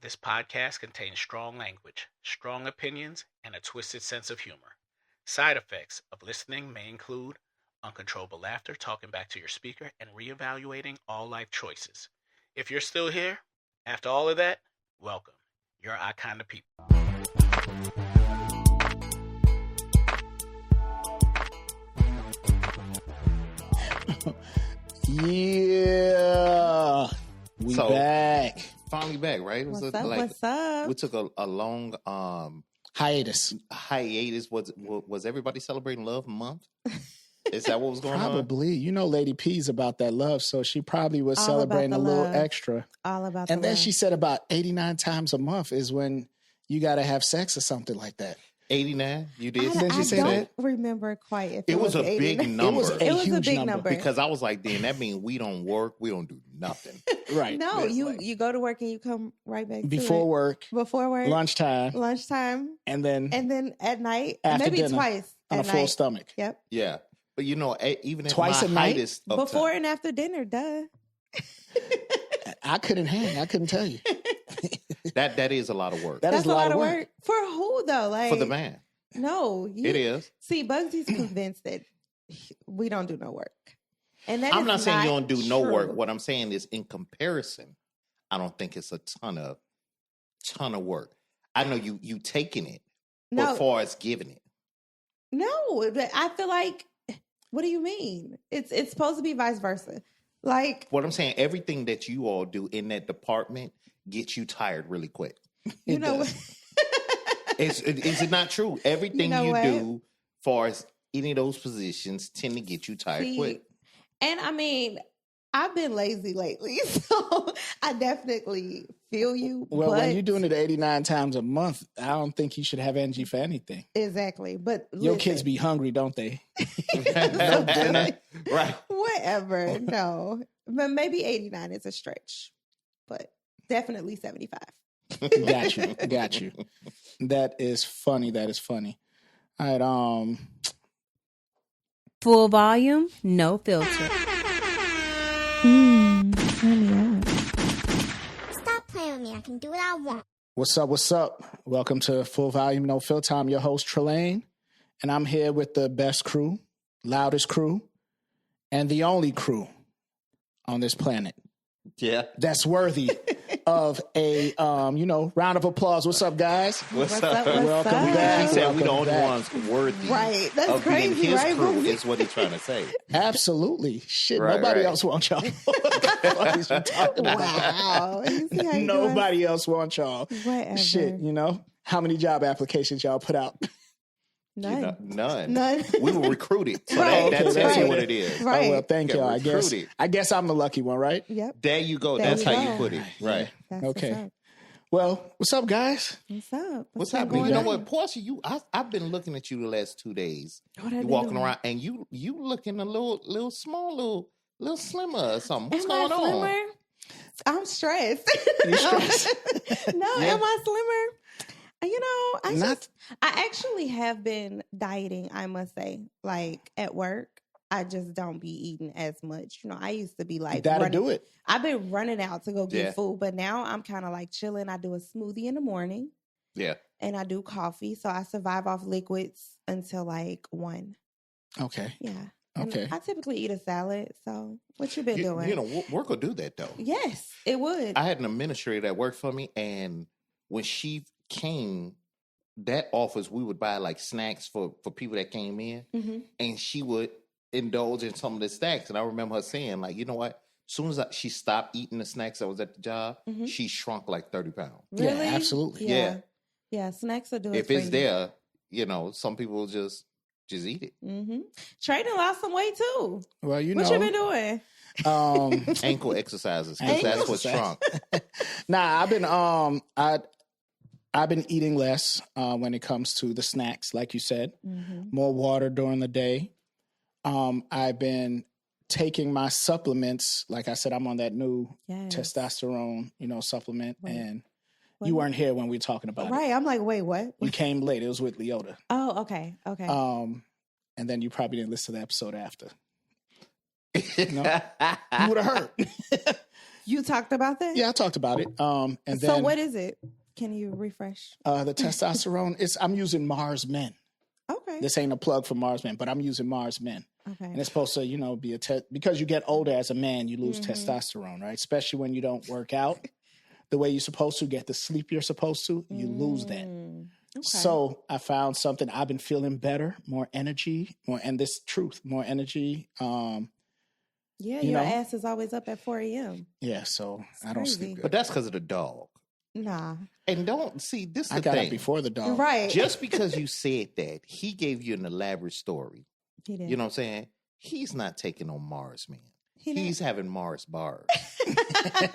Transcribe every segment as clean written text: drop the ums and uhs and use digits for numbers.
This podcast contains strong language, strong opinions, and a twisted sense of humor. Side effects of listening may include uncontrollable laughter, talking back to your speaker, and reevaluating all life choices. If you're still here after all of that, welcome. You're our kind of people. Yeah, we back. Finally back, right? It was What's up? What's up? We took a long Hiatus. Was everybody celebrating Love Month? Is that what was going on? Probably. You know, Lady P's about that love, so she probably was All celebrating a about the little love. extra. All about And the then love. she said about 89 times a month is when you got to have sex or something like that. 89? You did? Didn't she say I that? don't remember quite if It was a 89. big number. It was a It was a huge big number. number. Because I was like, then that means we don't work, we don't do nothing. Right. No, It's you like- you go to work and you come right back Before to work, it. Before work, lunchtime, lunchtime, and then and then at night, After maybe dinner, twice on a at full night. stomach. Yep, Yeah. But you know, even at Twice my a night? highest of before time, and after dinner. Duh. I couldn't hang. I couldn't tell you. that is a lot of work. That is That's a lot of work for who though? Like for the man. No, It is. See, Bugsy's convinced that we don't do no work, and that I'm is not saying you don't do no true. work. What I'm saying is, in comparison, I don't think it's a ton of work. I know you taking it, but No, as far as giving it, no. But I feel like, what do you mean? It's supposed to be vice versa. Like, what I'm saying, everything that you all do in that department gets you tired really quick. you know does. what? Is it not true? Everything know you what? do, far as any of those positions, tend to get you tired See, quick. And I mean, I've been lazy lately, so I definitely feel you. Well, but when you're doing it 89 times a month, I don't think you should have energy for anything. exactly, but Your kids listen, be hungry, don't they? No dinner. Right. whatever. No, but maybe 89 is a stretch, but definitely 75. Got you. That is funny. All right, Full volume, no filter. Stop playing with me. I can do what I want. what's up? Welcome to Full Volume No Filter. I'm your host, Trelane, and I'm here with the best crew, loudest crew, and the only crew on this planet Yeah. that's worthy of a round of applause. What's up, guys? What's What's up? What's Welcome up? back. He said we the Welcome only back. ones worthy Right, that's of being crazy, his right? crew is what he's trying to say. Absolutely. Shit, Right, nobody right. else wants y'all. What is you talking about? Wow, you see how you Nobody else wants y'all. doing? Whatever. Shit, how many job applications y'all put out? None. None. We were recruited. So Right. that tells Okay, you right. what it is. Right. Oh, well, thank Got y'all. recruited. I guess I'm the lucky one, right? Yep. There you go. There That's you how you go. put it. Right. That's Okay. What's up. Well, what's up, guys? What's up? What's been happening? going You know on? what, Portia? I've been looking at you the last 2 days. What I You been walking doing? around and you looking a little small, little slimmer or something. What's Am going I on? slimmer? I'm stressed. You stressed? No, Yeah. am I slimmer? Not- I actually have been dieting, I must say. Like at work, I just don't be eating as much. I used to be like That'll running, do it. I've been running out to go get Yeah. food, but now I'm kind of like chilling. I do a smoothie in the morning Yeah. and I do coffee. So I survive off liquids until like 1. Okay. Yeah. And Okay. I typically eat a salad. So what you been doing? Work will do that though. Yes, it would. I had an administrator that worked for me, and when she came, that office we would buy like snacks for people that came in, Mhm. and she would indulge in some of the snacks. And I remember her saying, like, you know what? As soon as she stopped eating the snacks that was at the job, Mhm. she shrunk like 30 pounds. Yeah, Really? absolutely. Yeah. Yeah, snacks will do it If for it's you. there, some people just eat it. Mm-hmm. Trayden lost some weight too. Well, What you been doing? Ankle exercises, because Ankle that's what shrunk. Nah, I've been eating less when it comes to the snacks, like you said. Mm-hmm. More water during the day. I've been taking my supplements. Like I said, I'm on that new Yes. testosterone, supplement, Wait. and What? you weren't here when we were talking about it. Right. I'm like, wait, what? You came late. It was with Leota. Oh, okay. Okay. And then you probably didn't listen to the episode after. You would have heard. You talked about that? Yeah, I talked about it. And So then what is it? Can you refresh? the testosterone, I'm using Mars Men. Okay. This ain't a plug for Mars Men, but I'm using Mars Men. Okay. And it's supposed to, be because you get older as a man, you lose Mm-hmm. testosterone, right? Especially when you don't work out the way you're supposed to, get the sleep you're supposed to, you lose that. Okay. So I found something. I've been feeling better, more energy, more energy. Yeah, you your know? ass is always up at 4 a.m. Yeah, so I don't crazy. sleep good. But that's because of the dog. Nah. And don't see this. Is I the got thing. up before the dog. Right. Just because you said that, he gave you an elaborate story. He did. You know what I'm saying? He's not taking on Mars Man. He did. He's having Mars bars.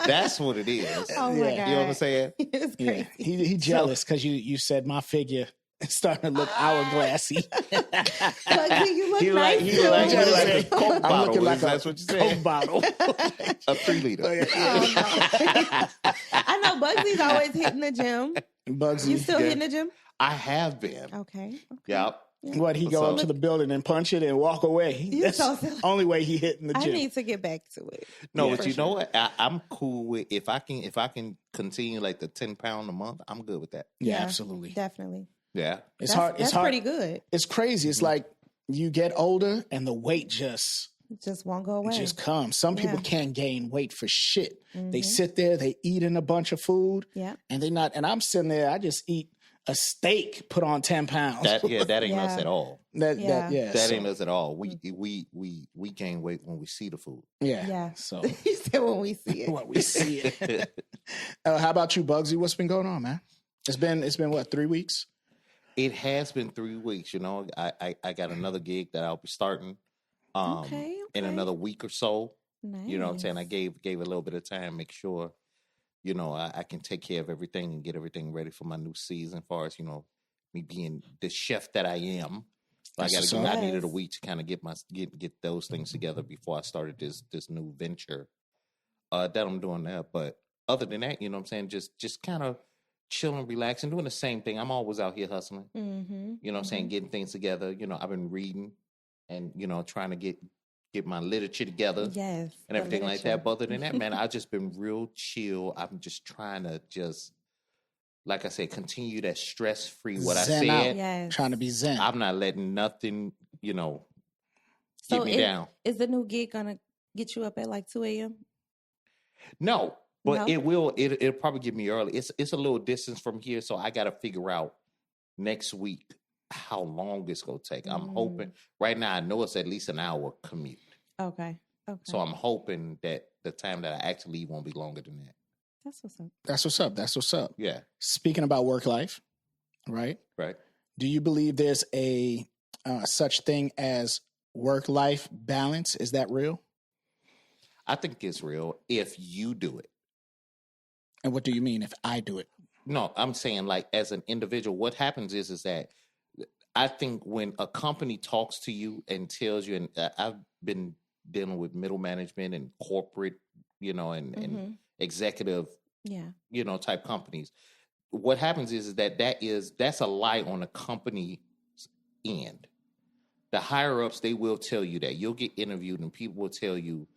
That's what it is. Oh my Yeah. God. You know what I'm saying? It's Yeah, crazy. he jealous because you said my figure is starting to look hourglassy. Bugsy, you look He nice. like too. a Coke I'm bottle. looking like Is that what you Coke said? bottle. A 3 liter. Oh, no. I know Bugsy's always hitting the gym. Bugsy. You still Yeah. hitting the gym? I have been. Okay. Yep. What, he go So- up to the building and punch it and walk away? You That's so the silly. only way he hit in the I gym. need to get back to it. No, Yeah, but for you know what? I'm cool with if I can continue like the 10 pound a month. I'm good with that. yeah, absolutely. Definitely. Yeah. It's That's, hard. It's that's hard. pretty good. It's crazy. It's like you get older and the weight just Just won't go away. comes. Some people Yeah. can't gain weight for shit. They Mhm. sit there, they eat in a bunch of food, Yeah. and they not. And I'm sitting there, I just eat a steak, put on 10 pounds. That ain't us Yeah. at all. that Yeah. That so, ain't us at all. We gain weight when we see the food. yeah. Yeah. So He said when we see it. what we see it. How about you, Bugsy? What's been going on, man? It's been what, 3 weeks? It has been 3 weeks. You know, I got another gig that I'll be starting Okay, in okay. another week or so. Nice. You know what I'm saying? I gave a little bit of time, make sure, I can take care of everything and get everything ready for my new season. As far as, me being the chef that I am. That's what's up. I needed a Yes. week to kind of get those things together before I started this new venture that I'm doing now. But other than that, you know what I'm saying? Just kind of chilling, relaxing, doing the same thing. I'm always out here hustling. Mm-hmm. You know what I'm saying? Getting things together. I've been reading and, trying to get my literature together Yes. and the everything like literature. that. But other than that, man, I've just been real chill. I'm just trying to like I said, continue that stress-free what Zen I out. said. Yes. Trying to be zen. I'm not letting nothing, get So me down. Is the new gig gonna get you up at like 2 a.m.? No, but No? it'll probably get me early. It's a little distance from here, so I gotta figure out next week how long it's gonna take. I'm hoping right now I know it's at least an hour commute. Okay. Okay. So I'm hoping that the time that I actually leave won't be longer than that. That's what's up. That's what's up. That's what's up. Yeah, Speaking about work life, right? right. Do you believe there's a such thing as work life balance? Is that real? I think it's real if you do it. And what do you mean if I do it? No, I'm saying like as an individual, what happens is that I think when a company talks to you and tells you, and I've been dealing with middle management and corporate, and executive, Yeah. type companies. What happens is that that's a lie on the company's end. The higher ups, they will tell you that. You'll get interviewed and people will tell you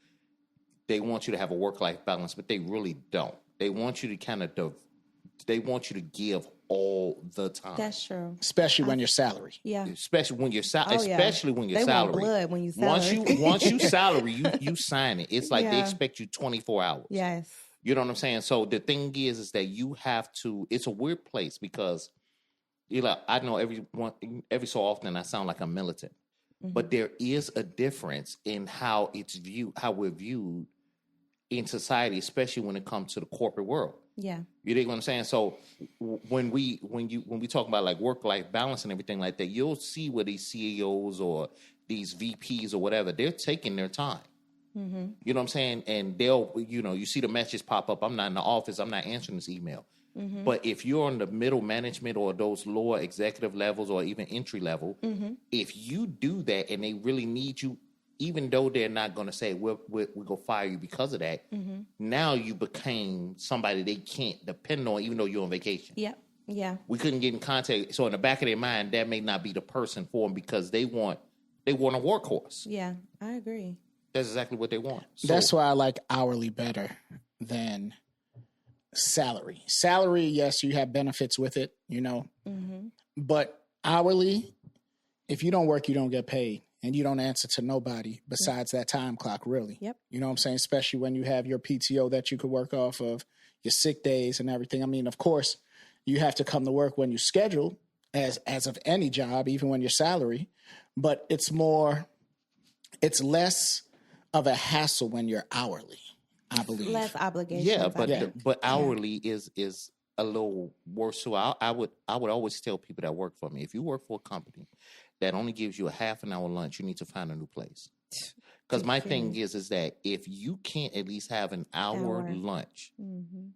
they want you to have a work-life balance, but they really don't. They want you to they want you to give all the time. That's true. Especially when you're salary. Yeah. Especially when you're Oh, yeah. especially when you're They want salary. blood when you Once salary. you salary, you sign it. It's like they Yeah. expect you 24 hours. Yes. You know what I'm saying? So the thing is that you have to. It's a weird place because, I know every so often I sound like I'm militant, but there is a difference in how we're viewed in society, especially when it comes to the corporate world. Yeah. You dig what I'm saying? So when we talk about like work-life balance and everything like that, you'll see where these CEOs or these VPs or whatever, they're taking their time. Mm-hmm. You know what I'm saying? And they'll, you see the messages pop up. I'm not in the office. I'm not answering this email. Mm-hmm. But if you're on the middle management or those lower executive levels or even entry level, Mm-hmm. if you do that and they really need you, even though they're not going to say, we're going to fire you because of that, Mm-hmm. now you became somebody they can't depend on even though you're on vacation. Yeah. Yeah. We couldn't get in contact. So in the back of their mind, that may not be the person for them because they want a workhorse. Yeah. I agree. That's exactly what they want. So, That's why I like hourly better than salary. Salary, yes, you have benefits with it, but hourly, if you don't work, you don't get paid, and you don't answer to nobody besides that time clock, really. Yep. You know what I'm saying? Especially when you have your PTO that you could work off of, your sick days and everything. I mean, of course, you have to come to work when you're scheduled, as of any job, even when you're salary, but it's less of a hassle when you're hourly, I believe. Less obligations. Yeah, I but think. hourly is a little worse. So I would always tell people that work for me, if you work for a company that only gives you a half an hour lunch, you need to find a new place. Because my thing is that if you can't at least have an hour lunch,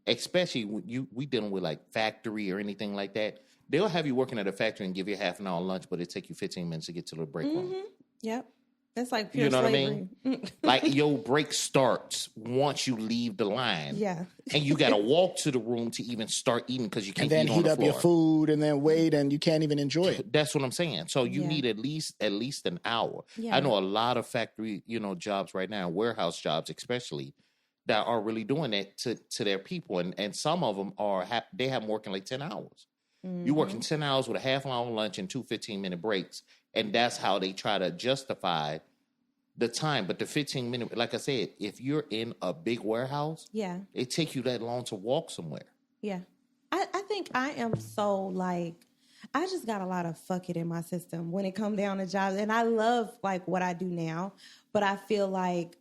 especially when we dealing with like factory or anything like that, they'll have you working at a factory and give you a half an hour lunch, but it take you 15 minutes to get to the break room. Yep. It's like pure You know slavery. what I mean? Like your break starts once you leave the line. Yeah. And you got to walk to the room to even start eating because you can't And then eat on heat the up floor. your food and then wait, and you can't even enjoy it. That's what I'm saying. So you Yeah. need at least an hour. Yeah. I know a lot of factory, jobs right now, warehouse jobs especially, that are really doing that to their people, and some of them they have them working like 10 hours. You're working 10 hours with a half an hour lunch and 2 15-minute breaks, and that's how they try to justify the time. But the 15-minute, like I said, if you're in a big warehouse, Yeah. it takes you that long to walk somewhere. Yeah. I think I am so I just got a lot of fuck it in my system when it comes down to jobs. And I love like what I do now, but I feel like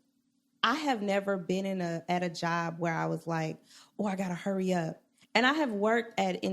I have never been at a job where I was like, oh, I got to hurry up. And I have worked at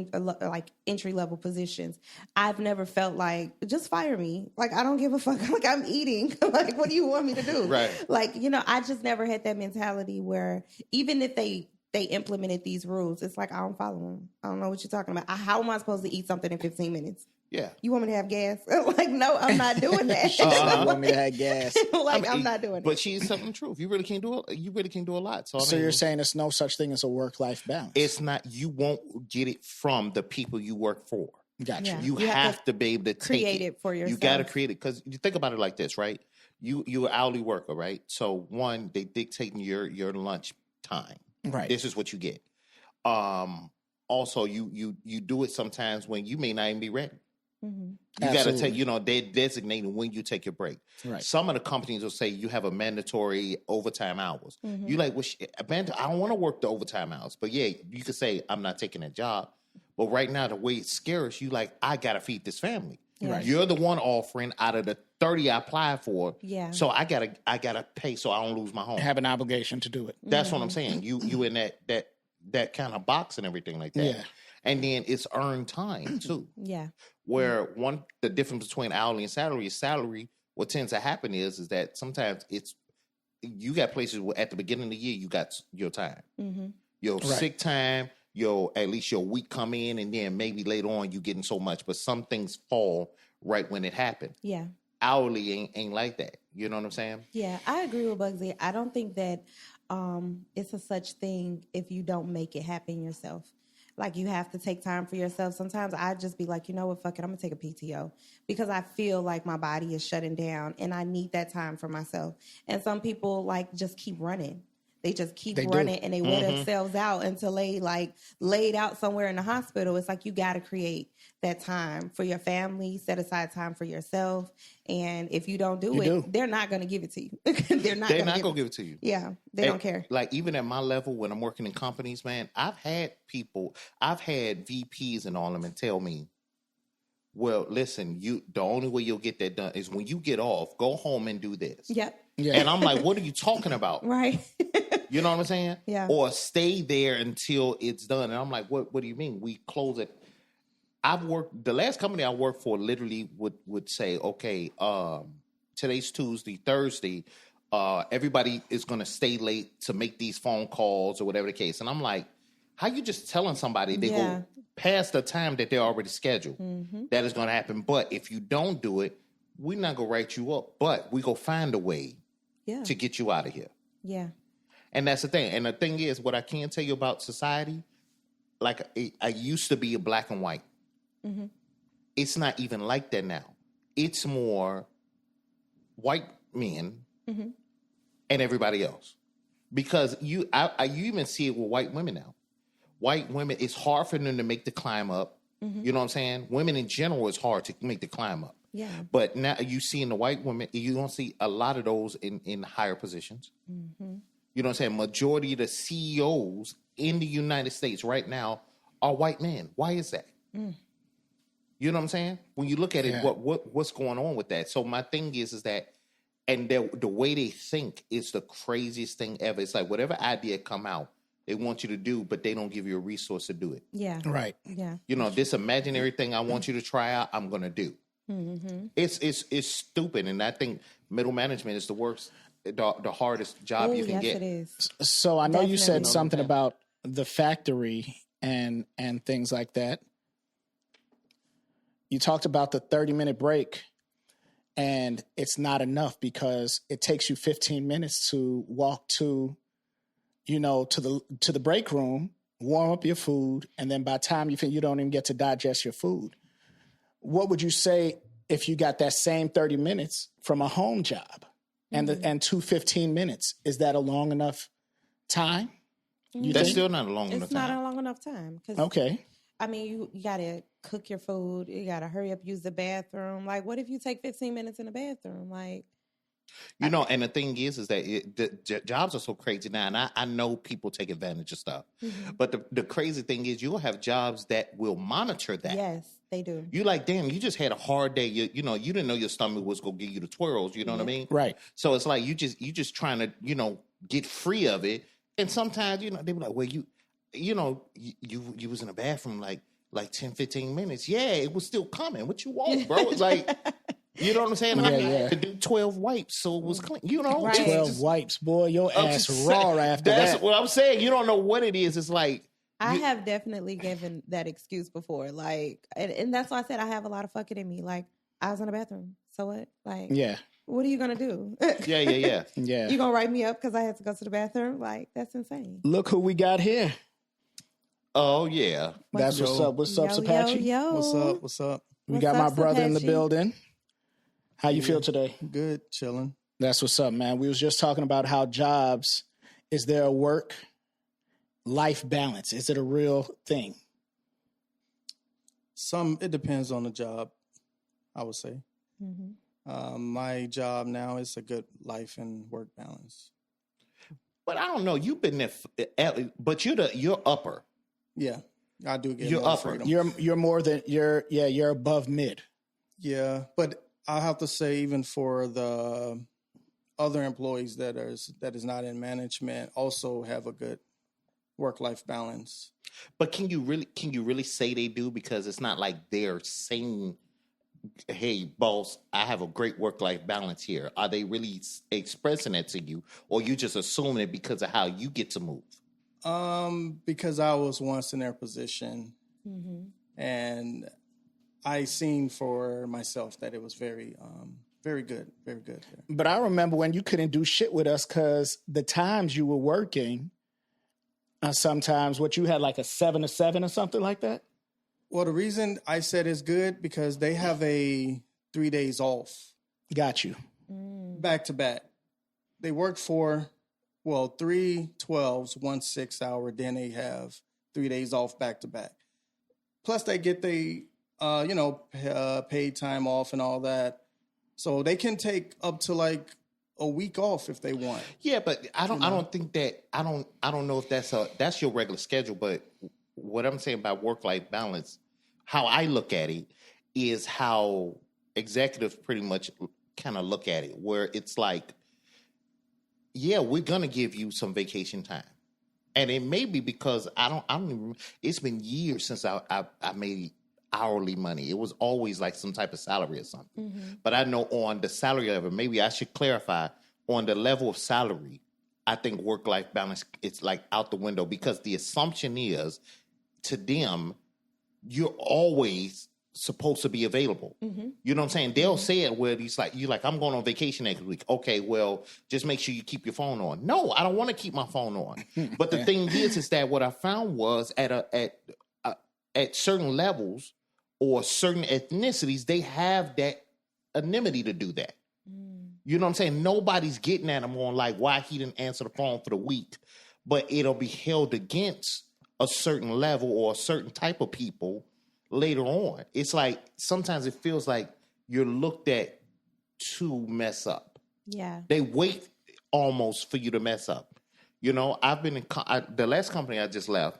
entry level positions. I've never felt like, just fire me. Like, I don't give a fuck. Like, I'm eating. Like, what do you want me to do? Right. Like, I just never had that mentality where even if they implemented these rules, it's like, I don't follow them. I don't know what you're talking about. How am I supposed to eat something in 15 minutes? Yeah. You want me to have gas? Like, no, I'm not doing that. You want me to have gas. I'm not doing it. But she's telling the truth. You really can't do it. You really can do a lot. So, So you're saying there's no such thing as a work-life balance? it's not. You won't get it from the people you work for. Gotcha. Yeah. You You have have to be able to create take it for You got to yourself. create it because you think about it like this, right? You're an hourly worker, right? So one, they dictate your lunch time. Right. This is what you get. Also, you do it sometimes when you may not even be ready. Mhm. You got to Absolutely. take, they're designating when you take your break. Right. Some of the companies will say you have a mandatory overtime hours. You like, well, I don't want to work the overtime hours. But yeah, you could say, I'm not taking that job. But right now, the way it's scarce, you like, I got to feed this family. Right. You're the one offering out of the 30 I applied for. Yeah. So I gotta pay so I don't lose my home. Have an obligation to do it. That's what I'm saying. You in that kind of box and everything like that. Yeah. And then it's earned time too. Yeah. Where the difference between hourly and salary, what tends to happen is that sometimes you got places where at the beginning of the year you got your time, your sick time, at least your week come in, and then maybe later on you getting so much, but some things fall right when it happened. Yeah. Hourly ain't like that. You know what I'm saying? Yeah, I agree with Bugsy. I don't think that it's a such thing if you don't make it happen yourself. Like, you have to take time for yourself. Sometimes I just be like, you know what, fuck it, I'm going to take a PTO because I feel like my body is shutting down and I need that time for myself. And some people, just keep running. They just keep They do. running and they wear themselves out until they, laid out somewhere in the hospital. It's like you got to create that time for your family, set aside time for yourself. And if you don't do it, they're not going to give it to you. They're not going to give it to you. Yeah, they don't care. Like, even at my level, when I'm working in companies, man, I've had VPs and all of them tell me, well, listen, the only way you'll get that done is when you get off, go home and do this. Yep. Yeah. And I'm like, what are you talking about? Right. You know what I'm saying? Yeah. Or stay there until it's done. And I'm like, what do you mean? We close it. The last company I worked for literally would say, okay, today's Tuesday, Thursday, everybody is going to stay late to make these phone calls or whatever the case. And I'm like, how you just telling somebody they go past the time that they're already scheduled? That is going to happen. But if you don't do it, we're not going to write you up. But we go find a way to get you out of here. Yeah. And that's the thing. And the thing is, what I can tell you about society, like I used to be a black and white. It's not even like that now. It's more white men and everybody else. because you even see it with white women now. White women, it's hard for them to make the climb up. You know what I'm saying? Women in general, it's hard to make the climb up. Yeah. But now you see in the white women, you don't see a lot of those in higher positions. You know what I'm saying? Majority of the CEOs in the United States right now are white men. Why is that? You know what I'm saying? When you look at it, what's going on with that? So my thing is that, and the way they think is the craziest thing ever. It's like whatever idea come out, they want you to do, but they don't give you a resource to do it. Yeah. Right. Yeah. You know, this imaginary thing I want you to try out, I'm gonna do. It's stupid, and I think middle management is the worst, the hardest job you can yes, get. it is. So I know you said Definitely. something about the factory and things like that. You talked about the 30-minute break, and it's not enough because it takes you 15 minutes to walk to the break room, warm up your food, and then by the time you don't even get to digest your food. What would you say if you got that same 30 minutes from a home job and 2 15 minutes? Is that a long enough time? That's still not a long enough It's not time. a long enough time. 'Cause, Okay. I mean, you got to cook your food. You got to hurry up, use the bathroom. Like, what if you take 15 minutes in the bathroom? Like, You know, and the thing is that the jobs are so crazy now, and I know people take advantage of stuff. But the crazy thing is, you'll have jobs that will monitor that. yes, they do. You like, damn, you just had a hard day. You didn't know your stomach was gonna give you the twirls. You know what I mean? Right. So it's like you just trying to get free of it. And sometimes they be like, well, you was in the bathroom like 10, 15 minutes. Yeah, it was still coming. What you want, bro? It's like. You know what I'm saying? I had to do 12 wipes, so it was clean. Right. 12 wipes, boy, your I'm ass just raw saying, after that's that. what I'm saying. You don't know what it is. It's like I have definitely given that excuse before. Like, and that's why I said I have a lot of fucking in me. Like, I was in the bathroom. So what? Like, Yeah. what are you going to do? yeah. Yeah. You going to write me up because I had to go to the bathroom? Like, that's insane. Look who we got here. Oh yeah. That's what's up. What's up, Sapachi? Yo. What's up? We What's got up, my brother in the Sapachi? building. How you feel today? Good, chilling. That's what's up, man. We was just talking about how jobs, is there a work-life balance? Is it a real thing? It depends on the job, I would say. My job now is a good life and work balance. But I don't know. You've been there, but you're upper. Yeah, I do get You're more upper. freedom. You're more than you're above mid. Yeah, but I have to say, even for the other employees that is not in management, also have a good work-life balance. But can you really say they do? Because it's not like they're saying, hey, boss, I have a great work-life balance here. Are they really expressing it to you, or you just assuming it because of how you get to move? Because I was once in their position, and I seen for myself that it was very, very good, very good. But I remember when you couldn't do shit with us because the times you were working, sometimes what you had like a 7 to 7 or something like that. Well, the reason I said it's good because they have a 3 days off Got you. back to back. They work 3 12s, 1 6 hour. Then they have 3 days off back to back. Plus they get paid time off and all that. So they can take up to like a week off if they want. Yeah, but I don't think that I don't know if that's your regular schedule. But what I'm saying about work-life balance, how I look at it is how executives pretty much kind of look at it, where it's like, yeah, we're gonna give you some vacation time, and it may be because I don't even. It's been years since I made hourly money. It was always like some type of salary or something. But I know on the salary level, maybe I should clarify, on the level of salary, I think work-life balance, it's like out the window, because the assumption is to them, you're always supposed to be available. You know what I'm saying? They'll say it where you're like, I'm going on vacation next week. Okay, well, just make sure you keep your phone on. No, I don't want to keep my phone on. But the thing is that what I found was at certain levels or certain ethnicities, they have that anonymity to do that. You know what I'm saying? Nobody's getting at him on like why he didn't answer the phone for the week, but it'll be held against a certain level or a certain type of people later on. It's like sometimes it feels like you're looked at to mess up. Yeah. They wait almost for you to mess up. You know, I've been in the last company I just left.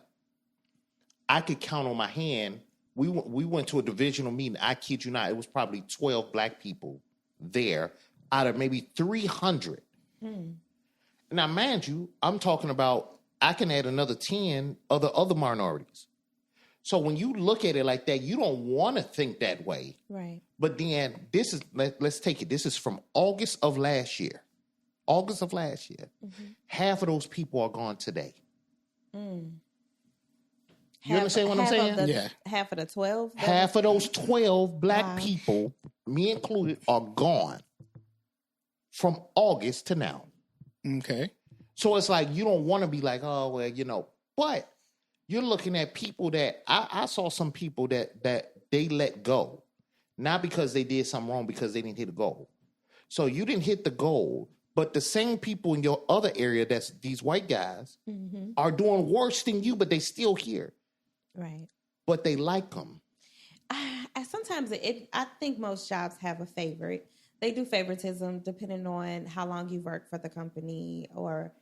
I could count on my hand. We went to a divisional meeting. I kid you not, it was probably 12 black people there out of maybe 300. Now, mind you, I'm talking about I can add another 10 other minorities. So when you look at it like that, you don't want to think that way. Right. But then this is, let's take it. This is from August of last year. August of last year. Half of those people are gone today. You understand what I'm saying? Yeah. Half of the 12? Half of those 12 black people, me included, are gone from August to now. Okay. So it's like you don't want to be like, oh, well, you know, but you're looking at people that I saw some people that they let go, not because they did something wrong, because they didn't hit a goal. So you didn't hit the goal, but the same people in your other area, that's these white guys, are doing worse than you, but they still here. Right. But they like them. Sometimes I think most jobs have a favorite. They do favoritism depending on how long you've worked for the company or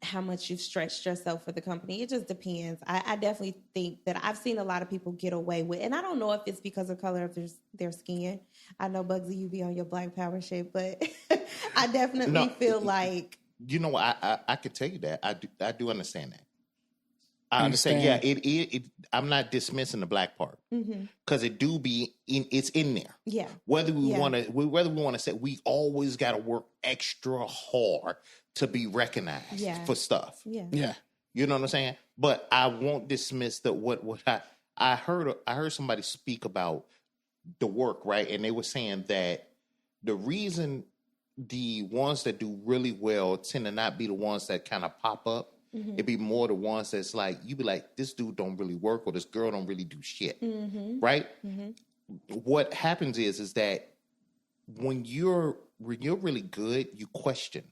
how much you've stretched yourself for the company. It just depends. I definitely think that I've seen a lot of people get away with, and I don't know if it's because of color of their skin. I know, Bugsy, you be on your Black Power shit, but I definitely feel like... You know, I could tell you that. I do understand that. I understand. Yeah, it I'm not dismissing the black part because it do be it's in there. Yeah. Whether we want to say we always got to work extra hard to be recognized for stuff. Yeah. Yeah. You know what I'm saying? But I won't dismiss what I heard somebody speak about the work, right? And they were saying that the reason the ones that do really well tend to not be the ones that kind of pop up. It'd be more the ones that's like, you be like, this dude don't really work or this girl don't really do shit. Right? What happens is that when you're really good, you question.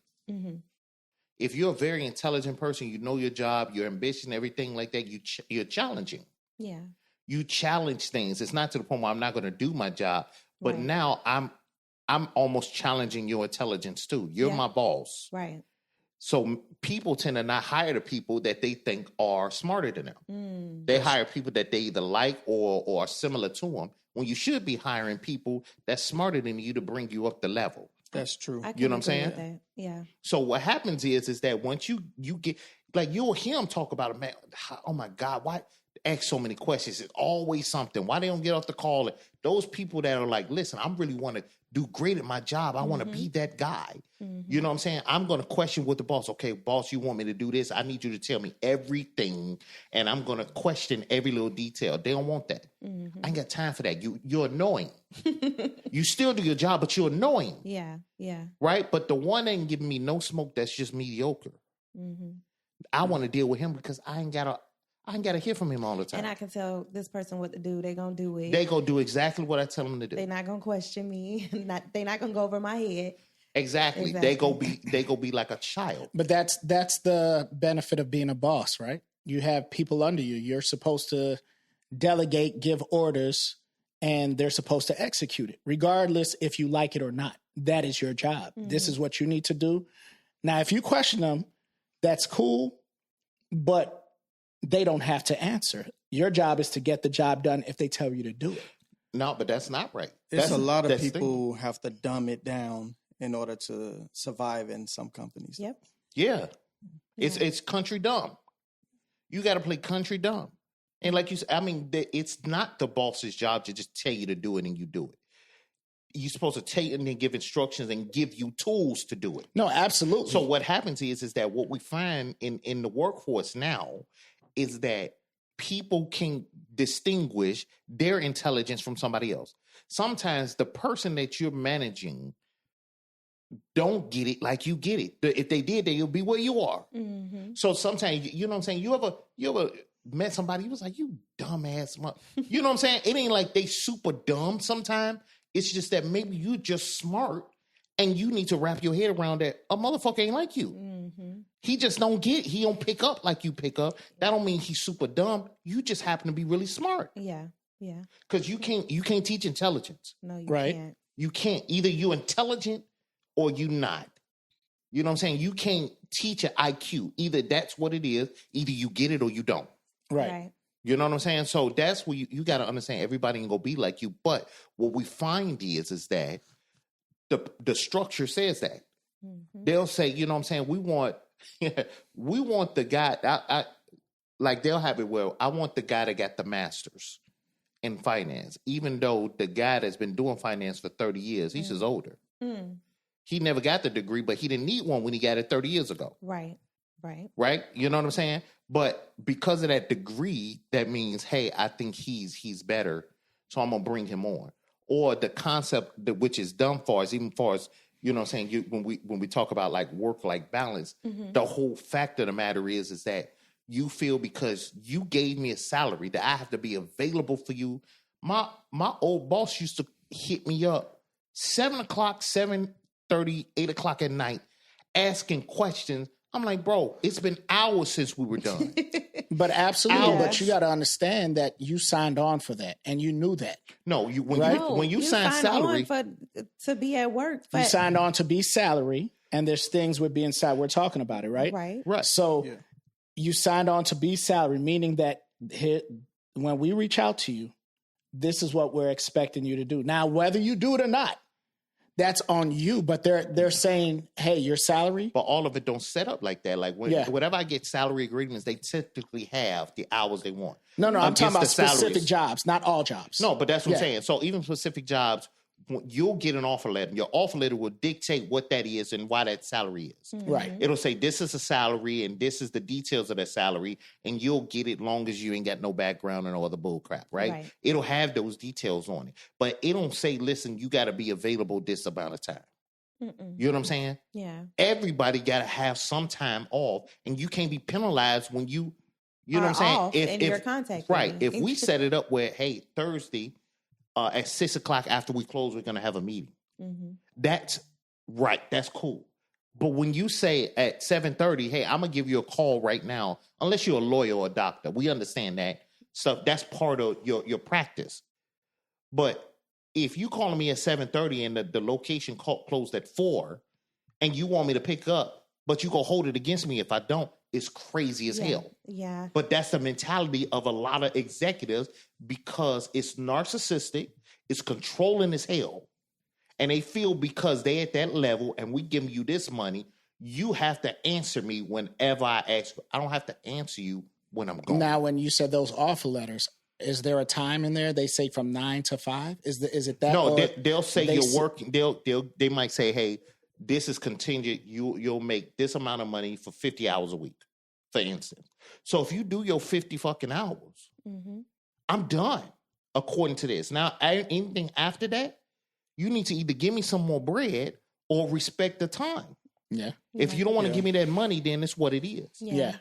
If you're a very intelligent person, you know your job, your ambition, everything like that, you're challenging. Yeah. You challenge things. It's not to the point where I'm not going to do my job, but now I'm almost challenging your intelligence too. You're my boss. Right. So people tend to not hire the people that they think are smarter than them. They hire people that they either like or are similar to them, when you should be hiring people that's smarter than you to bring you up the level. That's true. You know what I'm saying? Yeah. So what happens is that once you get, like, you'll hear them talk about it, man, oh my God, why ask so many questions? It's always something. Why they don't get off the call? Those people that are like, listen, I really want to do great at my job. I want to be that guy. You know what I'm saying? I'm going to question with the boss. Okay, boss, you want me to do this? I need you to tell me everything, and I'm going to question every little detail. They don't want that. I ain't got time for that. You're annoying. You still do your job, but you're annoying. Yeah, yeah. Right? But the one ain't giving me no smoke that's just mediocre. I want to deal with him because I ain't got to hear from him all the time. And I can tell this person what to do. They're going to do it. They going to do exactly what I tell them to do. They're not going to question me. They're not going to go over my head. Exactly. They go be like a child. But that's the benefit of being a boss, right? You have people under you. You're supposed to delegate, give orders, and they're supposed to execute it, regardless if you like it or not. That is your job. This is what you need to do. Now, if you question them, that's cool, but they don't have to answer. Your job is to get the job done if they tell you to do it. No, but that's not right. There's a lot of people who have to dumb it down in order to survive in some companies. Yep. Yeah. It's country dumb. You got to play country dumb. And like you said, I mean, it's not the boss's job to just tell you to do it and you do it. You're supposed to take and then give instructions and give you tools to do it. No, absolutely. So what happens is that what we find in the workforce now is that people can distinguish their intelligence from somebody else. Sometimes the person that you're managing don't get it like you get it. If they did, they'll be where you are. So sometimes, you know what I'm saying? You ever met somebody, you was like, you dumbass. You know what I'm saying? It ain't like they super dumb sometimes. It's just that maybe you just smart And you need to wrap your head around that a motherfucker ain't like you. Mm-hmm. He just don't he don't pick up like you pick up. That don't mean he's super dumb. You just happen to be really smart. Yeah. Yeah. Because you can't teach intelligence. No, you Right. can't. You can't. Either you intelligent or you not. You know what I'm saying? You can't teach an IQ. Either that's what it is. Either you get it or you don't. Right. You know what I'm saying? So that's where you got to understand everybody ain't gonna be like you. But what we find is that the structure says that. Mm-hmm. They'll say, you know what I'm saying? We want the guy. I like they'll have it where I want the guy that got the master's in finance, even though the guy that's been doing finance for 30 years, he's just older. Mm. He never got the degree, but he didn't need one when he got it 30 years ago. Right. Right. Right? You know what I'm saying? But because of that degree, that means, hey, I think he's better, so I'm gonna bring him on. Or the concept that which is dumb for us, even for us, you know what I'm saying? When we talk about like work-life balance, the whole fact of the matter is that you feel because you gave me a salary that I have to be available for you. My old boss used to hit me up 7 o'clock, 7:30, 8 o'clock at night, asking questions. I'm like, bro, it's been hours since we were done. But absolutely, Yes. but you got to understand that you signed on for that and you knew that. No, when you sign signed salary, on to be at work. You But, signed on to be salary, and there's things with being salary. We're talking about it, right? right. right? So Yeah. you signed on to be salary, meaning that when we reach out to you, this is what we're expecting you to do. Now, whether you do it or not, that's on you. But they're saying, hey, your salary. But all of it don't set up like that. Like whenever I get salary agreements, they typically have the hours they want. No, I'm talking about Against the specific salaries. jobs, not all jobs. No, but that's what Yeah. I'm saying. So even specific jobs, you'll get an offer letter. Your offer letter will dictate what that is and why that salary is. Right. It'll say this is a salary and this is the details of that salary, and you'll get it long as you ain't got no background and all the bull crap, right? Right. It'll have those details on it. But it don't say, listen, you got to be available this amount of time. Mm-mm. You know what I'm saying? Yeah. Everybody got to have some time off, and you can't be penalized when you know Are what I'm saying? off and you're contacting right. me. If we set it up where, hey, Thursday at 6 o'clock after we close, we're going to have a meeting. Mm-hmm. That's right. That's cool. But when you say at 7:30, hey, I'm going to give you a call right now, unless you're a lawyer or a doctor, we understand that stuff. That's part of your practice. But if you calling me at 7:30 and the location closed at 4 and you want me to pick up, but you go hold it against me if I don't, it's crazy as hell. Yeah. But that's the mentality of a lot of executives because it's narcissistic, it's controlling as hell. And they feel because they at that level and we giving you this money, you have to answer me whenever I ask. I don't have to answer you when I'm gone. Now, when you said those offer letters, is there a time in there? They say from 9 to 5. Is it that? No, or they'll say they you're s- working. They might say, hey, this is contingent. You'll make this amount of money for 50 hours a week, for instance. So if you do your 50 fucking hours, Mm-hmm. I'm done according to this. Now, anything after that, you need to either give me some more bread or respect the time. Yeah. If you don't want to Yeah. give me that money, then it's what it is. Yeah.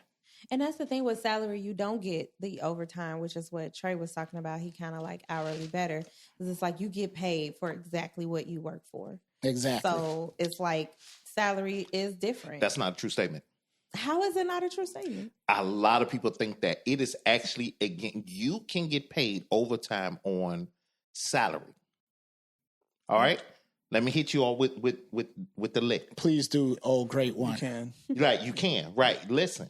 And that's the thing with salary, you don't get the overtime, which is what Trey was talking about. He kind of like hourly better. Because it's like you get paid for exactly what you work for. Exactly. So it's like salary is different. That's not a true statement. How is it not a true statement? A lot of people think that it is actually, again, you can get paid overtime on salary. All right? Let me hit you all with the lick. Please do. Oh, great You one. can. Right, you can. Right. Listen.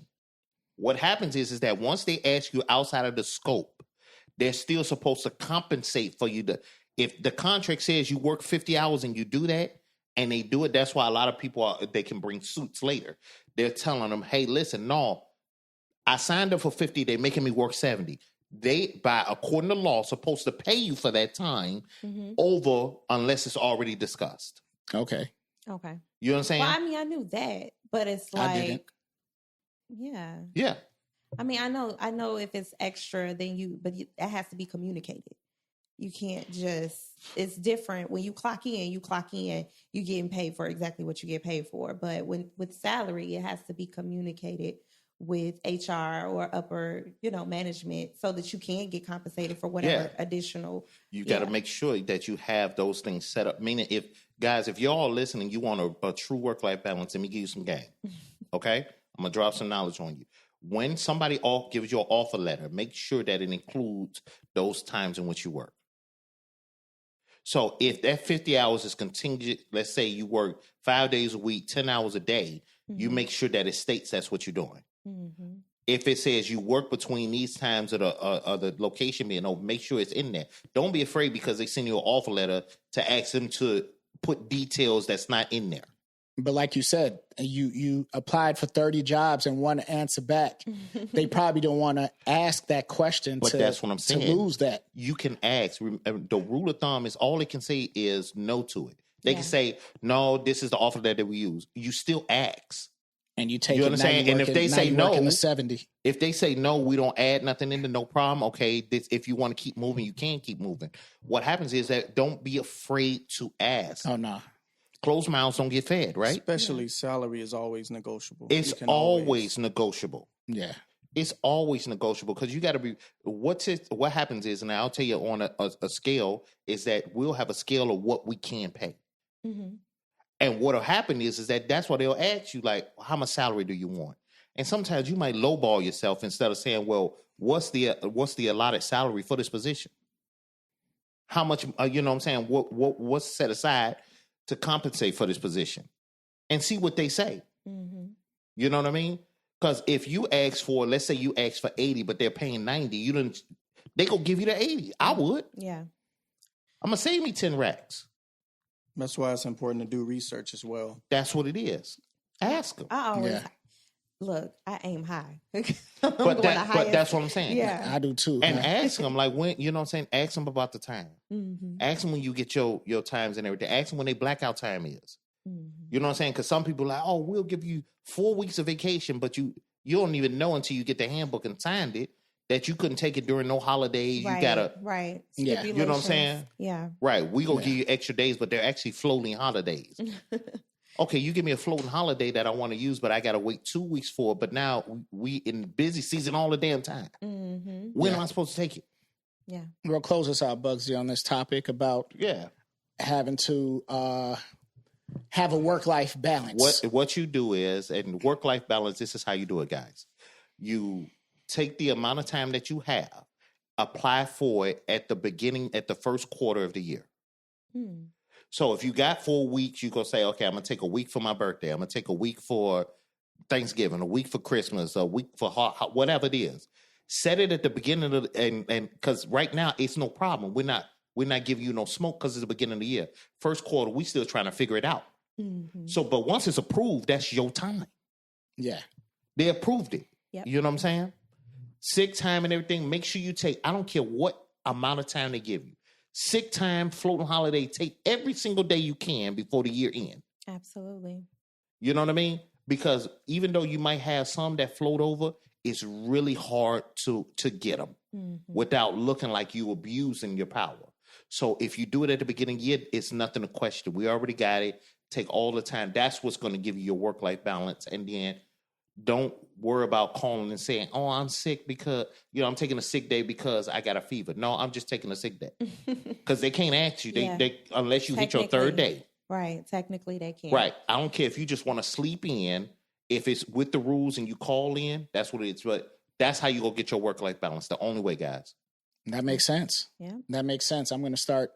What happens is that once they ask you outside of the scope, they're still supposed to compensate for you to, if the contract says you work 50 hours and you do that, and they do it, that's why a lot of people they can bring suits later. They're telling them, hey, listen, no, I signed up for 50, they're making me work 70. They, according to law, supposed to pay you for that time Mm-hmm. over unless it's already discussed. Okay. Okay. You know what I'm saying? Well, I mean, I knew that, but it's I didn't. like, yeah. Yeah. I mean, I know if it's extra, then it has to be communicated. You can't just, it's different. When you clock in, you getting paid for exactly what you get paid for. But with salary, it has to be communicated with HR or upper, management, so that you can get compensated for whatever additional. You got to make sure that you have those things set up. Meaning, if you're all listening, you want a true work-life balance, let me give you some game. Okay? I'm going to drop some knowledge on you. When somebody gives you an offer letter, make sure that it includes those times in which you work. So if that 50 hours is contingent, let's say you work 5 days a week, 10 hours a day, you make sure that it states that's what you're doing. Mm-hmm. If it says you work between these times of the location being open, make sure it's in there. Don't be afraid because they send you an offer letter to ask them to put details that's not in there. But like you said, you applied for 30 jobs and one answer back. They probably don't want to ask that question. But that's what I'm saying. To lose that. You can ask. The rule of thumb is all it can say is no to it. They can say, no, this is the offer letter that we use. You still ask. And you take you it. Understand? And if they say no, in the 70. If they say no, we don't add nothing into, no problem. Okay, if you want to keep moving, you can keep moving. What happens is that don't be afraid to ask. Oh, no. Closed mouths don't get fed, right? Especially salary is always negotiable. It's always negotiable. Yeah. It's always negotiable because you got to be. What happens is, and I'll tell you on a scale, is that we'll have a scale of what we can pay. Mm-hmm. And what'll happen is that that's what they'll ask you, like, how much salary do you want? And sometimes you might lowball yourself instead of saying, well, what's the allotted salary for this position? How much, you know what I'm saying? What's set aside to compensate for this position? And see what they say. Mm-hmm. You know what I mean? Because if you ask for, let's say you ask for 80, but they're paying 90, they go give you the 80. I would. Yeah. I'm going to save me 10 racks. That's why it's important to do research as well. That's what it is. Ask them. I always look. I aim high. But that's what I'm saying. Yeah, I do too. And ask them like when, you know what I'm saying? Ask them about the time. Mm-hmm. Ask them when you get your times and everything. Ask them when they blackout time is. Mm-hmm. You know what I'm saying? Because some people are like, oh, we'll give you 4 weeks of vacation, but you don't even know until you get the handbook and signed it that you couldn't take it during no holidays. Right, you gotta Yeah. You know what I'm saying? Yeah. Right. We gonna give you extra days, but they're actually floating holidays. Okay, you give me a floating holiday that I want to use, but I gotta wait 2 weeks for it. But now we in busy season all the damn time. Mm-hmm. When am I supposed to take it? Yeah. We'll close us out, Bugsy, on this topic about having to have a work-life balance. What you do is, and work-life balance, this is how you do it, guys. You take the amount of time that you have, apply for it at the first quarter of the year. Hmm. So if you got 4 weeks, you go say, okay, I'm going to take a week for my birthday. I'm going to take a week for Thanksgiving, a week for Christmas, a week for whatever it is. Set it at the beginning of and because right now it's no problem. We're not giving you no smoke because it's the beginning of the year. First quarter, we still trying to figure it out. Mm-hmm. So, but once it's approved, that's your time. Yeah. They approved it. Yep. You know what I'm saying? Sick time and everything. Make sure you take, I don't care what amount of time they give you. Sick time, floating holiday, take every single day you can before the year end. Absolutely. You know what I mean? Because even though you might have some that float over, it's really hard to get them without looking like you abusing your power. So if you do it at the beginning of the year, it's nothing to question. We already got it. Take all the time. That's what's going to give you your work-life balance. And then don't worry about calling and saying, oh, I'm sick because, I'm taking a sick day because I got a fever. No, I'm just taking a sick day. Because they can't ask you they unless you hit your third day. Right. Technically, they can't. Right. I don't care if you just want to sleep in. If it's with the rules and you call in, that's what it is. But that's how you go get your work-life balance. The only way, guys. That makes sense. Yeah. That makes sense. I'm going to start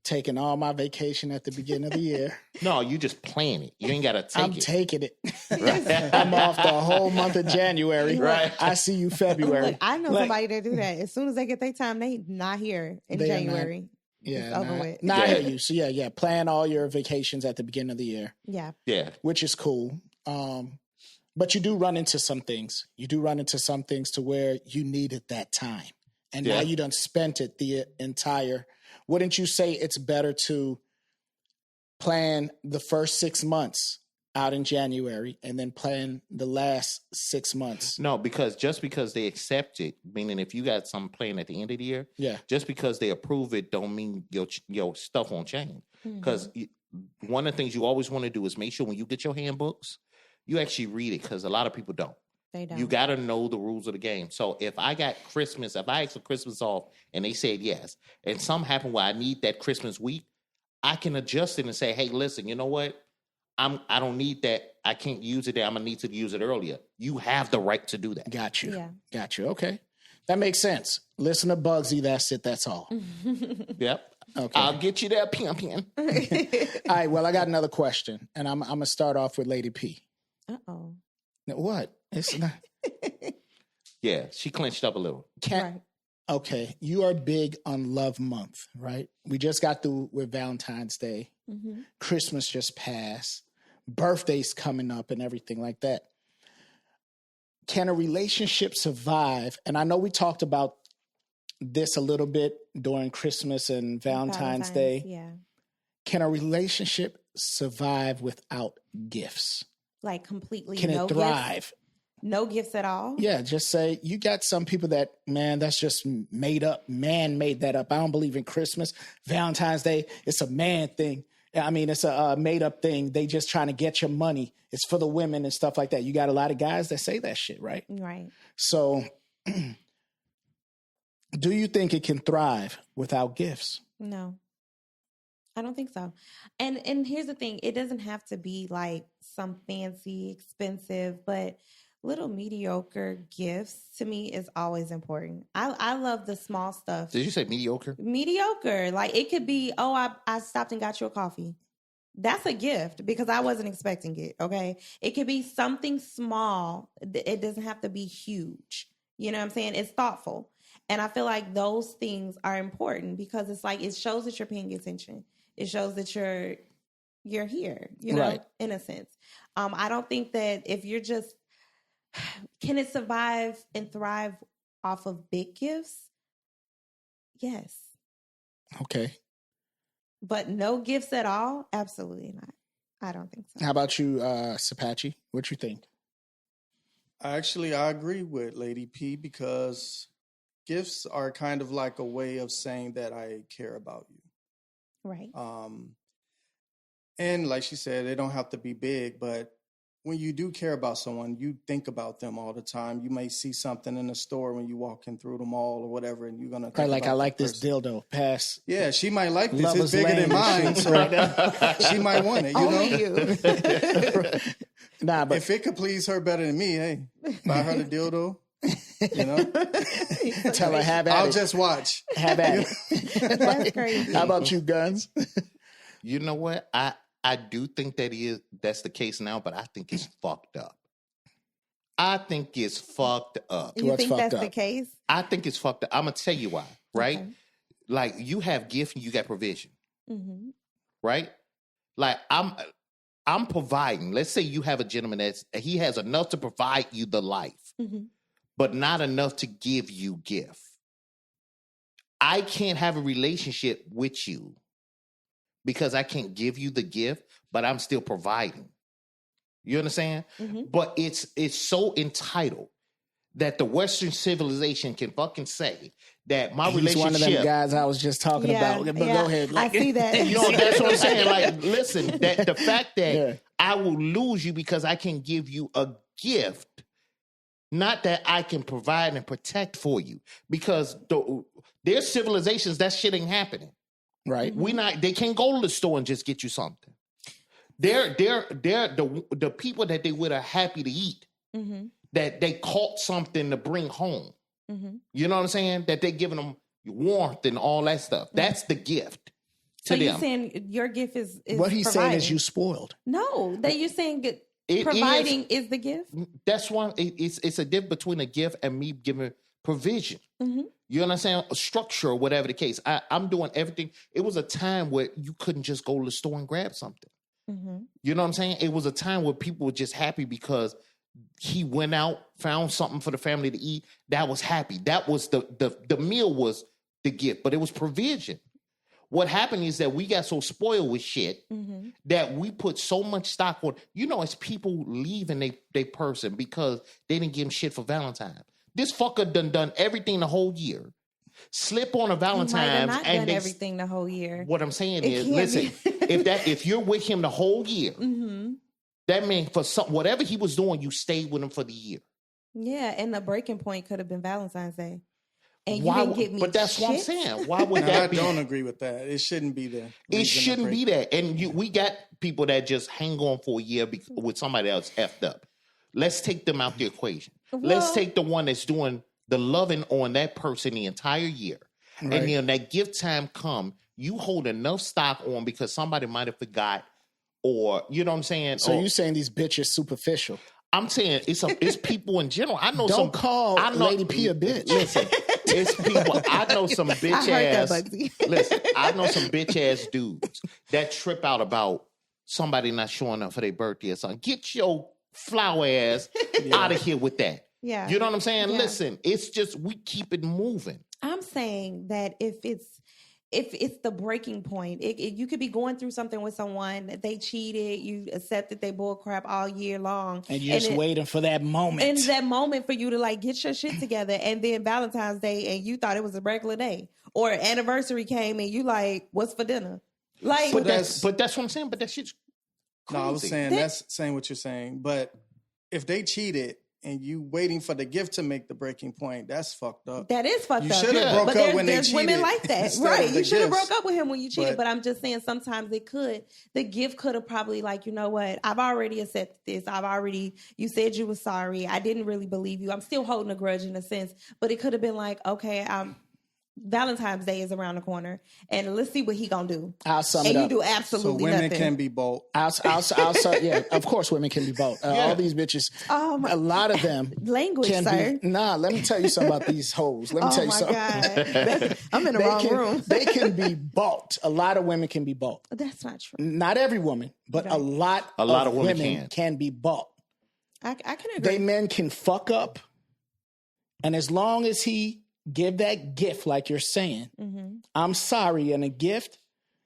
taking all my vacation at the beginning of the year. No, you just plan it. You ain't got to take it. I'm taking it. Right. I'm off the whole month of January. Right. I see you February. Look, I know somebody that do that. As soon as they get their time, they not here in January. Yeah, over with. I hear you. So yeah. Plan all your vacations at the beginning of the year. Yeah. Yeah. Which is cool. But you do run into some things. You do run into some things to where you needed that time. And now you done spent it the entire. Wouldn't you say it's better to plan the first 6 months out in January and then plan the last 6 months? No, because just because they accept it, meaning if you got something planned at the end of the year, just because they approve it don't mean your stuff won't change. Because one of the things you always want to do is make sure when you get your handbooks, you actually read it because a lot of people don't. They don't. You got to know the rules of the game. So if I got Christmas, if I asked for Christmas off and they said yes, and something happened where I need that Christmas week, I can adjust it and say, hey, listen, you know what? I don't need that. I can't use it there. I'm going to need to use it earlier. You have the right to do that. Got you. Yeah. Got you. Okay. That makes sense. Listen to Bugsy. That's it. That's all. Yep. Okay. I'll get you that pimpin'. All right. Well, I got another question, and I'm going to start off with Lady P. Uh-oh. What? It's not. Yeah, she clenched up a little. Right. Okay. You are big on Love Month, right? We just got through with Valentine's Day. Mm-hmm. Christmas just passed. Birthdays coming up and everything like that. Can a relationship survive? And I know we talked about this a little bit during Christmas and Valentine's Day. Yeah. Can a relationship survive without gifts? Like completely Can no it thrive? gifts? No gifts at all? Yeah, just say you got some people that, man, that's just made up. Man made that up. I don't believe in Christmas, Valentine's Day. It's a man thing. I mean, it's a made up thing. They just trying to get your money. It's for the women and stuff like that. You got a lot of guys that say that shit, right? Right. So do you think it can thrive without gifts? No. I don't think so. And here's the thing. It doesn't have to be like some fancy, expensive, but little mediocre gifts to me is always important. I love the small stuff. Did you say mediocre? Mediocre. Like it could be, I stopped and got you a coffee. That's a gift because I wasn't expecting it. Okay. It could be something small. It doesn't have to be huge. You know what I'm saying? It's thoughtful. And I feel like those things are important because it's like, it shows that you're paying attention. It shows that you're here, you know, Right. in a sense. I don't think that if you're just, can it survive and thrive off of big gifts? Yes. Okay. But no gifts at all? Absolutely not. I don't think so. How about you, Sapachi? What you think? I agree with Lady P because gifts are kind of like a way of saying that I care about you. Right. And like she said, they don't have to be big, but when you do care about someone, you think about them all the time. You may see something in the store when you're walking through the mall or whatever, and you're gonna think Like, about I like the this person. dildo. Pass. Yeah, she might like this. Lover's It's bigger than Lane mine, shit so right now. she might want it. You Only know, you. Nah, but if it could please her better than me, hey, buy her the dildo. You know, tell her have at I'll it. just watch. Have at it. That's crazy. How about you, Guns? You know what? I do think that's the case now, but I think it's fucked up. I think it's fucked up. You What's think fucked that's up? the case? I think it's fucked up. I'm gonna tell you why, right? Okay. Like you have gift and you got provision, Mm-hmm. right? Like I'm providing. Let's say you have a gentleman he has enough to provide you the life, Mm-hmm. but not enough to give you gift. I can't have a relationship with you because I can't give you the gift, but I'm still providing. You understand? Mm-hmm. But it's so entitled that the Western civilization can fucking say that my He's relationship. one of them guys I was just talking about. But go ahead. I see that. You know, that's what I'm saying. Like, listen, that the fact that Yeah. I will lose you because I can give you a gift, not that I can provide and protect for you. Because there's civilizations that shit ain't happening. Right. They can't go to the store and just get you something. They're the people that they would are happy to eat. Mm-hmm. That they caught something to bring home. Mm-hmm. You know what I'm saying? That they're giving them warmth and all that stuff. That's the gift So to you're them. saying your gift is What he's saying is providing. you spoiled. No, that you're saying It providing is the gift. That's one. It's a difference between a gift and me giving provision. Mm-hmm. You understand? A structure or whatever the case. I'm doing everything. It was a time where you couldn't just go to the store and grab something. Mm-hmm. You know what I'm saying? It was a time where people were just happy because he went out, found something for the family to eat. That was happy. That was the meal was the gift, but it was provision. What happened is that we got so spoiled with shit Mm-hmm. that we put so much stock on. You know, it's people leaving they person because they didn't give him shit for Valentine's. This fucker done everything the whole year. Slip on a He might have Valentine's not and done they, everything the whole year. what I'm saying It is, can't listen, be. if you're with him the whole year, Mm-hmm. that means for whatever he was doing, you stayed with him for the year. Yeah, and the breaking point could have been Valentine's Day. And you Why didn't would- give me But that's what I'm shit. saying. Why would Now, that I be? don't agree with that. It shouldn't be the. It shouldn't be that. And we got people that just hang on for a year with somebody else effed up. Let's take them out the equation. Let's Well- take the one that's doing the loving on that person the entire year. Right. And then that gift time come, you hold enough stock on because somebody might have forgot, or you know what I'm saying? So Or- you saying these bitches superficial? I'm saying it's people in general. I know Don't call I know, Lady P a bitch. Listen, it's people. I know some bitch I heard ass. that, Bugsy. Listen, I know some bitch ass dudes that trip out about somebody not showing up for their birthday or something. Get your flower ass out of here with that. Yeah. You know what I'm saying? Yeah. Listen, it's just we keep it moving. I'm saying that if it's the breaking point, you could be going through something with someone that they cheated, you accepted they bull crap all year long, And you're just waiting for that moment. and that moment for you to like get your shit together, and then Valentine's Day, and you thought it was a regular day, or anniversary came, and you like, what's for dinner? Like, But that's- that's what I'm saying. But that shit's No, crazy. I was saying That- that's saying what you're saying. But if they cheated and you waiting for the gift to make the breaking point, that's fucked up. that is fucked You up. should have broke But up when they there's women cheated like that, instead right? of the You should have gifts. broke up with him when you cheated. But- But I'm just saying, sometimes it could. The gift could have probably like, you know what? I've already accepted this. You said you were sorry. I didn't really believe you. I'm still holding a grudge in a sense. But it could have been like, okay, Valentine's Day is around the corner, and let's see what he gonna do. I'll sum And it you up. do So absolutely women nothing. can be bold. Yeah, of course women can be both. All these bitches, Oh, my- a lot of them Language, can sir. be. Nah, let me tell you something about these hoes. Let me Oh tell you my something. God. I'm in the wrong room. They can be bought. A lot of women can be bought. That's not true. Not every woman, but a lot of women can be bought. I can agree. They men can fuck up, and as long as he give that gift, like you're saying, I'm sorry, and a gift,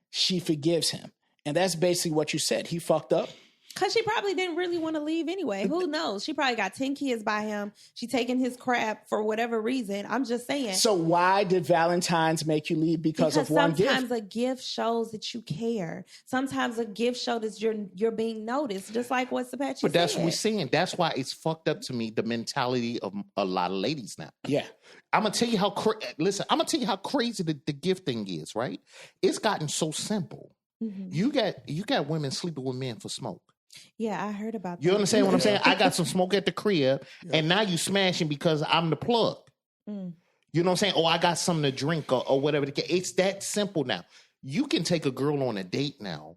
she forgives him. And that's basically what you said. He fucked up. Because she probably didn't really want to leave anyway. Who knows? She probably got 10 kids by him. She taking his crap for whatever reason. I'm just saying. So why did Valentine's make you leave because of one gift? Sometimes a gift shows that you care. Sometimes a gift shows that you're being noticed, just like what Sapachi But that's said. what we're saying. That's why it's fucked up to me, the mentality of a lot of ladies now. Yeah. I'm gonna tell you how listen, I'm gonna tell you how crazy the gift thing is, right? It's gotten so simple. Mhm. You got women sleeping with men for smoke. Yeah, I heard about that. You understand what I'm saying? I got some smoke at the crib, and now you smashing because I'm the plug. Mm. You know what I'm saying? Oh, I got something to drink or whatever. It's that simple now. You can take a girl on a date now.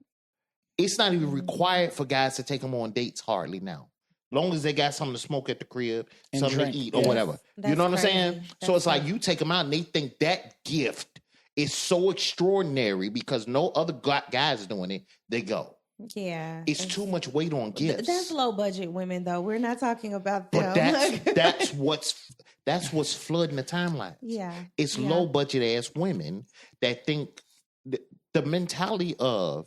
It's not even required for guys to take them on dates hardly now. Long as they got something to smoke at the crib, And something drink. to eat or Yeah. whatever. You That's know what I'm saying? crazy. So That's it's like crazy. you take them out and they think that gift is so extraordinary because no other guys doing it. They go. Yeah. It's too much weight on gifts. That's low budget women, though. We're not talking about them. But that's what's flooding the timeline. Yeah. It's Yeah. low budget ass women that think the mentality of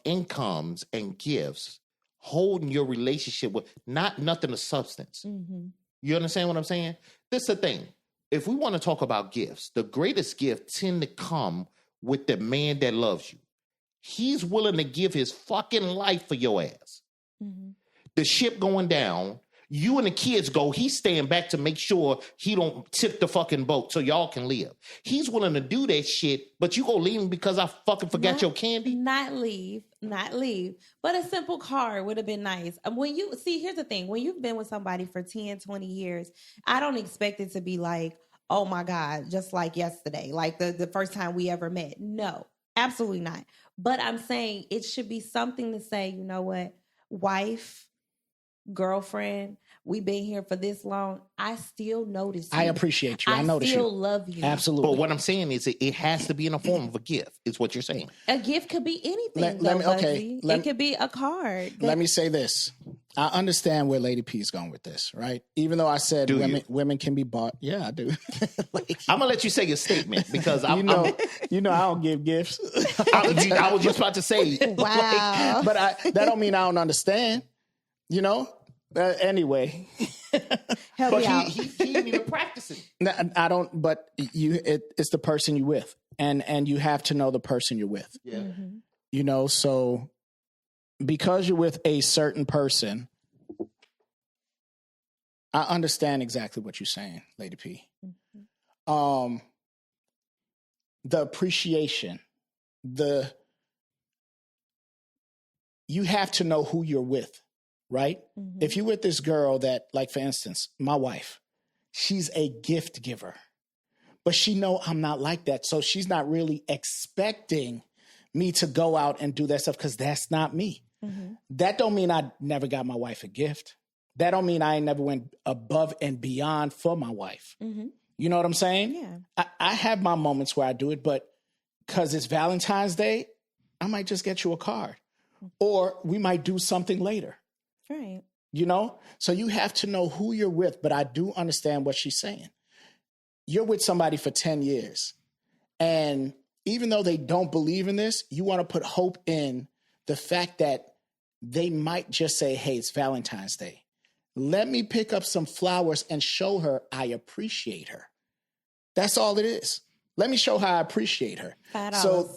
incomes and gifts holding your relationship with nothing of substance. Mhm. You understand what I'm saying? This is the thing. If we want to talk about gifts, the greatest gift tend to come with the man that loves you. He's willing to give his fucking life for your ass. Mhm. The ship going down, you and the kids go, he's staying back to make sure he don't tip the fucking boat so y'all can live. He's willing to do that shit, but you go leave him because I fucking forgot Not- your candy? Not leave. But a simple card would have been nice. When you see, here's the thing. When you've been with somebody for 10, 20 years, I don't expect it to be like, oh my God, just like yesterday, like the first time we ever met. No, absolutely not. But I'm saying it should be something to say, you know what, wife, girlfriend, we've been here for this long. I still notice you. I appreciate you. I notice still you. love you. Absolutely. But what I'm saying is it has to be in the form of a gift, is what you're saying. A gift could be anything. Let though, me- okay, Bugsy. let It me- could be a card. Let me say this. I understand where Lady P is going with this, right? Even though I said Do you? women can be bought. Yeah, I do. Like, I'm gonna let you say your statement because you know, I don't give gifts. I was just about to say, Wow. But that don't mean I don't understand. You know. Anyway, Help but me out. he ain't even practicing. I don't. But it's the person you with, and you have to know the person you're with. Yeah. You know, so because you're with a certain person, I understand exactly what you're saying, Lady P. Mm-hmm. The appreciation, you have to know who you're with, right? Mm-hmm. If you're with this girl that, like, for instance, my wife, she's a gift giver, but she know I'm not like that. So she's not really expecting me to go out and do that stuff because that's not me. Mm-hmm. That don't mean I never got my wife a gift. That don't mean I never went above and beyond for my wife. Mm-hmm. You know what I'm saying? Yeah. I have my moments where I do it, but because it's Valentine's Day, I might just get you a card. Or we might do something later. Right. You know? So you have to know who you're with, but I do understand what she's saying. You're with somebody for 10 years. And even though they don't believe in this, you want to put hope in the fact that they might just say, hey, it's Valentine's Day. Let me pick up some flowers and show her I appreciate her. That's all it is. Let me show how I appreciate her. $5. So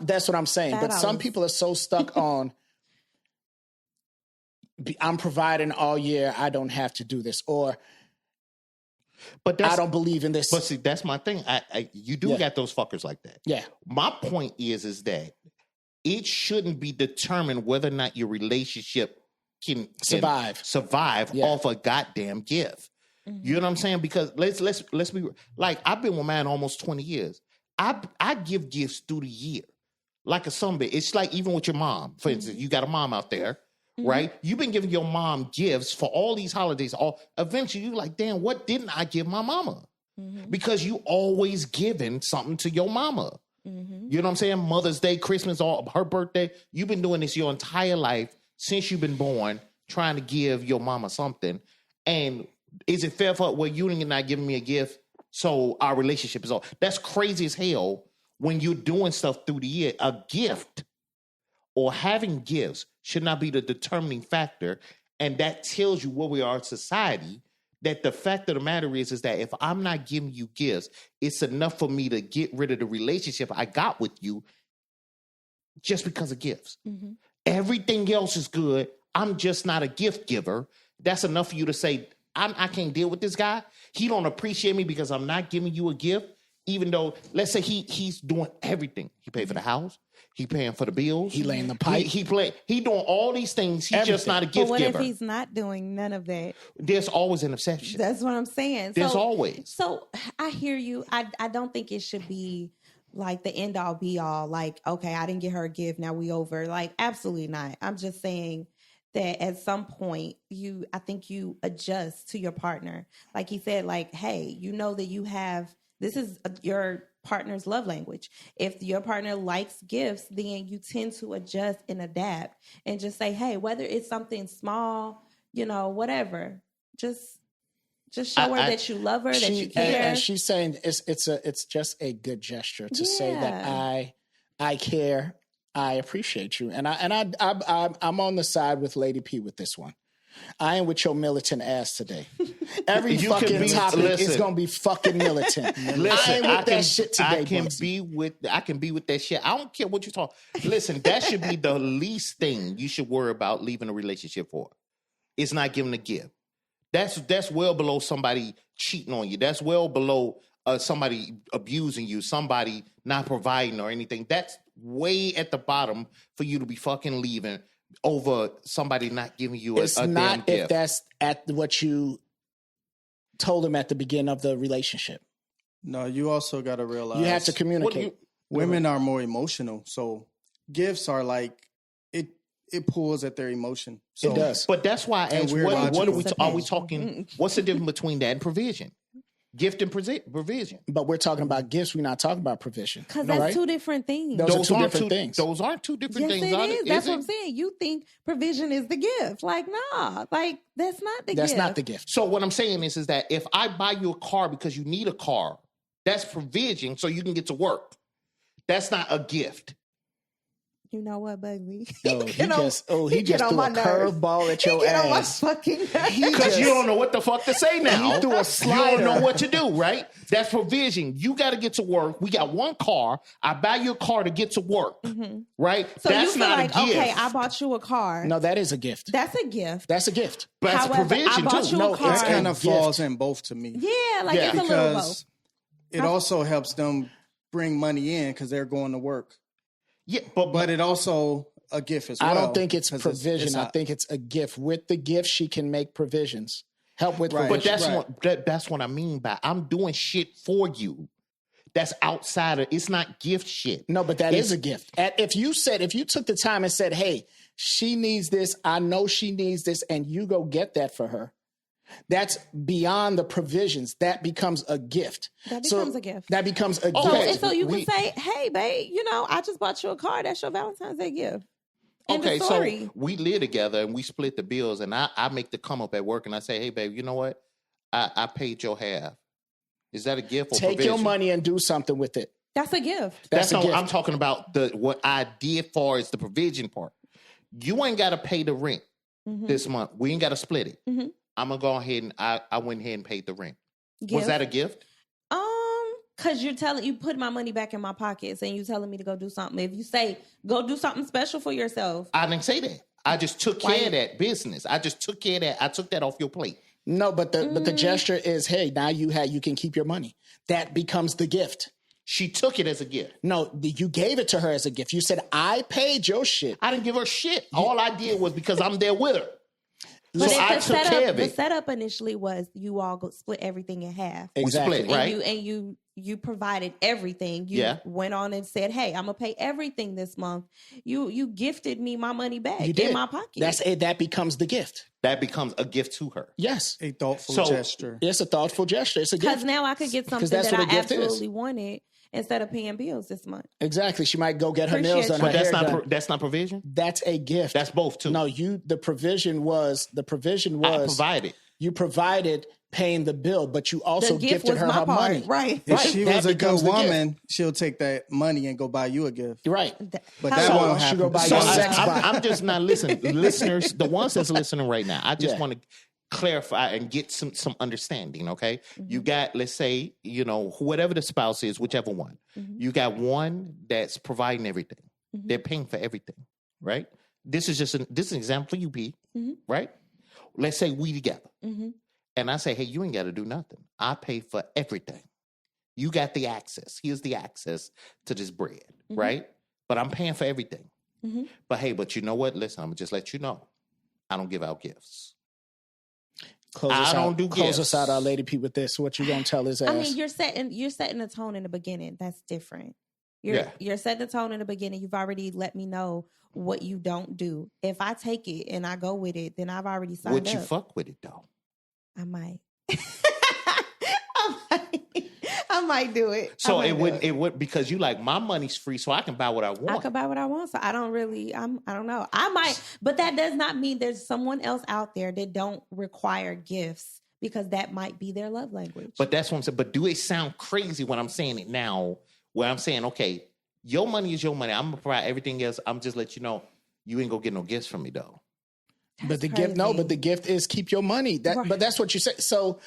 that's what I'm saying. But some $5. people are so stuck on, I'm providing all year, I don't have to do this. Or But I don't believe in this. But see, that's my thing. You do got those fuckers like that. Yeah. My point is that it shouldn't be determined whether or not your relationship can survive off a goddamn gift. Mm-hmm. You know what I'm saying? Because let's be like, I've been with mine almost 20 years. I give gifts through the year, like a sunbed. It's like even with your mom, for instance, you got a mom out there, right? You've been giving your mom gifts for all these holidays. Eventually, you're like, damn, what didn't I give my mama? Mm-hmm. Because you always giving something to your mama. Mm-hmm. You know what I'm saying? Mother's Day, Christmas, her birthday. You've been doing this your entire life since you've been born, trying to give your mama something. And is it fair for, well, you're not giving me a gift, so our relationship is all? That's crazy as hell when you're doing stuff through the year. A gift or having gifts should not be the determining factor. And that tells you where we are in society, that the fact of the matter is that if I'm not giving you gifts, it's enough for me to get rid of the relationship I got with you just because of gifts. Mm-hmm. Everything else is good. I'm just not a gift giver. That's enough for you to say, I can't deal with this guy. He don't appreciate me because I'm not giving you a gift. Even though, let's say he's doing everything. He paid for the house. He paying for the bills. He laying the pipe. He doing all these things. He's just not a gift giver. giver. What if he's not doing none of that? There's always an exception. That's what I'm saying. There's always. So I hear you. I don't think it should be like the end all be all. Like, okay, I didn't get her a gift. Now we over. Like, absolutely not. I'm just saying that at some point I think you adjust to your partner. Like he said, like, hey, you know that this is your partner's love language. If your partner likes gifts, then you tend to adjust and adapt and just say, hey, whether it's something small, whatever, just show her that you love her, that you care. And she's saying it's just a good gesture to say that I care. I appreciate you. And I'm on the side with Lady P with this one. I ain't with your militant ass today. Every fucking topic is gonna be fucking militant. I ain't with that shit today. I can be with that shit. I don't care what you talk. Listen, that should be the least thing you should worry about leaving a relationship for. It's not giving a gift. That's well below somebody cheating on you. That's well below somebody abusing you, somebody not providing or anything. That's way at the bottom for you to be fucking leaving over somebody not giving you a damn gift. It's not if that's at what you told him at the beginning of the relationship. No, you also got to realize you have to communicate. Women are more emotional, so gifts are like it pulls at their emotion. So, it does, but that's why I asked, what are we talking? What's the difference between that and provision? Gift and provision. But we're talking about gifts. We're not talking about provision. Because that's two different things. Those are two different things. Those aren't two different things. Yes, it is. That's what I'm saying. You think provision is the gift. Like, nah. Like, that's not the gift. That's not the gift. So what I'm saying is that if I buy you a car because you need a car, that's provision so you can get to work. That's not a gift. You know what, baby? No, he Get on- just threw get a on my nerves. curveball at your Get on my ass. fucking Because you don't know what the fuck to say now. He threw a You slider. don't know what to do, right? That's provision. You got to get to work. We got one car. I buy you a car to get to work, right? So That's you feel not like, a gift. okay, I bought you a car. No, that is a gift. That's a gift. That's a gift. but that's However, provision I bought too. you No, a car. it's It kind of gift. falls in both to me. Yeah, like Yeah. it's a little both. Because it also helps them bring money in because they're going to work. Yeah, but But it also a gift as well. I don't think it's 'cause provision. I think it's a gift. With the gift, she can make provisions. Help with Right. But provision. that's what I mean by I'm doing shit for you. That's outside of it's not gift shit. No, but that is It's- a gift. If you took the time and said, "Hey, she needs this. I know she needs this," and you go get that for her, that's beyond the provisions. That becomes a gift. That So becomes a gift. That becomes a Okay. So, gift. and so you we- can say, hey, babe, I just bought you a car. That's your Valentine's Day gift. End Okay, of story. so we live together and we split the bills, and I make the come up at work and I say, "Hey, babe, you know what? I paid your half. Is that a gift or Take provision?" your money and do something with it. That's a gift. That's a not, gift. I'm talking about what I did far as the provision part. You ain't got to pay the rent Mhm. this month. We ain't got to split it. Mhm. I'm gonna go ahead and I went ahead and paid the rent. Was Gift. that a gift? Because you put my money back in my pockets and you telling me to go do something. If you say go do something special for yourself, I didn't say that. I just took care of that business. I just took care of that. I took that off your plate. No, but the gesture is, hey, now you can keep your money. That becomes the gift. She took it as a gift. No, you gave it to her as a gift. You said, I paid your shit. I didn't give her shit. All I did was because I'm there with her. but So if I the took care setup, of the it. setup initially was you all go split everything in half. Exactly. split, right? And you provided everything. You Yeah. went on and said, "Hey, I'm gonna pay everything this month." You gifted me my money back You did. in my pocket. That's it. That becomes the gift. That becomes a gift to her. Yes. a thoughtful So- gesture. It's a thoughtful gesture. It's a because gift. now I could get something that's that what a I gift is. absolutely wanted instead of paying bills this month. Exactly. She might go get her Appreciate nails done. you. Her But hair done. that's not provision. That's a gift. That's both too. No, the provision was I provided. you provided paying the bill, but you also The gift gifted was her my her part, money. right? If Right. she That was a good becomes the gift. woman, she'll take that money and go buy you a gift. Right. But How that So won't she go happen. buy So your sex box. I'm just not listening. Listeners, the ones that's listening right now, I just Yeah. want to clarify and get some understanding. Okay, you got, let's say, whatever the spouse is, whichever one, you got one that's providing everything. They're paying for everything, right? This is just this is an example for you, P. Right? Let's say we together, and I say, hey, you ain't got to do nothing. I pay for everything. You got the access. Here's the access to this bread, right? But I'm paying for everything. But hey, but you know what? Listen, I'm gonna just let you know, I don't give out gifts. Close I us don't out. do Close us gifts. out, our lady P, with this. What you gonna tell his ass? I mean, you're setting a tone in the beginning. That's different. You're setting the tone in the beginning. You've already let me know what you don't do. If I take it and I go with it, then I've already signed Would up. you fuck with it though? I might. I might do it. So I might do it would because you like my money's free, so I can buy what I want. I could buy what I want, so I don't really. I don't know. I might, but that does not mean there's someone else out there that don't require gifts because that might be their love language. But that's what I'm saying. But do it sound crazy when I'm saying it now? Where I'm saying, okay, your money is your money. I'm gonna provide everything else. I'm just let you know you ain't gonna get no gifts from me though. But the That's gift, no, crazy. but the gift is keep your money. Right. But that's what you said. So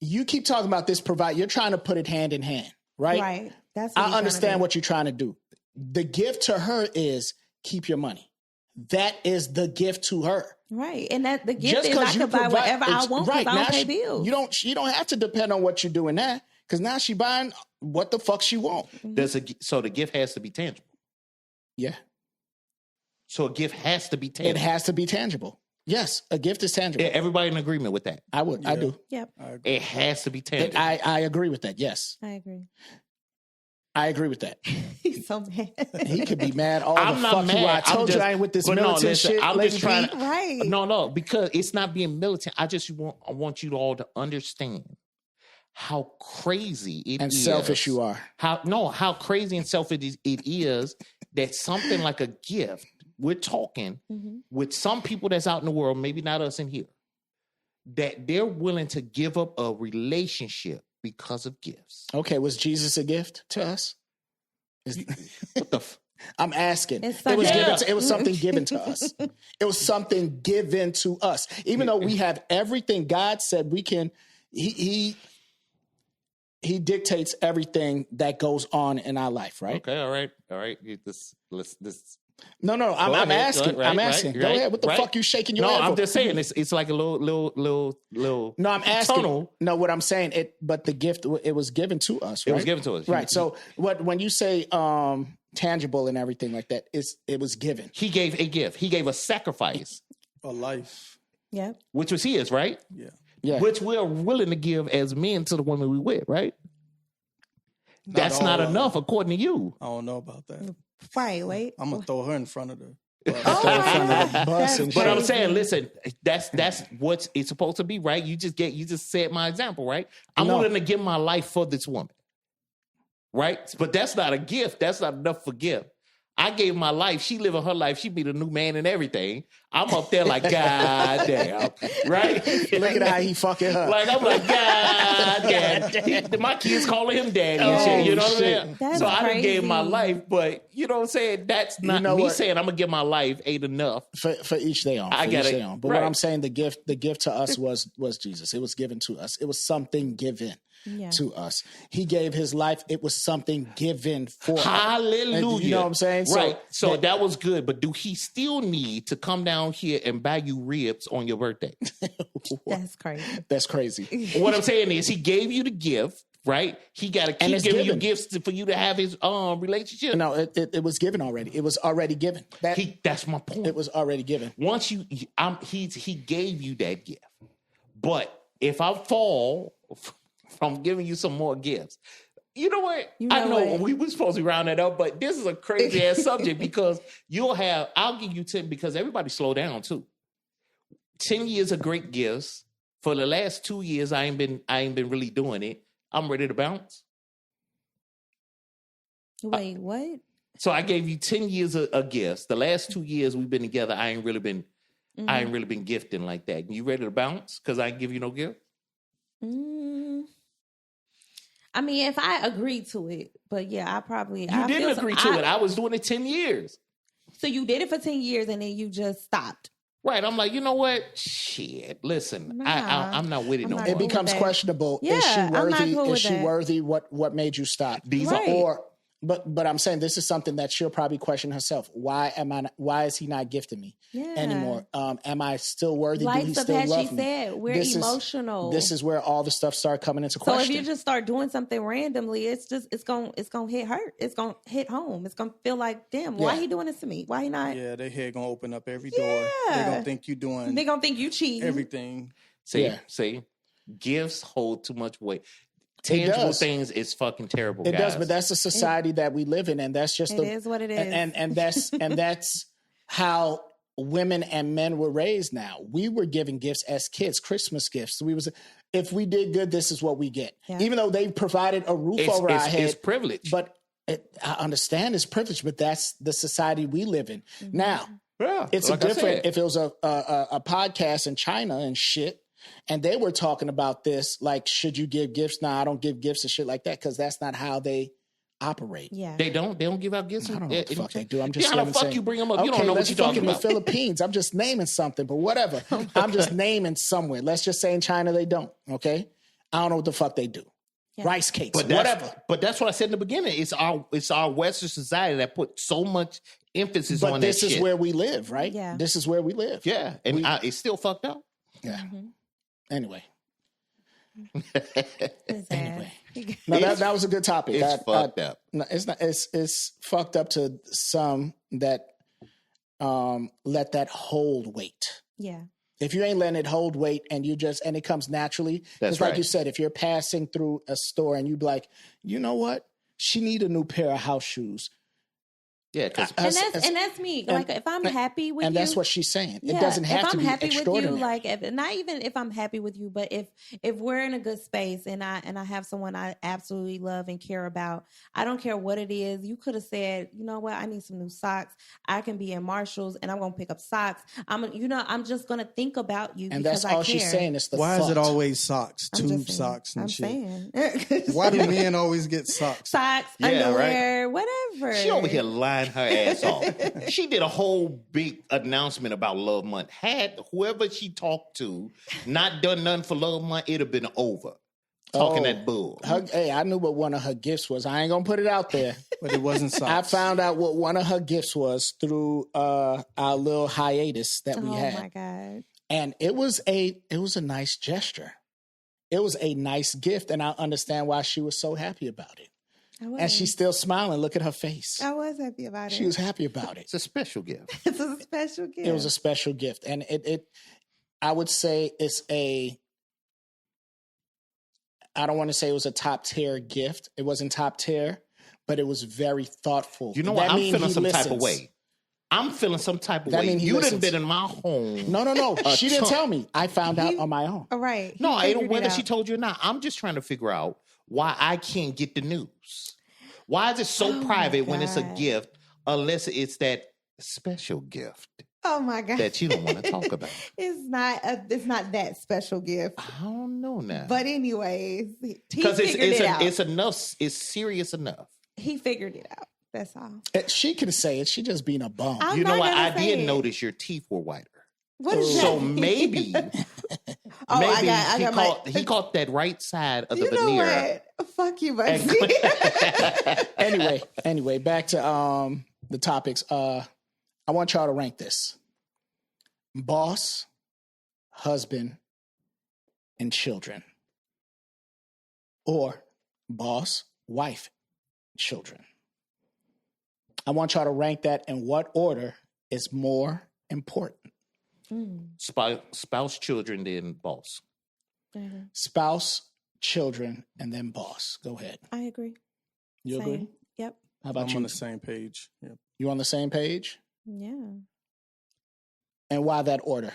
you keep talking about this provide. You're trying to put it hand in hand, right? Right. That's what I he's trying to understand do. what you're trying to do. The gift to her is keep your money. That is the gift to her. Right, and that the gift Just is I 'cause you could buy provide- whatever I it's- want because right, I now don't pay she- bills. You don't have to depend on what you're doing now because now she buying what the fuck she want. So the gift has to be tangible. Yeah, So a gift has to be it tangible. has to be tangible. Yes, a gift is tangible. Everybody in agreement with that. I would. I Yeah. do. Yep, It has to be tangible. I agree with that. Yes, I agree. I agree with that. He's so mad. He could be mad all I'm the not fuck mad. you want. I I'm told just- you I ain't with this but no, militant listen, shit. I'm Lady just trying P. to- Right. No, because it's not being militant. I want you all to understand how crazy it is and selfish you are. How crazy and selfish it is that something like a gift. We're talking Mhm. with some people that's out in the world, maybe not us in here, that they're willing to give up a relationship because of gifts. Okay, was Jesus a gift to us? What the? I'm asking. It's It was something- given. It was something given to us. It was something given to us. Even though we have everything, God said we can. He dictates everything that goes on in our life, right? Okay, all right. This. No. I'm ahead, asking. right, I'm asking. right, Go right, ahead. What the right. fuck you shaking your No, head I'm for? just saying it's like a little. No, I'm asking. Tunnel. No, what I'm saying but the gift it was given to us. Right? It was given to us. Right. So when you say tangible and everything like that, it was given. He gave a gift. He gave a sacrifice, A life. Yeah. which was his, right? Yeah. Yeah. Which we're willing to give as men to the women we with, right? That's all not of enough, them. according to you. I don't know about that. Right. Wait. I'm gonna throw her in front of the. Oh, Throw in front of the bus and But shit. I'm saying, listen, that's what it's supposed to be, right? You just said my example, right? I'm No. willing to give my life for this woman, right? But that's not a gift. That's not enough for gift. I gave my life. She living her life. She be the new man and everything. I'm up there like, God damn, right? Look at how he fucking her. Like, I'm like, God damn. My kids calling him daddy and shit. You know what I mean? That's So I done gave my crazy. life, but you know what I'm saying? That's not know me what? saying I'm gonna give my life ain't enough. for each their own. I for get each it. their own. But Right. what I'm saying, the gift to us was Jesus. It was given to us. It was something given Yeah. to us. He gave his life. It was something given for us. Hallelujah. You know what I'm saying? Right. So that was good. But do he still need to come down here and buy you ribs on your birthday? That's crazy. That's crazy. What I'm saying is he gave you the gift, right? He got to And keep it's giving you given. gifts for you to have his relationship. No, it was given already. It was already given. That's my point. It was already given. Once he gave you that gift. But if I fall from giving you some more gifts, you know what? You know I know what? we were supposed to round that up, but this is a crazy ass subject because I'll give you 10 because everybody slow down too. 10 years of great gifts. For the last 2 years, I ain't been really doing it. I'm ready to bounce. Wait, what? So I gave you 10 years of gifts. The last 2 years we've been together, I ain't really been gifting like that. You ready to bounce? Because I ain't give you no gift? I mean, if I agreed to it, but yeah, I probably You didn't agree to it. I was doing it 10 years. So you did it for 10 years and then you just stopped. Right. I'm like, you know what? Shit. Listen, I'm not with it I'm no not more. It becomes that. questionable. Yeah, Is she I'm not worthy? cool Is with she that. worthy? What made you stop? These Right. are But I'm saying this is something that she'll probably question herself. Why is he not gifting me Yeah. anymore? Am I still worthy? Do he Like still Apache love me? said, we're This is- emotional. This is where all the stuff start coming into so question. if you just start doing something randomly, it's gonna hit hurt. It's gonna hit home. It's gonna feel like, damn, why Yeah. he doing this to me? Why he not? Yeah, their head gonna open up every door. They're Yeah. gonna think you doing They gonna think you cheating. everything. see, gifts hold too much weight. Tangible does. things is fucking terrible. It guys. does, but that's the society that we live in, and that's just It is what it is. and that's how women and men were raised. Now we were given gifts as kids, Christmas gifts. If we did good, this is what we get. Yeah. Even though they provided a roof over our head, it's privilege. but I understand it's privilege, but that's the society we live in. Mm-hmm. Now, yeah, it's like I different said. if it was a podcast in China and shit, and they were talking about this, like, should you give gifts? No, I don't give gifts and shit like that because that's not how they operate. Yeah. They don't give out gifts. I don't know what the fuck they do. I'm just how the fuck saying, you bring them up? Okay, You don't know what let's you're talking fucking about. the Philippines. I'm just naming something, but whatever. I'm just naming somewhere. Let's just say in China they don't. Okay, I don't know what the fuck they do. Yeah. Rice cakes, But whatever. But that's what I said in the beginning. It's our Western society that put so much emphasis But on this that is shit. where we live, right? Yeah. This is where we live. Yeah, and it's still fucked up. Yeah. Mm-hmm. Anyway. His Anyway. ass. No, that was a good topic. It's fucked up. No, it's not. It's fucked up to some that let that hold weight. Yeah. If you ain't letting it hold weight and it comes naturally, That's it's like right. you said, if you're passing through a store and you be like, you know what? She need a new pair of house shoes. Yeah, because And that's me. Like if I'm happy with you, and that's what she's saying. yeah, It doesn't have if to I'm be happy with extraordinary. you, like not even if I'm happy with you, but if we're in a good space and I have someone I absolutely love and care about, I don't care what it is. You could have said, you know what, I need some new socks. I can be in Marshalls and I'm gonna pick up socks. I'm just gonna think about you and because that's all I care. she's saying. Is the Why is it thought. always socks, I'm just tube saying. socks and I'm shit? saying. Why do men always get socks? Socks, Yeah, underwear, whatever. she over here lying lying her ass off. She did a whole big announcement about Love Month. Had whoever she talked to not done nothing for Love Month, it'd have been over. Talking that bull. Hey, I knew what one of her gifts was. I ain't gonna put it out there. But it wasn't socks. I found out what one of her gifts was through our little hiatus that we had. Oh my God. And it was a nice gesture. It was a nice gift, and I understand why she was so happy about it. And she's still smiling. Look at her face. I was happy about it. She was happy about it. It's a special gift. It's a special gift. It was a special gift. And I would say it's I don't want to say it was a top tier gift. It wasn't top tier, but it was very thoughtful. You know what? I'm feeling some type of way. I'm feeling some type of way. You done been in my home. No. She didn't tell me. I found out on my own. All right. No, I don't whether she told you or not. I'm just trying to figure out why I can't get the news. Why is it so private when it's a gift, unless it's that special gift? Oh my God. That you don't want to talk about. It's not that special gift. I don't know now. But anyways, he because figured it out. It's enough. It's serious enough. He figured it out. That's all. She can say it. She just being a bum. I'm you know not what? gonna I say did it. notice your teeth were whiter. What is So that? maybe he caught that right side of the you know veneer. what? Fuck you, Bugsy. Anyway, back to the topics. I want y'all to rank this: boss, husband, and children, or boss, wife, children. I want y'all to rank that in what order is more important. Spouse, children, then boss. Mm-hmm. Spouse, children, and then boss. Go ahead. I agree. You Same. agree? Yep. How about I'm you? on the same page. Yep. You on the same page? Yeah. And why that order?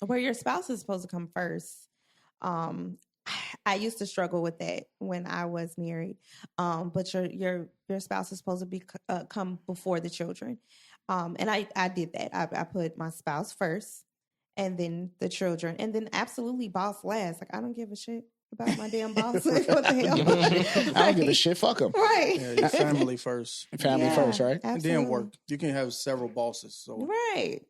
Where your spouse is supposed to come first. I used to struggle with that when I was married. But your spouse is supposed to be come before the children. And I did that. I put my spouse first, and then the children, and then absolutely boss last. Like, I don't give a shit about my damn boss. What the hell? I don't give a shit. Fuck them. Right. Yeah, your family first. Family first, right? And Absolutely. then work. You can have several bosses. So Right.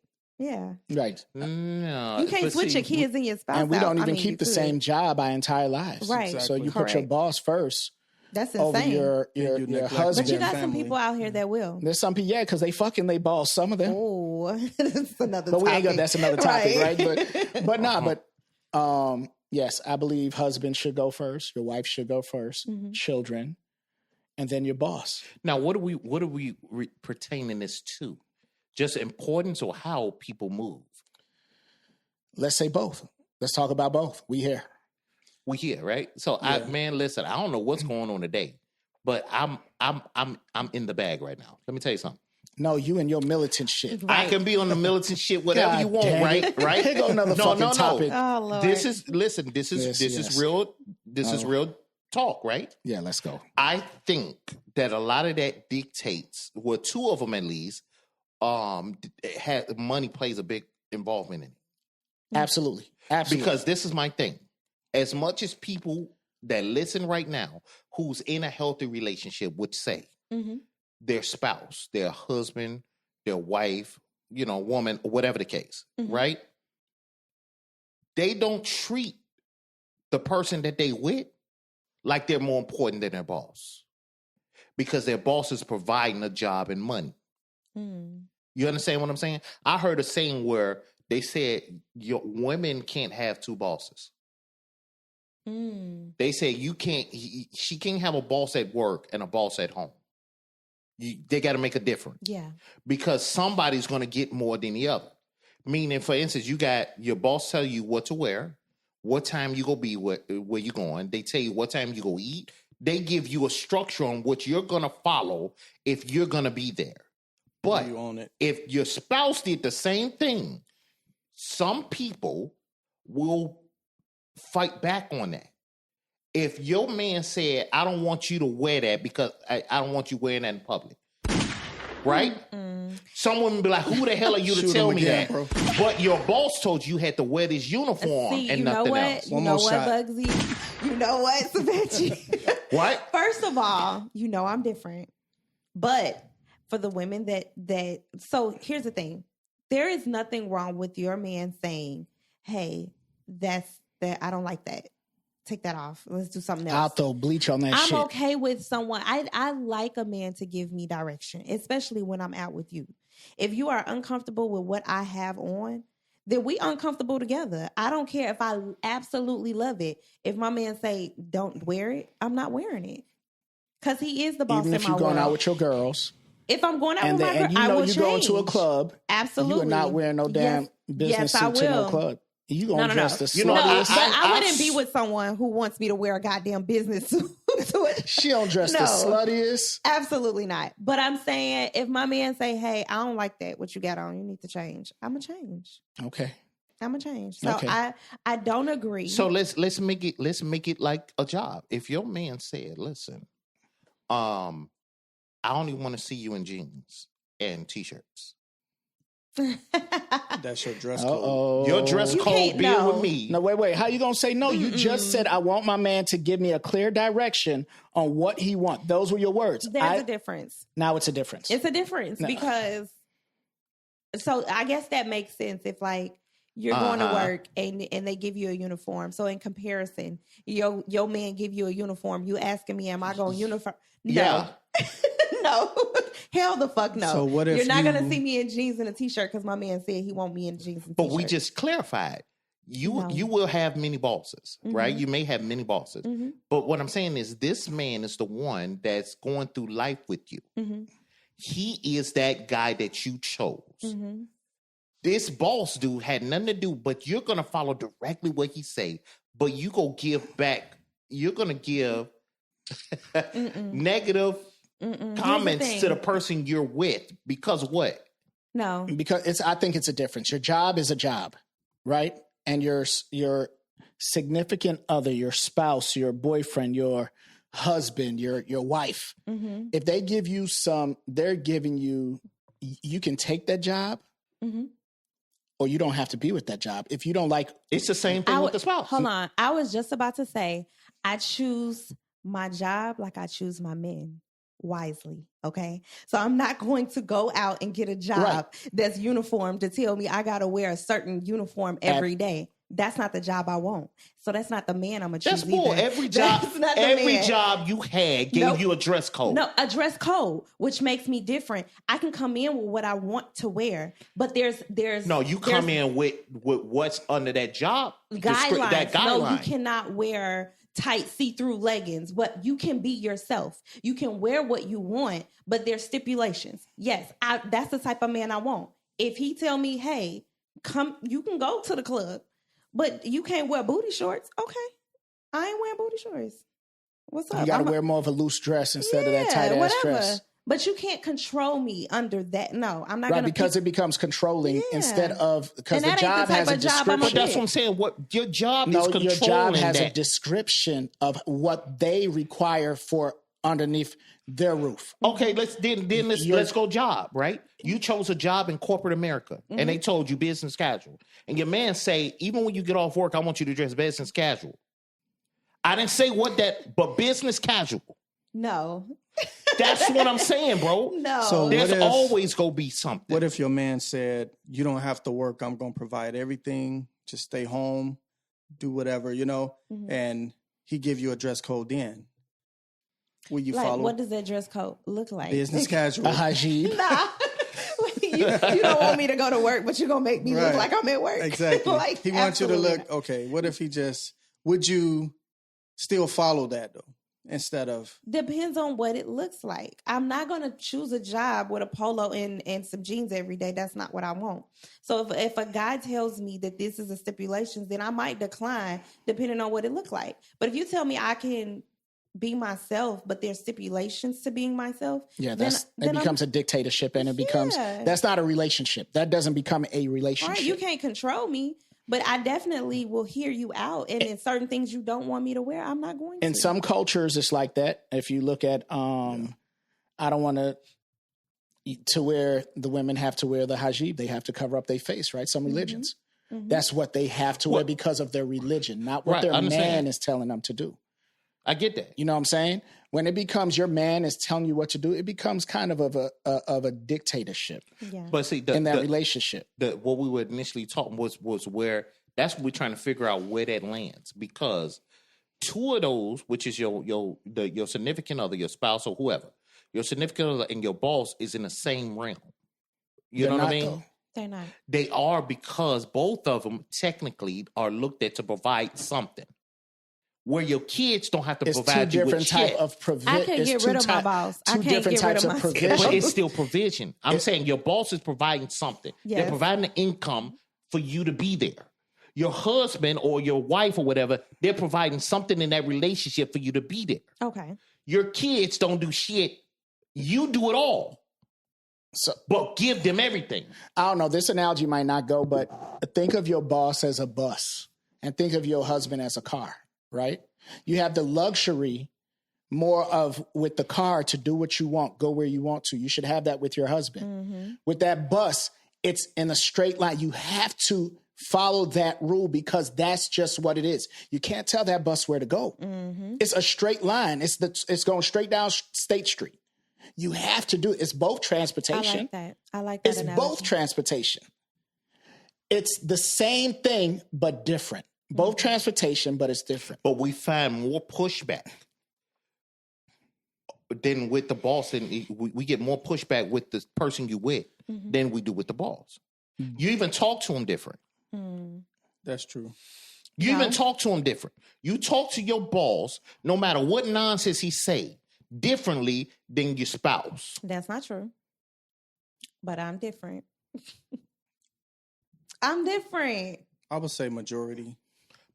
Yeah. Right. No, You can't but switch see, your kids and your spouse. And we out. don't even I mean, keep you the could. same job our entire lives. Right. So you put your Correct. boss first That's over insane. your you neglect husband. But you got some family. people out here that will. There's some people, because they fucking they boss. Some of them. Oh, that's another. But we ain't topic. that's another topic, right? Right. But yes, I believe husband should go first, your wife should go 1st, Mhm. children, and then your boss. Now, what are we pertaining this to? Just importance or how people move? Let's say both. Let's talk about both. We here. We here, right? So, listen, I don't know what's going on today, but I'm in the bag right now. Let me tell you something. No, you and your militant shit. I can be on the militant shit, whatever God you want, damn right? it. Right? Here go another fucking topic. Oh Lord. This is Yes, is real. This is real talk, right? Yeah, let's go. I think that a lot of that dictates, well, two of them at least, money plays a big involvement in it. Absolutely. Absolutely. Because this is my thing. As much as people that listen right now, who's in a healthy relationship would say, Mm-hmm. their spouse, their husband, their wife, woman, whatever the case, Mhm. right? They don't treat the person that they with like they're more important than their boss, because their boss is providing a job and money. Mm. You understand what I'm saying? I heard a saying where they said your women can't have two bosses. Mm. They say she can't have a boss at work and a boss at home. They got to make a difference, Yeah. because somebody's going to get more than the other. Meaning, for instance, you got your boss tell you what to wear, what time you go be where you going. They tell you what time you go eat. They give you a structure on what you're going to follow if you're going to be there. But you own it. if your spouse did the same thing, some people will fight back on that. If your man said, I don't want you to wear that because I don't want you wearing that in public, right? Some women be like, who the hell are you to Shoot tell him me again, that? bro. But your boss told you had to wear this uniform See, and you know nothing what? else. You One know more what, shot. Bugsy? You know what, Savechi? What? First of all, you know I'm different. But for the women that so here's the thing. There is nothing wrong with your man saying, hey, I don't like that. Take that off. Let's do something else. I'll throw bleach on that shit. I'm okay with someone. I like a man to give me direction, especially when I'm out with you. If you are uncomfortable with what I have on, then we uncomfortable together. I don't care if I absolutely love it. If my man say, don't wear it, I'm not wearing it. Because he is the boss in my world. Even if you're going out with your girls. If I'm going out with my girl, and you know I will you change. go to a club. Absolutely. You are not wearing no damn business suit to no club. You gonna dress the sluttiest. But I wouldn't be with someone who wants me to wear a goddamn business suit to it. She don't dress the sluttiest. Absolutely not. But I'm saying if my man say, hey, I don't like that, what you got on, you need to change. I'm going to change. Okay. I'm going to change. So I don't agree. So let's make it like a job. If your man said, listen, I only want to see you in jeans and t-shirts. That's your dress code. Your dress code being with me. No, wait. How you gonna say no? You just said I want my man to give me a clear direction on what he wants. Those were your words. There's a difference. Now it's a difference. It's a difference because. So I guess that makes sense if like you're going to work and they give you a uniform. So in comparison, your man give you a uniform. You asking me, am I going uniform? No. Yeah. No. Hell the fuck no. So what if you're not gonna see me in jeans and a t-shirt because my man said he want me in jeans and t-shirt. But we just clarified. You will have many bosses, right? You may have many bosses. But what I'm saying is this man is the one that's going through life with you. He is that guy that you chose. This boss dude had nothing to do, but you're gonna follow directly what he say. But you go give back. You're gonna give negative comments to the person you're with because what? No, because I think it's a difference. Your job is a job, right? And your significant other, your spouse, your boyfriend, your husband, your wife. If they give you they're giving you. You can take that job, or you don't have to be with that job. If you don't like, it's the same thing with the spouse. Hold on, I was just about to say I choose my job like I choose my men. Wisely, okay? So I'm not going to go out and get a job that's uniform to tell me I got to wear a certain uniform every day. That's not the job I want. So that's not the man I'm going to choose. That's bull. Every job you had gave you a dress code. No, a dress code, which makes me different. I can come in with what I want to wear, but there's no. You come in with what's under that job guidelines. That guideline. No, you cannot wear tight see-through leggings, but you can be yourself. You can wear what you want, but there's stipulations. Yes, that's the type of man I want. If he tell me, hey, come, you can go to the club, but you can't wear booty shorts. Okay, I ain't wearing booty shorts. What's up? You got to wear more of a loose dress instead of that tight ass dress. But you can't control me under that. No, I'm not going to. Because it becomes controlling instead of, because the job has a description. But that's what I'm saying. What your job is controlling. Your job has a description of what they require for underneath their roof. Okay, let's go job, right? You chose a job in corporate America and they told you business casual. And your man say, even when you get off work, I want you to dress business casual. I didn't say but business casual. No. That's what I'm saying, bro. No. So there's always going to be something. What if your man said, you don't have to work, I'm going to provide everything, just stay home, do whatever, and he give you a dress code then? Will you follow? What does that dress code look like? Business casual. A hajib. Nah. you don't want me to go to work, but you're going to make me look like I'm at work. Exactly. He wants you to look, okay, what if would you still follow that though? Instead of... Depends on what it looks like. I'm not going to choose a job with a polo and some jeans every day. That's not what I want. So if a guy tells me that this is a stipulation, then I might decline depending on what it looks like. But if you tell me I can be myself, but there's stipulations to being myself. Yeah, it becomes a dictatorship and it becomes... That's not a relationship. That doesn't become a relationship. Right, you can't control me. But I definitely will hear you out. And in certain things you don't want me to wear, I'm not going to. In some cultures, it's like that. If you look at, I don't want to wear, the women have to wear the hijab. They have to cover up their face, right? Some religions. That's what they have to wear because of their religion, not what their man is telling them to do. I get that. You know what I'm saying? When it becomes your man is telling you what to do, it becomes kind of a dictatorship Yeah. But see, in that relationship. what we were initially talking was where that's what we're trying to figure out where that lands, because two of those, which is your significant other, your spouse or whoever, your significant other and your boss is in the same realm. You They're know what I not, mean? though. They're not. They are, because both of them technically are looked at to provide something. Where your kids don't have to It's two provide you with different type shit. of I can't get rid of my boss. I Two can't different get rid types of of my provision. But it's still provision. I'm saying your boss is providing something. They're Yes. providing an income for you to be there. Your husband or your wife or whatever, they're providing something in that relationship for you to be there. Okay. Your kids don't do shit. You do it all. So But give them everything. I don't know. This analogy might not go, but think of your boss as a bus and think of your husband as a car, right? You have the luxury more of with the car to do what you want, go where you want to. You should have that with your husband. With that bus, it's in a straight line. You have to follow that rule because that's just what it is. You can't tell that bus where to go. It's a straight line. It's going straight down State Street. You have to do it. It's both I transportation. like that. I like that It's analogy. both transportation. It's the same thing, but different. Both transportation, but it's different. But we find more pushback than with the boss. And we get more pushback with the person you with than we do with the boss. You even talk to them different. That's true. You even talk to him different. You talk to your boss, no matter what nonsense he say, differently than your spouse. That's not true. But I'm different. I'm different. I would say majority.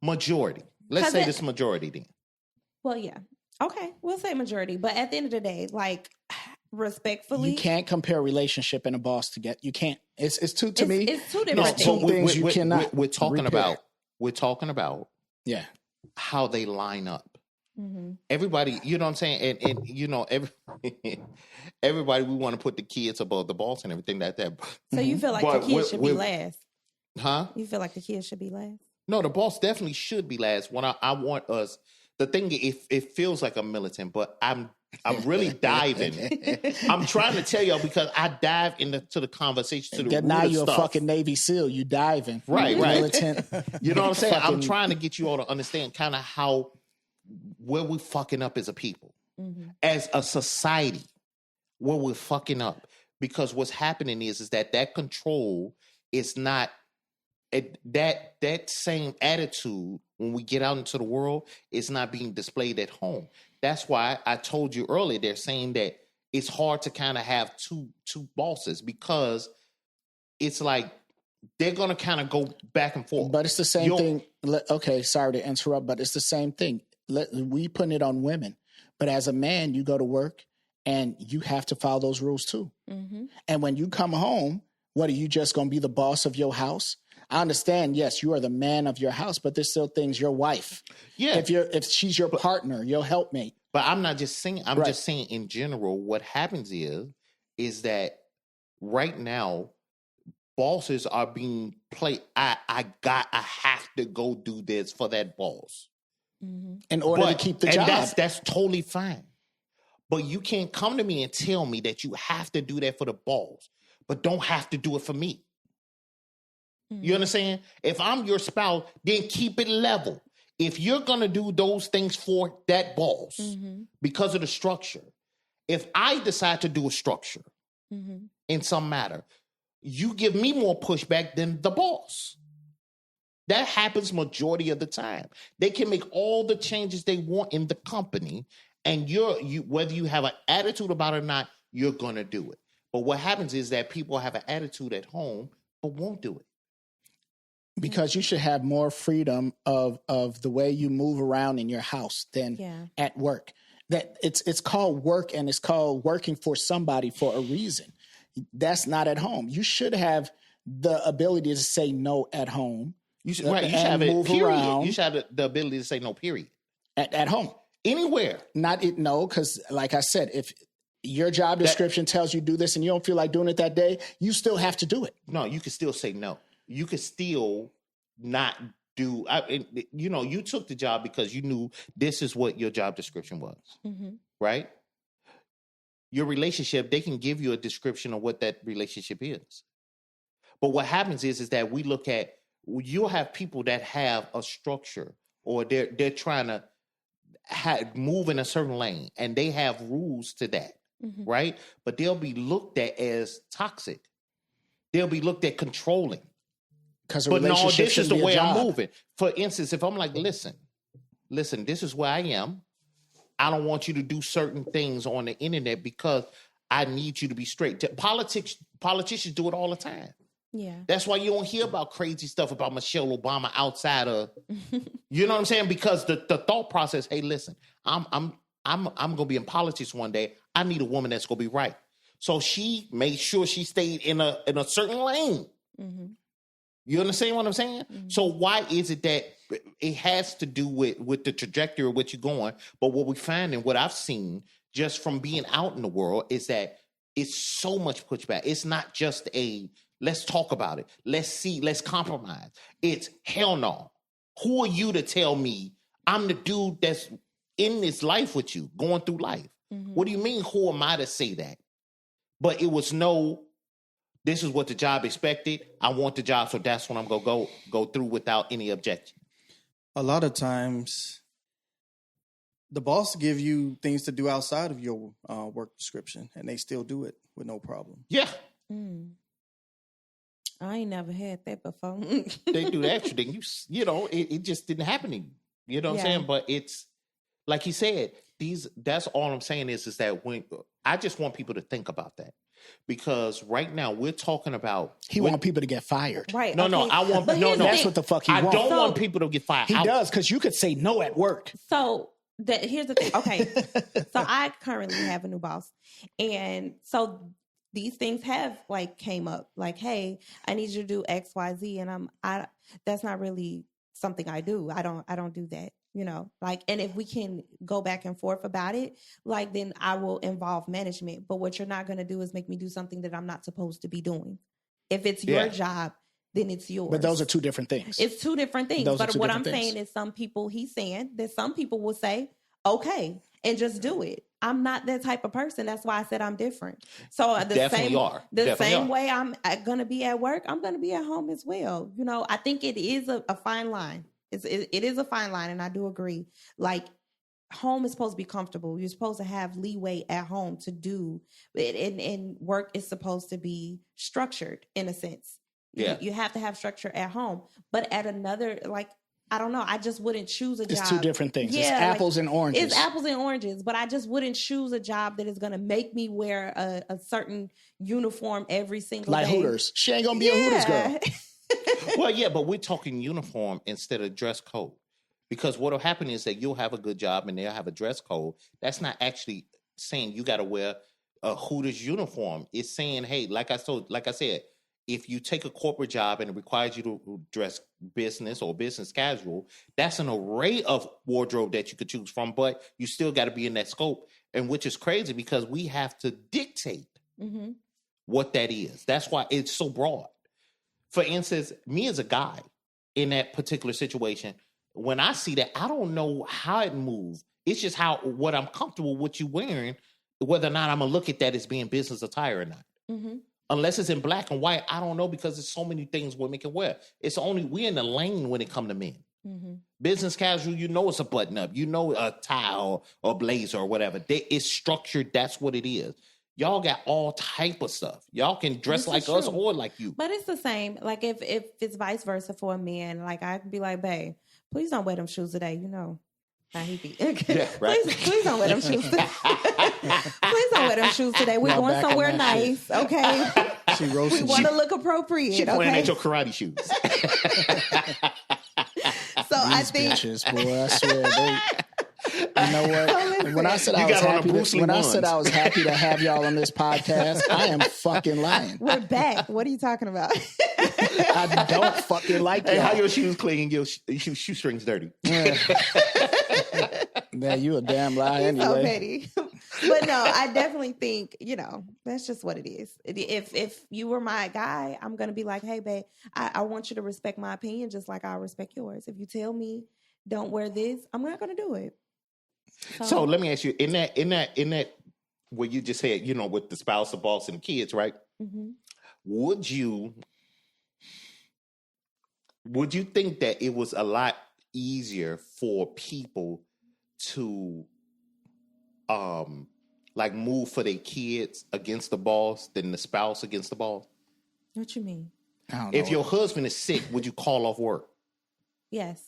Majority. Let's 'Cause say it- this majority then. Well, yeah. Okay, we'll say majority. But at the end of the day, like, respectfully, You can't compare a relationship and a boss to get. You can't. It's two to me. it's two it's different two things. things you cannot. We're talking repair. about Yeah. how they line up. Mm-hmm. Everybody, you know what I'm saying? And you know, everybody, we want to put the kids above the boss and everything like that. So you feel like But the kids should be with- last? Huh? You feel like the kids should be last? No, the boss definitely should be last. When I want us, the thing, it feels like a militant, but I'm really diving. I'm trying to tell y'all because I dive into the conversation to the root Now of you're stuff. a fucking Navy SEAL. You diving. Right. Militant. You know what I'm saying? I'm Fucking- trying to get you all to understand kind of how where we're fucking up as a people, as a society, where we're fucking up. Because what's happening is that control is not that same attitude when we get out into the world is not being displayed at home. That's why I told you earlier, they're saying that it's hard to kind of have two bosses because it's like they're going to kind of go back and forth. But it's the same You'll- thing. Okay, sorry to interrupt, but it's the same thing. We putting it on women, but as a man, you go to work and you have to follow those rules too. Mm-hmm. And when you come home, what are you just going to be the boss of your house? I understand. Yes, you are the man of your house, but there's still things your wife. Yeah. If she's your partner, your helpmate. But I'm not just saying. I'm Right. just saying in general. What happens is that right now, bosses are being played. I have to go do this for that boss Mm-hmm. In order to keep the job. That's totally fine. But you can't come to me and tell me that you have to do that for the boss, but don't have to do it for me. You understand? If I'm your spouse, then keep it level. If you're going to do those things for that boss because of the structure, if I decide to do a structure in some matter, you give me more pushback than the boss. That happens majority of the time. They can make all the changes they want in the company, and you whether you have an attitude about it or not, you're going to do it. But what happens is that people have an attitude at home but won't do it. Because you should have more freedom of the way you move around in your house than at work. That it's called work and it's called working for somebody for a reason. That's not at home. You should have the ability to say no at home. You should have it, period. You should have the ability to say no, period. At home. Anywhere. Because like I said, if your job description tells you do this and you don't feel like doing it that day, you still have to do it. No, you can still say no. You can still not do. You took the job because you knew this is what your job description was, right? Your relationship, they can give you a description of what that relationship is. But what happens is that we look at, you'll have people that have a structure, or they're trying to move in a certain lane, and they have rules to that, right? But they'll be looked at as toxic. They'll be looked at controlling. But no, this is the way I'm moving. For instance, if I'm like, listen, this is where I am. I don't want you to do certain things on the internet because I need you to be straight. Politicians do it all the time. Yeah. That's why you don't hear about crazy stuff about Michelle Obama outside of, you know what I'm saying? Because the thought process, hey, listen, I'm going to be in politics one day. I need a woman that's going to be right. So she made sure she stayed in a certain lane. You understand what I'm saying? So why is it that it has to do with the trajectory of what you're going? But what we find and what I've seen just from being out in the world is that it's so much pushback. It's not just let's talk about it. Let's see. Let's compromise. It's hell no. Who are you to tell me I'm the dude that's in this life with you, going through life? What do you mean? Who am I to say that? But it was this is what the job expected. I want the job, so that's when I'm going to go through without any objection. A lot of times, the boss give you things to do outside of your work description, and they still do it with no problem. Yeah. I ain't never had that before. They do the extra thing. It just didn't happen to you. You know what I'm saying? But it's, like he said, that's all I'm saying is that when I just want people to think about that. Because right now we're talking about he want people to get fired. Right. No, I want that's what the fuck he wants. I don't want people to get fired. He does, because you could say no at work. So here's the thing. Okay. So I currently have a new boss. And so these things have came up. Like, hey, I need you to do X, Y, Z. And that's not really something I do. I don't do that. And if we can go back and forth about it, then I will involve management. But what you're not going to do is make me do something that I'm not supposed to be doing. If it's your job, then it's yours. But those are two different things. It's two different things. But what I'm saying is he's saying that some people will say, okay, and just do it. I'm not that type of person. That's why I said I'm different. So the same way I'm going to be at work, I'm going to be at home as well. I think it is a fine line. It is a fine line, and I do agree. Home is supposed to be comfortable. You're supposed to have leeway at home to do it, and work is supposed to be structured in a sense. Yeah. You have to have structure at home, but at another, I don't know. I just wouldn't choose a job. It's two different things. Yeah, it's apples and oranges. It's apples and oranges, but I just wouldn't choose a job that is going to make me wear a certain uniform every single day. Like Hooters. She ain't going to be a Hooters girl. Well, yeah, but we're talking uniform instead of dress code. Because what will happen is that you'll have a good job and they'll have a dress code. That's not actually saying you got to wear a Hooters uniform. It's saying, hey, like I said, if you take a corporate job and it requires you to dress business or business casual, that's an array of wardrobe that you could choose from, but you still got to be in that scope. And which is crazy because we have to dictate what that is. That's why it's so broad. For instance, me as a guy in that particular situation, when I see that, I don't know how it moves. It's just what I'm comfortable with you wearing, whether or not I'm going to look at that as being business attire or not. Unless it's in black and white, I don't know, because there's so many things women can wear. It's only we're in the lane when it comes to men. Business casual, it's a button up, a tie or blazer or whatever. It's structured. That's what it is. Y'all got all type of stuff. Y'all can dress like us or like you. But it's the same. If it's vice versa for a man, I can be like, babe, please don't wear them shoes today. How he be. Yeah, right. Please don't wear them shoes today. Please don't wear them shoes today. We're going somewhere nice, okay? She roasted. We want to look appropriate, She pointing okay? at your karate shoes. So These I think bitches, boy, I swear, you know what? When I said I was happy to have y'all on this podcast, I am fucking lying. we're back. What are you talking about? I don't fucking like Hey, y'all. how your shoes clean and your shoestrings dirty? Man, you a damn lie He's anyway. so petty. But no, I definitely think, that's just what it is. If you were my guy, I'm going to be like, hey, babe, I want you to respect my opinion just like I respect yours. If you tell me don't wear this, I'm not going to do it. So let me ask you, in that, where you just said, with the spouse, the boss, and the kids, right? Mm-hmm. Would you think that it was a lot easier for people to move for their kids against the boss than the spouse against the boss? What you mean? If your husband is sick, would you call off work? Yes.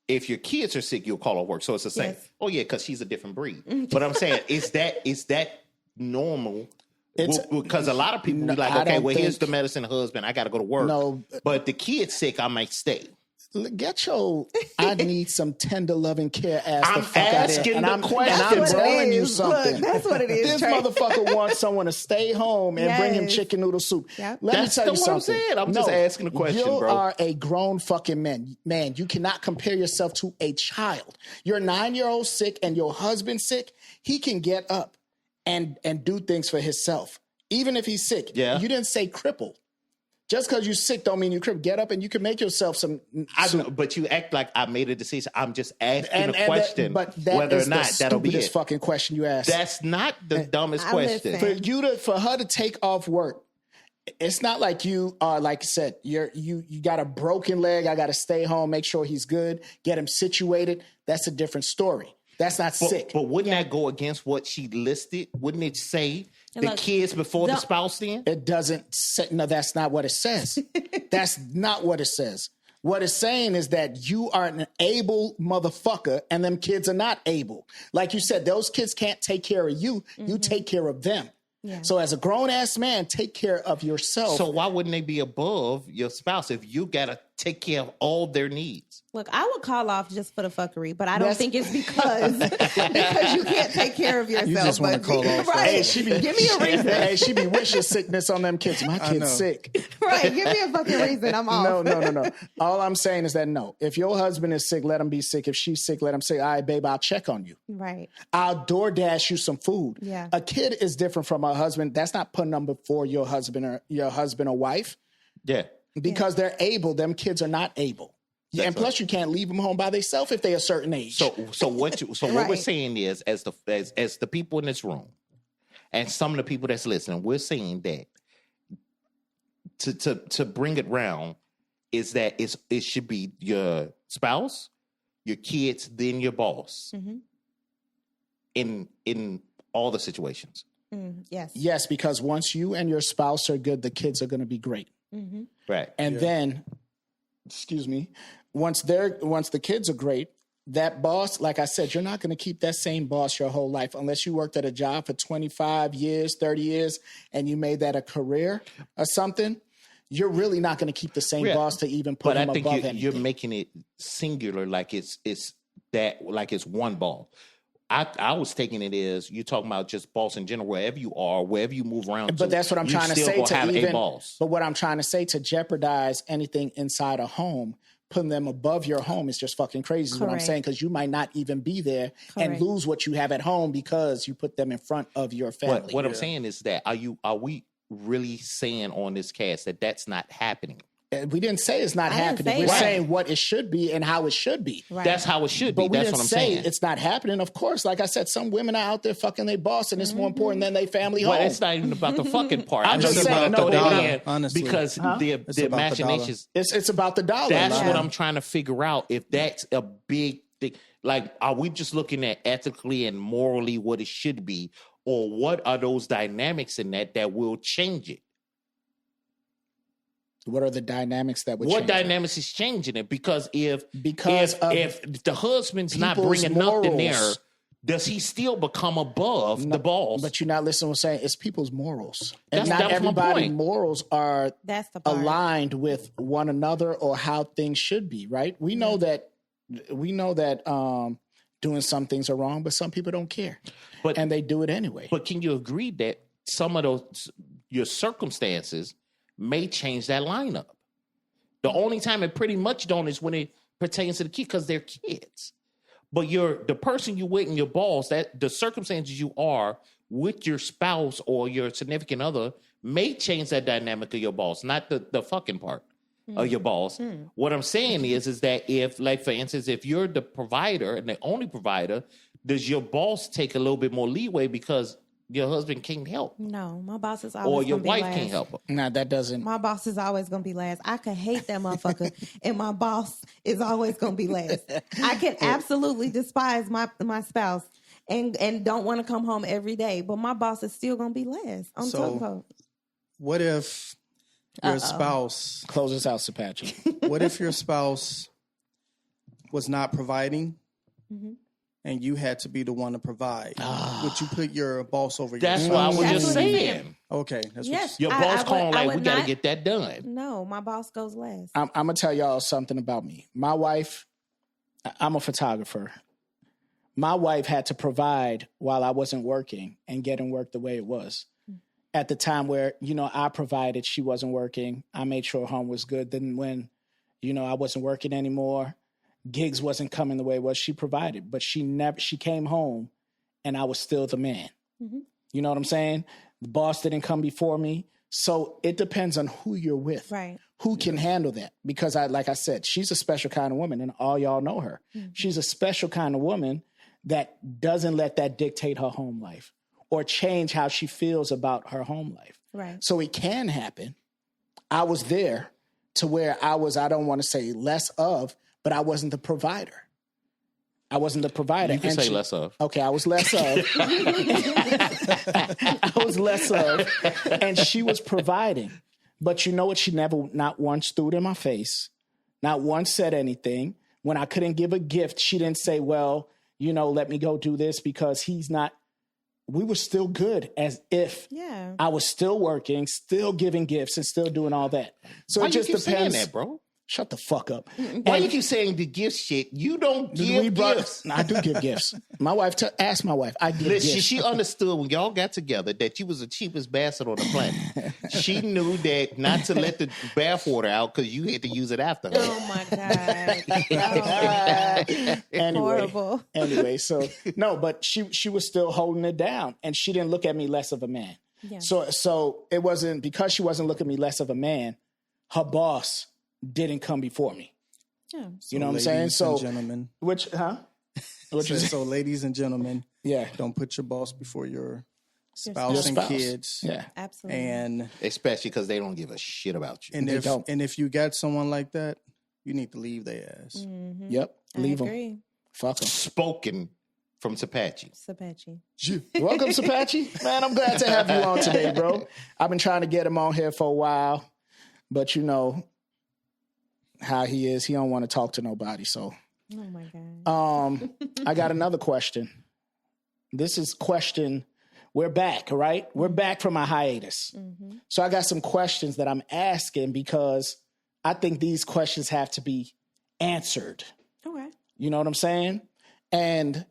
If your kids are sick, you'll call off work. So it's the same. Yes. Oh yeah, because she's a different breed. But I'm saying, is that normal? Because a lot of people be like, okay, well, here's the medicine husband. I got to go to work. No, but the kid's sick, I might stay. Get your I need some tender loving care ass I'm the fuck out asking of here. the question. And I'm That's what it telling you is. something. Look, that's what it is. This Trey. motherfucker wants someone to stay home and bring him Yes. chicken noodle soup. Yep. Let That's me tell you what I'm something. saying. I'm just asking a question, you bro. You are a grown fucking man. Man, you cannot compare yourself to a child. Your 9-year-old sick and your husband sick, he can get up and do things for himself. Even if he's sick. Yeah. You didn't say cripple. Just because you're sick don't mean you cripple. Get up and you can make yourself some soup. But you act like I made a decision. I'm just asking a question that whether is or not the that'll be stupidest it. fucking question you asked. That's not the dumbest I question. listen. For her to take off work, it's not like you are, like I said, you got a broken leg. I got to stay home, make sure he's good, get him situated. That's a different story. That's not sick. But wouldn't that go against what she listed? Wouldn't it say And the look, kids before the spouse then? It doesn't say, no, that's not what it says. That's not what it says. What it's saying is that you are an able motherfucker and them kids are not able. Like you said, those kids can't take care of you. You take care of them. Yeah. So as a grown ass man, take care of yourself. So why wouldn't they be above your spouse if you got to take care of all their needs? Look, I would call off just for the fuckery, but I don't That's- think it's because you can't take care of yourself. You just wanna but- call off. Right. Hey, she be, Give me a reason. Hey, she be wishing sickness on them kids. My know. kid's sick. Right. Give me a fucking reason. I'm off. No. All I'm saying is that no. If your husband is sick, let him be sick. If she's sick, let him say, all right, babe, I'll check on you. Right. I'll DoorDash you some food. Yeah. A kid is different from a husband. That's not putting them before your husband or wife Yeah. because they're able. Them kids are not able. Yeah, and plus, you can't leave them home by themselves if they're a certain age. So what what we're Right. saying is, as the people in this room, and some of the people that's listening, we're saying that to bring it round is that it should be your spouse, your kids, then your boss. Mhm. In all the situations. Yes. yes, because once you and your spouse are good, the kids are going to be great. Mm-hmm. Right. And then, excuse me, once the kids are great, that boss, like I said, you're not going to keep that same boss your whole life unless you worked at a job for 25 years, 30 years, and you made that a career or something. You're really not going to keep the same Yeah. boss to even put But him I think above you're anything. making it singular, like it's one ball. I was taking it as you're talking about just boss in general, wherever you are, wherever you move around. But that's what I'm trying to say to to have even. a boss. But what I'm trying to say to jeopardize anything inside a home, putting them above your home is just fucking crazy. Is what I'm Correct. saying, because you might not even be there and Correct. lose what you have at home because you put them in front of your family. What I'm saying is that are we really saying on this cast that that's not happening? We didn't say it's not I didn't happening. say We're that. saying what it should be and how it should be. Right. That's how it should be. But we That's didn't what I'm say saying. it's not happening. Of course, like I said, some women are out there fucking their boss, and it's more important than their family Well, home. it's not even about the fucking part. I'm I just just saying, want no, to throw but that we- in honestly. because It's the about the dollar. imaginations. It's about the dollar. That's man. what I'm trying to figure out. If that's a big thing, like, are we just looking at ethically and morally what it should be, or what are those dynamics in that will change it? What are the dynamics that would What change it? dynamics is changing it? Because if of if the husband's not people's bringing nothing there, morals. does he still become above the boss? But you're not listening to what I'm saying. It's people's morals. And That's- not that was my everybody's point. morals are That's the part. aligned with one another or how things should be, right? We know that doing some things are wrong, but some people don't care. But- and they do it anyway. But can you agree that some of those your circumstances may change that lineup? The only time it pretty much don't is when it pertains to the kid because they're kids. But the person you with and your boss, that the circumstances you are with your spouse or your significant other may change that dynamic of your boss, not the fucking part of your boss. What I'm saying is that if, like, for instance, if you're the provider and the only provider, does your boss take a little bit more leeway because your husband can't help? No, my boss is always Or your gonna be wife last. can't help her. Nah, that doesn't. My boss is always gonna be last. I could hate that motherfucker, and my boss is always gonna be last. I can absolutely despise my spouse and don't want to come home every day, but my boss is still gonna be last. I'm So- talking about. What if your spouse? Close this out, Sapachi. What if your spouse was not providing, and you had to be the one to provide? Would you put your boss over? That's your what I spouse? was That's just what he's saying. Okay, that's Yes, Your I- boss I calling would- I like, would we got to not- get that done. No, my boss goes last. I'm gonna tell y'all something about me. My wife, I'm a photographer. My wife had to provide while I wasn't working and getting work the way it was. At the time where, I provided, she wasn't working. I made sure home was good. Then when, I wasn't working anymore, gigs wasn't coming the way it was, she provided. But she came home and I was still the man. You know what I'm saying? The boss didn't come before me. So it depends on who you're with. Right. Who can handle that? Because like I said, she's a special kind of woman and all y'all know her. She's a special kind of woman that doesn't let that dictate her home life or change how she feels about her home life. Right. So it can happen. I was there to where I don't want to say less of, but I wasn't the provider. I wasn't the provider. You can And say less of. Okay, I was less of. I was less of. And she was providing. But you know what? She not once threw it in my face, not once said anything. When I couldn't give a gift, she didn't say, well, let me go do this because he's not. We were still good as if Yeah. I was still working, still giving gifts and still doing all that. So Why it just you keep depends. saying that, bro? Shut the fuck up. Why you keep saying the gift shit? You don't give gifts. I do give gifts. My wife, ask my wife. I give Listen, gifts. she understood when y'all got together that you was the cheapest bastard on the planet. She knew that not to let the bathwater out because you had to use it after her. Oh my god. Horrible. Anyway, so no, but she was still holding it down, and she didn't look at me less of a man. Yeah. So it wasn't because she wasn't looking at me less of a man. Her boss didn't come before me. Yeah. You know what I'm saying? Ladies So and gentlemen, which, What you say? so ladies and gentlemen, Yeah, don't put your boss before your spouse. spouse and Spouse. kids. yeah. Absolutely. And Especially because they don't give a shit about you. and They if don't. and if you got someone like that, you need to leave their ass. Yep. Leave I them. agree. Fuck them. Spoken from Sapachi. Sapachi. Welcome, Sapachi. Man, I'm glad to have you on today, bro. I've been trying to get him on here for a while, but you know how he is. He don't want to talk to nobody. So, Oh my god. I got another question. This is question. We're back, right? We're back from our hiatus. So I got some questions that I'm asking because I think these questions have to be answered. Okay. You know what I'm saying? And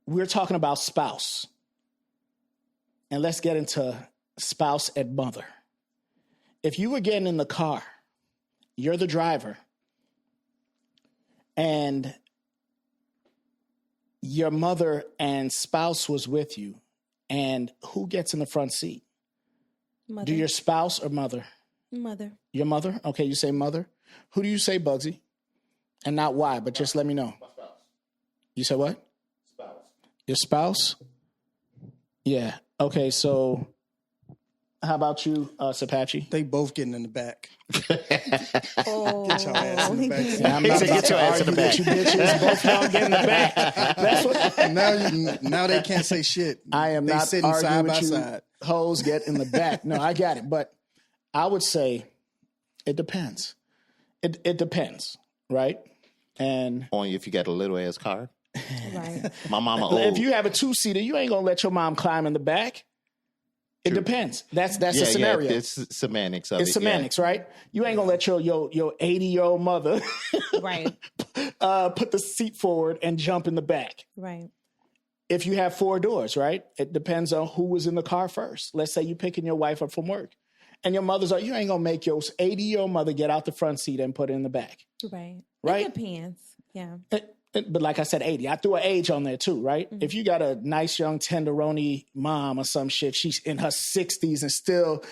we're talking about spouse. And let's get into spouse and mother. If you were getting in the car, you're the driver, and your mother and spouse was with you, and who gets in the front seat? Mother. Do your spouse or mother? Mother. Your mother? Okay, you say mother. Who do you say, Bugsy? And not why, but just let me know. You said what? Spouse. Your spouse? Yeah. Okay, so how about you, Sapachi? They both getting in the back. Oh. Get your ass in the back. Yeah, I'm not said, about "Get your to ass in the argue with you bitches. Both y'all get in the back. That's what now they can't say shit. I am they not sitting arguing side by with you. side. Hoes get in the back. No, I got it. But I would say it depends. It depends, right? And Only if you got a little ass car. Right. My mama old. if you have a two-seater, you ain't gonna let your mom climb in the back. It depends. That's the scenario. It's semantics of It's it. semantics, right? You ain't gonna let your 80-year-old mother Right. put the seat forward and jump in the back. Right. If you have four doors, right? It depends on who was in the car first. Let's say you picking your wife up from work, and your mother's like, you ain't gonna make your 80-year-old mother get out the front seat and put it in the back. Right. Right? It depends. Yeah. But like I said, 80. I threw an age on there too, right? If you got a nice young tenderoni mom or some shit, she's in her 60s and still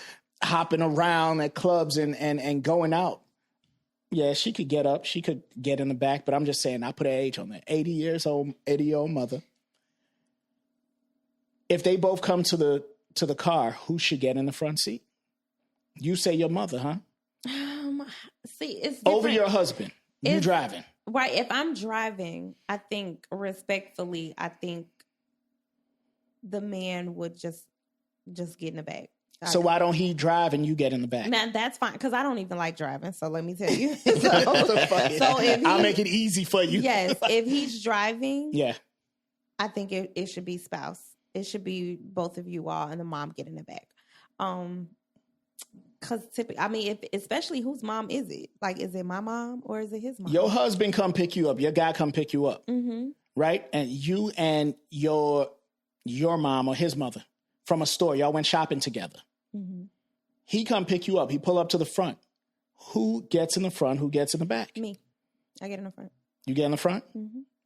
hopping around at clubs and going out. Yeah, she could get up. She could get in the back. But I'm just saying, I put an age on there. 80-year-old mother. If they both come to the car, who should get in the front seat? You say your mother, huh? See, it's different. Over your husband. You driving. Right. If I'm driving, I think respectfully, the man would just get in the back. So why don't he drive and you get in the back? Man, that's fine because I don't even like driving. So let me tell you. I'll make it easy for you. Yes, if he's driving, yeah, I think it should be spouse. It should be both of you all, and the mom get in the back. Because typically, I mean, especially whose mom is it? Like, is it my mom or is it his mom? Your husband come pick you up. Your guy come pick you up, right? And you and your mom or his mother from a store. Y'all went shopping together. He come pick you up. He pull up to the front. Who gets in the front? Who gets in the back? Me. I get in the front. You get in the front?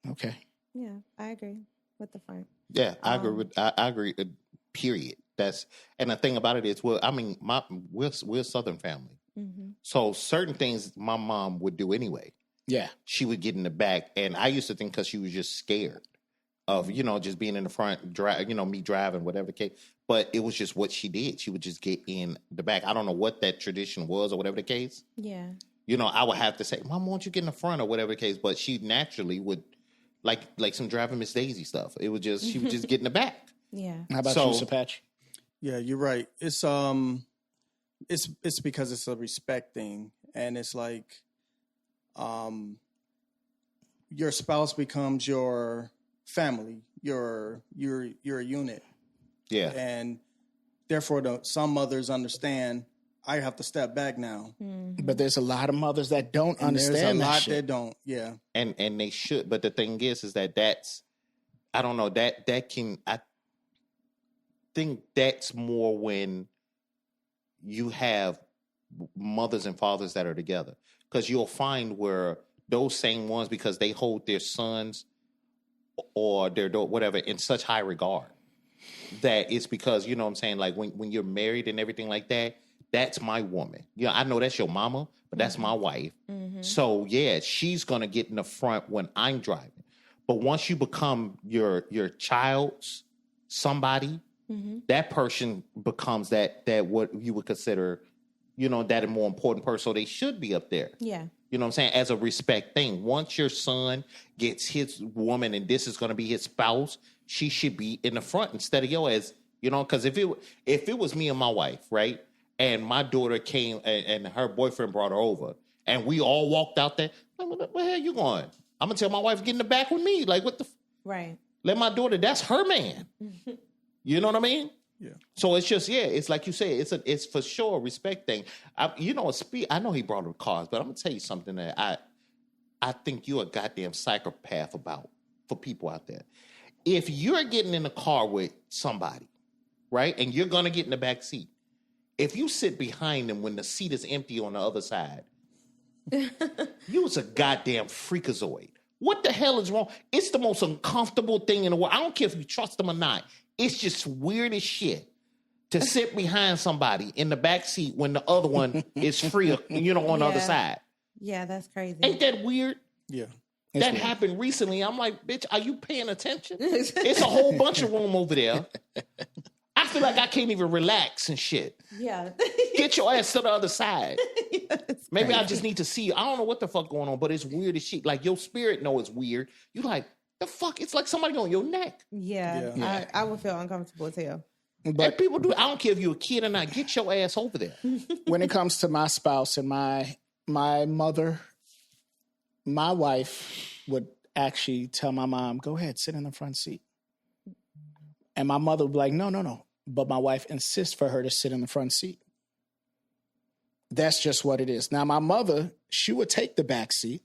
Okay. Yeah, I agree with the front. Yeah, I agree. I agree. Period. And the thing about it is, well, I mean, we're a Southern family, so certain things my mom would do anyway. Yeah, she would get in the back, and I used to think because she was just scared of just being in the front, me driving, whatever the case. But it was just what she did. She would just get in the back. I don't know what that tradition was or whatever the case. Yeah, I would have to say, Mom, why don't you get in the front or whatever the case? But she naturally would, like some Driving Miss Daisy stuff. She would just get in the back. Yeah. How about you, Sir Patch? Yeah, you're right. It's because it's a respect thing, and it's like, your spouse becomes your family. You're a unit. Yeah, and therefore, some mothers understand. I have to step back now. But there's a lot of mothers that don't understand. There's a lot shit. that don't. Yeah, and they should. But the thing is that's I don't know that can I think that's more when you have mothers and fathers that are together, because you'll find where those same ones, because they hold their sons or their whatever in such high regard, that it's because, you know what I'm saying, like when you're married and everything like that, that's my woman. I know that's your mama, but that's my wife. So yeah, she's gonna get in the front when I'm driving. But once you become your child's somebody, that person becomes that what you would consider, that a more important person. So they should be up there. Yeah. You know what I'm saying? As a respect thing. Once your son gets his woman and this is going to be his spouse, she should be in the front instead of yours. Because if it was me and my wife, right, and my daughter came and her boyfriend brought her over, and we all walked out there, where the hell you going? I'm gonna tell my wife to get in the back with me. Like, what the? Right. Let my daughter. That's her man. You know what I mean? Yeah. So it's just, it's like you say, it's for sure a respect thing. I know he brought up cars, but I'm gonna tell you something that I think you're a goddamn psychopath about for people out there. If you're getting in a car with somebody, right, and you're gonna get in the back seat, if you sit behind them when the seat is empty on the other side, you was a goddamn freakazoid. What the hell is wrong? It's the most uncomfortable thing in the world. I don't care if you trust them or not. It's just weird as shit to sit behind somebody in the back seat when the other one is free, on the other side. Yeah, that's crazy. Ain't that weird? yeah. That happened recently. I'm like, bitch, are you paying attention? It's a whole bunch of room over there. I feel like I can't even relax and shit. Yeah. Get your ass to the other side. Maybe crazy. I just need to see you. I don't know what the fuck going on, but it's weird as shit. Like, your spirit know it's weird. You like, the fuck? It's like somebody on your neck. Yeah. I would feel uncomfortable as hell. But people do. I don't care if you're a kid or not. Get your ass over there. When it comes to my spouse and my mother, my wife would actually tell my mom, go ahead, sit in the front seat. And my mother would be like, no. But my wife insists for her to sit in the front seat. That's just what it is. Now, my mother, she would take the back seat,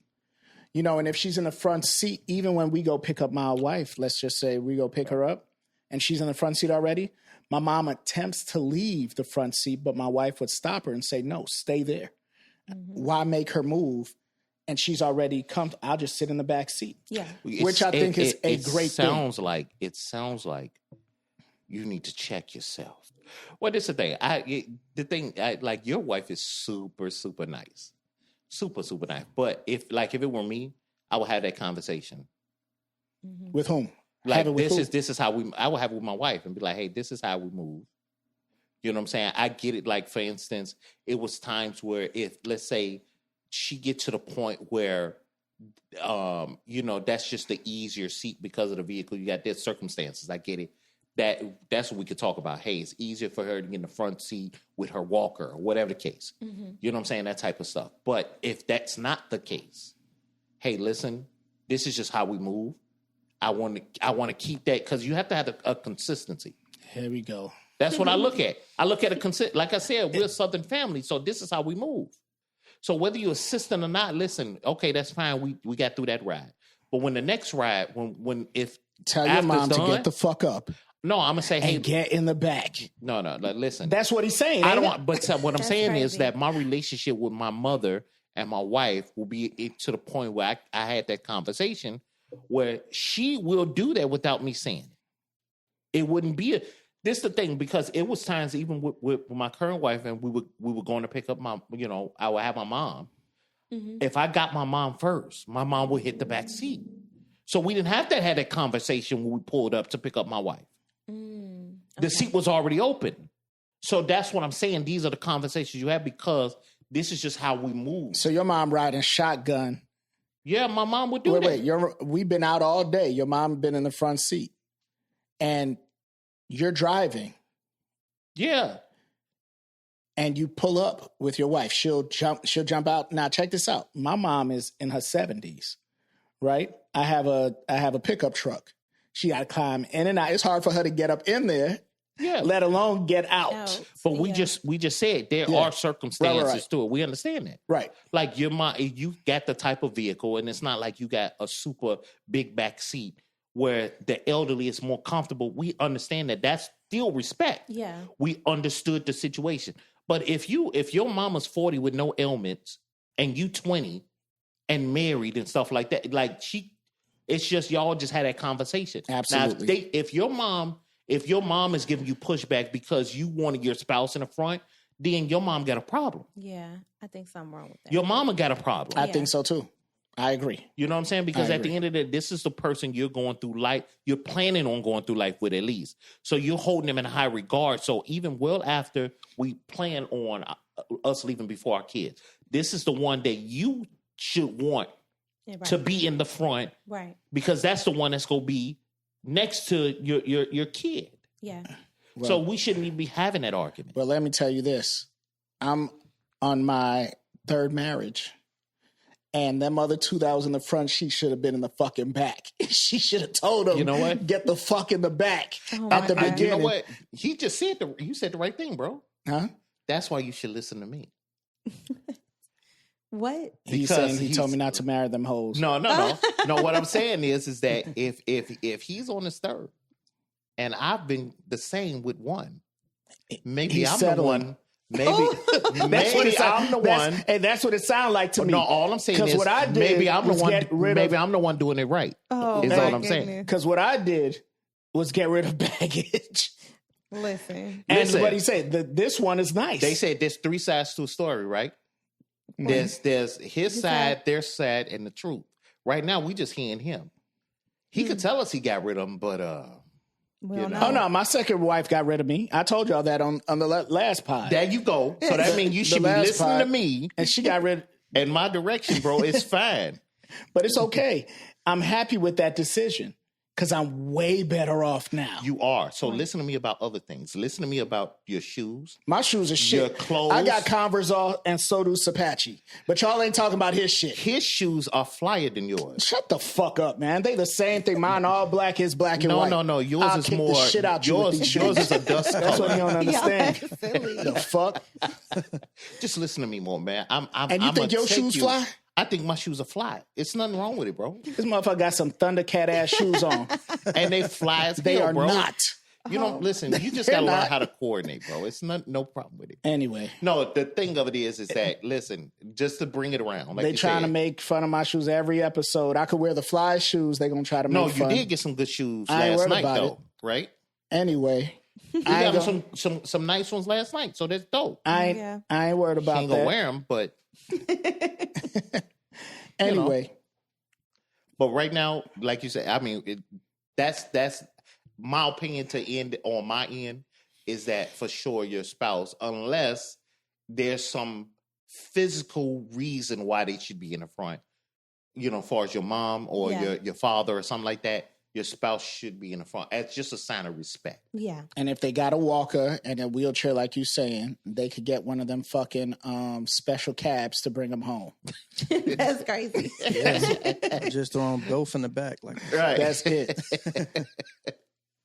and if she's in the front seat, even when we go pick up my wife, let's just say we go pick her up and she's in the front seat already, my mom attempts to leave the front seat, but my wife would stop her and say, no, stay there. Why make her move and she's already come, I'll just sit in the back seat. Yeah. Which I think is a great thing. It sounds like you need to check yourself. Well, this is the thing. Like your wife is super, super nice, super, super nice. But if it were me, I would have that conversation. With whom? Like this is how I would have it with my wife and be like, hey, this is how we move. You know what I'm saying? I get it. Like, for instance, it was times where if, let's say, she get to the point where, that's just the easier seat because of the vehicle. You got their circumstances. I get it. That's what we could talk about. Hey, it's easier for her to get in the front seat with her walker or whatever the case. You know what I'm saying? That type of stuff. But if that's not the case, hey, listen, this is just how we move. I want to keep that because you have to have a consistency. Here we go. That's what I look at. I look at like I said, we're a Southern family, so this is how we move. So whether you're assisting or not, listen, okay, that's fine. We got through that ride. But when the next ride, if tell your mom to get the fuck up. No, I'm gonna say, hey, get in the back. No, listen. That's what he's saying. I don't want, but what I'm saying crazy. is that my relationship with my mother and my wife will be to the point where I had that conversation where she will do that without me saying it. It wouldn't be this the thing, because it was times even with my current wife, and we were going to pick up my, I would have my mom. If I got my mom first, my mom would hit the back seat. So we didn't have to have that conversation when we pulled up to pick up my wife. The seat was already open. So that's what I'm saying. These are the conversations you have because this is just how we move. So your mom riding shotgun. Yeah, my mom would do that. Wait, we've been out all day. Your mom been in the front seat. And you're driving. Yeah. And you pull up with your wife. She'll jump out. Now check this out. My mom is in her 70s, right? I have a pickup truck. She got to climb in and out. It's hard for her to get up in there, let alone get out. But we just said there are circumstances to it. We understand that. Right. Like your mom, you got the type of vehicle, and it's not like you got a super big back seat where the elderly is more comfortable. We understand that. That's still respect. Yeah. We understood the situation. But if your mama's 40 with no ailments and you 20 and married and stuff like that, it's just y'all just had that conversation. Absolutely. Now, if your mom is giving you pushback because you wanted your spouse in the front, then your mom got a problem. Yeah, I think something wrong with that. Your mama got a problem. I think so too. I agree. You know what I'm saying? Because at the end of the day, this is the person you're going through life. You're planning on going through life with at least. So you're holding them in high regard. So even well after we plan on us leaving before our kids, this is the one that you should want to be in the front. Right. Because that's the one that's going to be next to your kid. Yeah. Well, so we shouldn't even be having that argument. Well, let me tell you this. I'm on my third marriage. And that mother too that was in the front, she should have been in the fucking back. She should have told him, you know what? Get the fuck in the back at the beginning. You know what? He just said you said the right thing, bro. Huh? That's why you should listen to me. What? He's saying he told me not to marry them hoes. No. No, what I'm saying is that if he's on his third and I've been the same with one, maybe I'm the one. Maybe I'm the one. And that's what it sounds like to me. No, all I'm saying is what I did maybe I'm the one doing it right. Oh, is all I'm saying. Because what I did was get rid of baggage. Listen. And what he said, this one is nice. They said there's three sides to a story, right? There's his side, their side, and the truth. Right now, we just hearing him. He could tell us he got rid of them, but Oh no, my second wife got rid of me. I told y'all that on the last pod. There you go. So that means you should be listening to me. And she got rid in my direction, bro. It's fine. But it's okay. I'm happy with that decision because I'm way better off now. You are. So listen to me about other things. Listen to me about your shoes. My shoes are shit. Your clothes. I got Converse all, and so do Sapachi. But y'all ain't talking about his shit. His shoes are flyer than yours. Shut the fuck up, man. They the same thing. Mine all black, his black and white. No. Yours is more. The shit out yours is a dust color. That's what you don't understand. The fuck? Just listen to me more, man. And you think your shoes fly? I think my shoes are fly. It's nothing wrong with it, bro. This motherfucker got some Thundercat ass shoes on. And they fly as they hell, are bro. not. You don't listen. You just They're gotta learn not. how to coordinate, bro. It's no problem with it. Anyway, No, the thing of it is that listen, just to bring it around, like they you trying to said, make fun of my shoes every episode. I could wear the fly shoes. They gonna try to make no, fun. you did get some good shoes I ain't last worried night, about though, right? Anyway, You I ain't, got gonna, some nice ones last night, so that's dope. Yeah. I ain't worried She about ain't gonna that. wear them, but Anyway, but right now, like you said, I mean, that's my opinion to end on my end is that for sure your spouse, unless there's some physical reason why they should be in the front, you know, as far as your mom or Yeah. your father or something like that, your spouse should be in the front. It's just a sign of respect. Yeah. and if they got a walker and a wheelchair, like you saying, they could get one of them fucking special cabs to bring them home. That's crazy. Just throw them both in the back. Like, Right. That's it.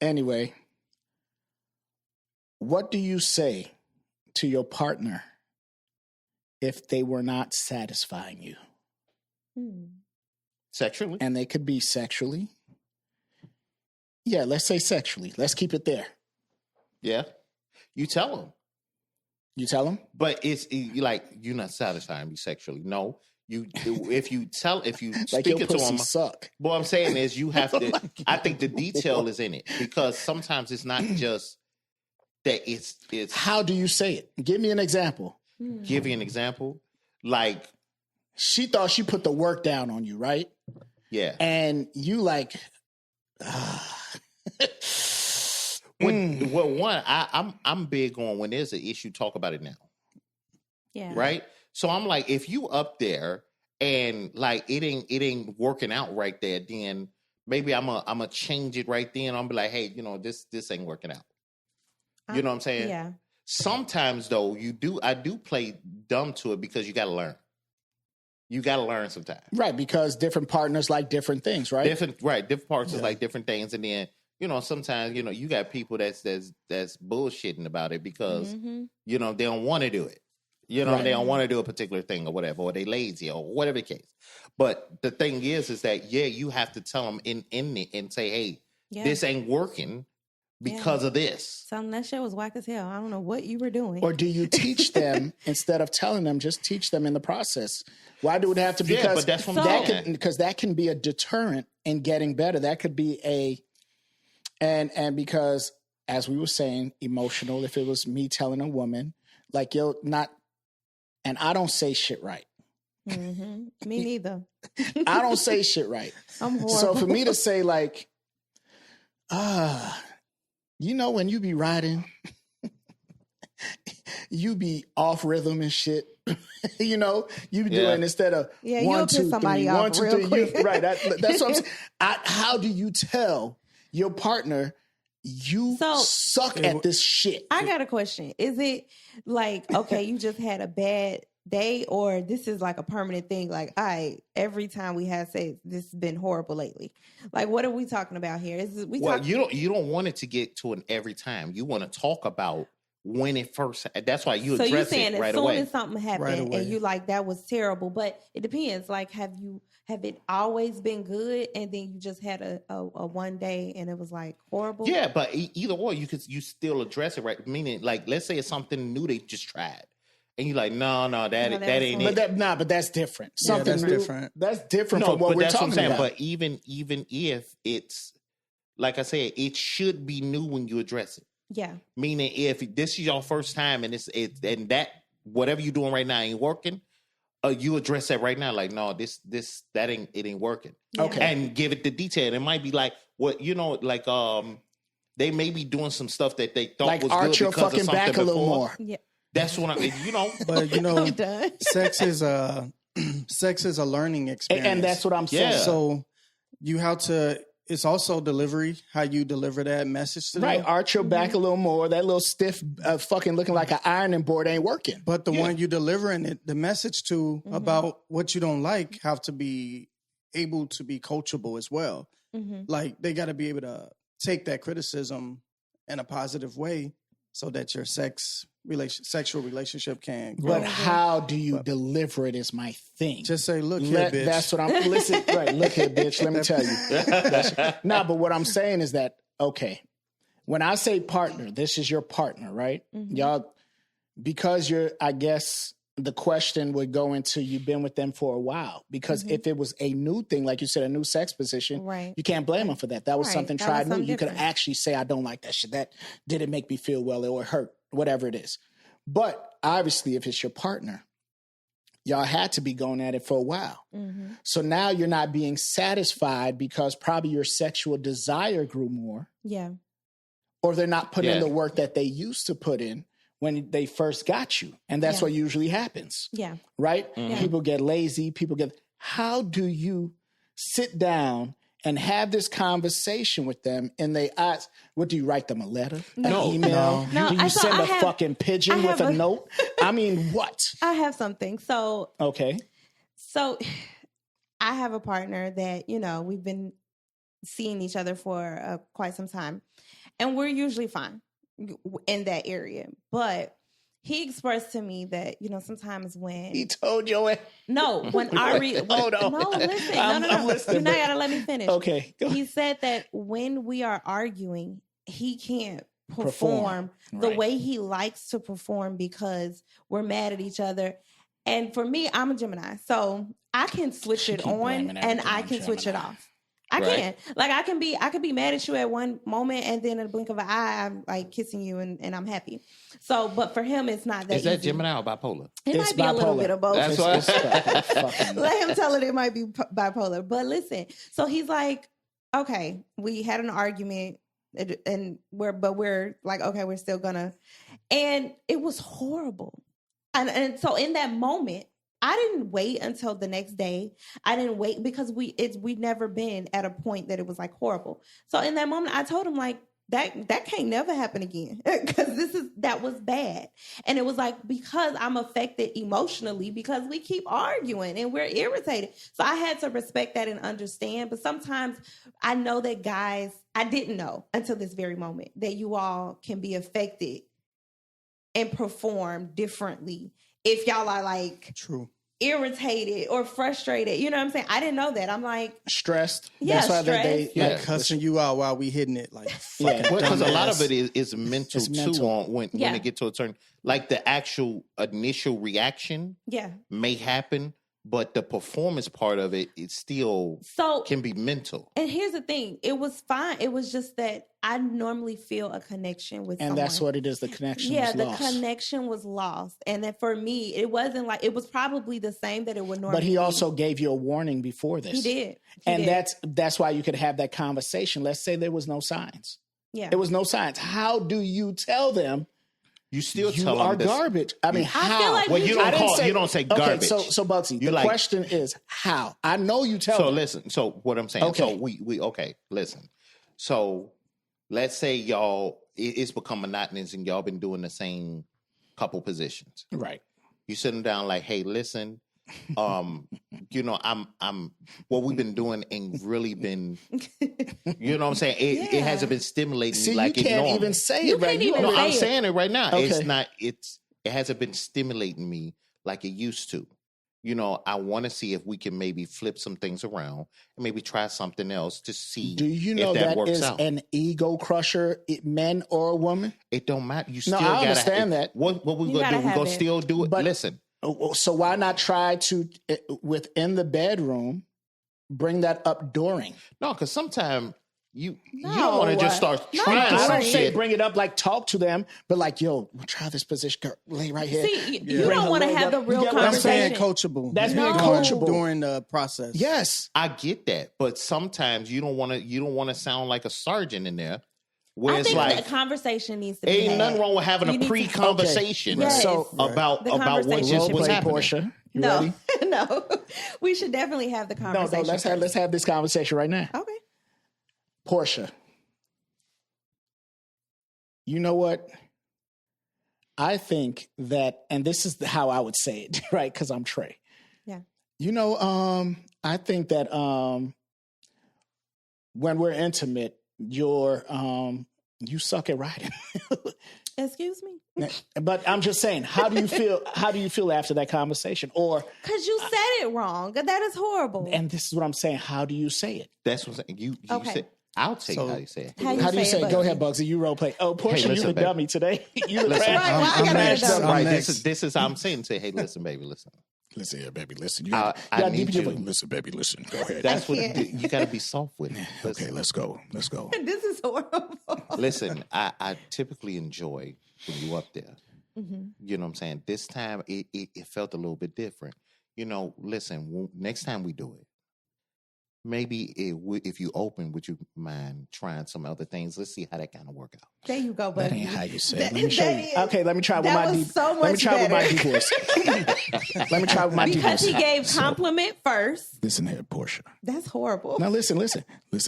Anyway, what do you say to your partner if they were not satisfying you? Hmm. Sexually. And they could be sexually. Yeah, let's say sexually. Let's keep it there. Yeah. You tell them. You tell them? But like you're not satisfying me sexually. No. If you Like speak your it to pussy them, suck. what I'm saying is you have to. I think the detail is in it because sometimes it's not just that. It's. How do you say it? Give me an example. Give you an example, like She thought she put the work down on you, right? yeah. And you like, Well, one, I'm big on when there's an issue, talk about it now, Yeah. right? So I'm like, if you up there and like it ain't working out right there, then maybe I'm a change it right then. I'm be like, hey, you know, this ain't working out. You know what I'm saying? Yeah. Sometimes though, I do play dumb to it because you got to learn. You got to learn sometimes. right, because different partners like different things, right? Different parts is like different things, and then you know sometimes you know you got people that's bullshitting about it because you know they don't want to do it. You know they don't want to do a particular thing or whatever, or they lazy or whatever the case. But the thing is that you have to tell them in it and say, hey, Yeah. this ain't working because of this. Something that shit was whack as hell. I don't know what you were doing. Or do you teach them instead of telling them? Just teach them in the process. Why do it have to? Yeah, Because but that's what I'm that saying. because that can be a deterrent in getting better. That could be and because as we were saying, emotional. If it was me telling a woman, like you're not, and I don't say shit right. Me neither. I don't say shit right. I'm horrible. So for me to say like, you know, when you be riding, you be off rhythm and shit. You know, you be doing instead of Yeah, you'll one, piss 2, somebody 3, off 1, 2, real 3. quick. Right. That's what I'm saying. How do you tell your partner you So- suck at this shit? I got a question. Is it like, okay, you just had a bad day, or this is like a permanent thing? Like, every time we had sex, this has been horrible lately. Like, what are we talking about here? You don't want it to get to an every time. You want to talk about when it first. That's why you so you address saying it right as soon away. as something happened Right away. and you like that was terrible, but it depends. Like, have it always been good, and then you just had a one day and it was like horrible? Yeah, but either or, you still address it right. Meaning, like, let's say it's something new they just tried, and you're like, no, that ain't But it. but that's different. Something that's new, different. That's different No, from what but we're that's what I'm talking saying. about. But even if it's like I said, it should be new when you address it. Yeah. Meaning, if this is your first time and and that whatever you're doing right now ain't working, you address that right now. Like, no, that ain't working. Yeah. Okay. And give it the detail. It might be like what like they may be doing some stuff that they thought like was arch good your because fucking of something back a little before. more. Yeah. That's what But you know, I'm done. sex is a learning experience, And that's what I'm saying. Yeah. So you have to. It's also delivery, how you deliver that message to Right, them. arch your back a little more. That little stiff, fucking looking like an ironing board ain't working. But the one you delivering it, the message to about what you don't like, have to be able to be coachable as well. Like they got to be able to take that criticism in a positive way, so that your sexual relationship can grow. But how do you deliver it is my thing. Just say, "Look here, bitch." That's what I'm. Listen, right? Look here, bitch. Let me tell you. But what I'm saying is that okay, when I say partner, this is your partner, right? Y'all, because I guess the question would go into you've been with them for a while. Because if it was a new thing, like you said, a new sex position, you can't blame them for that. That was something tried new. You could actually say, I don't like that shit. That didn't make me feel well or hurt, whatever it is. But obviously, if it's your partner, y'all had to be going at it for a while. So now you're not being satisfied because probably your sexual desire grew more. Yeah. Or they're not putting in the work that they used to put in when they first got you. And that's what usually happens. Yeah. Right? People get lazy. How do you sit down and have this conversation with them and they ask, what do you write them, a letter? No. An email? No. Do you send a fucking pigeon with a note? I mean, what? I have something. So I have a partner that, we've been seeing each other for quite some time. And we're usually fine in that area. But he expressed to me that, sometimes when... He told you it? No, when Ari... Hold on. No, listen. I'm No. listening, You're not got to let me finish. Okay. Go He said that when we are arguing, he can't perform the way he likes to perform because we're mad at each other. And for me, I'm a Gemini. So I can switch it on and I can switch it off. I can. Like I can be mad at you at one moment and then in a blink of an eye, I'm like kissing you and I'm happy. So, but for him, it's not that Is that easy. Gemini or bipolar? It might be a little bit of both. That's why. Let him tell it might be bipolar. But listen, so he's like, okay, we had an argument and we're like, okay, we're still gonna, and it was horrible. And so in that moment, I didn't wait until the next day. I didn't wait because we'd never been at a point that it was like horrible. So in that moment, I told him like that can't never happen again because that was bad. And it was like because I'm affected emotionally because we keep arguing and we're irritated. So I had to respect that and understand. But sometimes I know that guys, I didn't know until this very moment that you all can be affected and perform differently if y'all are like irritated or frustrated. You know what I'm saying? I didn't know that. I'm like stressed. Yeah, that's why stressed. Like cussing you out while we hitting it. Like because a lot of it is mental too. mental. When it gets to a certain, like the actual initial reaction, may happen, but the performance part of it still can be mental. And here's the thing: it was fine. It was just that I normally feel a connection with someone. And that's what it is. The connection was lost. The connection was lost. And then for me, it wasn't like, it was probably the same that it would normally But he also gave you a warning before this. He did. That's why you could have that conversation. Let's say there was no signs. Yeah. There was no signs. How do you tell them you still you tell are them garbage? I mean, how? I feel like you don't say garbage. Okay, so Bugsy, the question is how? I know you tell them. So listen, so what I'm saying, so we listen. So let's say y'all, it's become monotonous and y'all been doing the same couple positions. Right. You sit them down like, hey, listen, I'm what we've been doing ain't really been, you know what I'm saying? It hasn't been stimulating me like you can't even say it right. I'm saying it right now. Okay. It hasn't been stimulating me like it used to. I want to see if we can maybe flip some things around and maybe try something else to see. Do you know if that works is out. an ego crusher, men or a woman? It don't matter. You still I gotta understand that. What we gonna do? We gonna still do it. But listen. So why not try to within the bedroom bring that up during? No, because sometimes you don't want to just start trying. I don't shit. say bring it up like talk to them, but like try this position, girl, lay right here. See, you don't want to have the real I'm conversation. saying coachable. That's being coachable during the process. Yes, I get that, but sometimes you don't want to sound like a sergeant in there. Where I it's think like the conversation needs to be ain't had. nothing wrong with having a pre-conversation about what's happening. Portia, you ready? No, we should definitely have the conversation. No, let's have this conversation right now. Okay, Portia. You know what? I think that, and this is how I would say it, right? Because I'm Trey. Yeah. I think that when we're intimate, you suck at riding. Excuse me. But I'm just saying, how do you feel? How do you feel after that conversation? Or because you said it wrong. That is horrible. And this is what I'm saying. How do you say it? That's what I'm saying. You said I'll tell you So- how you say it. How do you say it? Go Bugsy? ahead, Bugsy. You role play. Oh, Portia, you listen, the baby. dummy today. You the Listen, crash. Right, well, I I'm gotta next. be the dummy. I'm Right, next. this is how I'm saying. Say, hey, listen, baby, listen. Listen here, baby. Listen. You I gotta need deep in your you. voice. Listen, baby. Listen. Go ahead. That's what can't. you got to be soft with it. Listen, Okay, let's go. Let's go. This is horrible. listen, I typically enjoy when you up there. Mm-hmm. You know what I'm saying? This time it felt a little bit different. You know, listen, next time we do it, maybe if you open, would you mind trying some other things? Let's see how that kind of work out. There you go, That buddy. ain't how you say it. That- Let me show that you. is- Okay, let me try with that my was deep. so Let me much try with my better. deep voice. Let me try with my deep Because voice. he gave So, compliment first. listen here, Portia. That's horrible. Now listen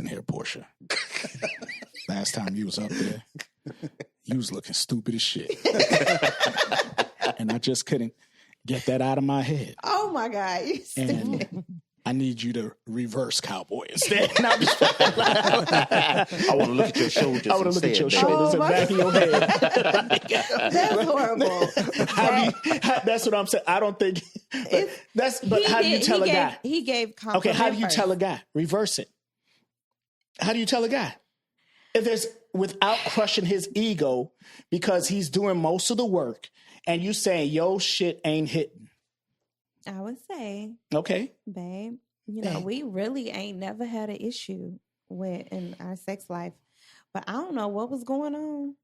here, Portia. Last time you was up there, you was looking stupid as shit, and I just couldn't get that out of my head. Oh my God. You stupid. And I need you to reverse cowboy instead. No, I'm just I want to look at your shoulders. I want to look at your instead, baby. shoulders and my back of your head. That's horrible. That's what I'm saying. I don't think that's. But how do you tell a guy? He gave compliment Okay, how do you first. tell a guy? Reverse it. How do you tell a guy? If there's without crushing his ego because he's doing most of the work and you saying, yo, shit ain't hitting. I would say, Okay. babe, you know, Babe. we really ain't never had an issue in our sex life. But I don't know what was going on.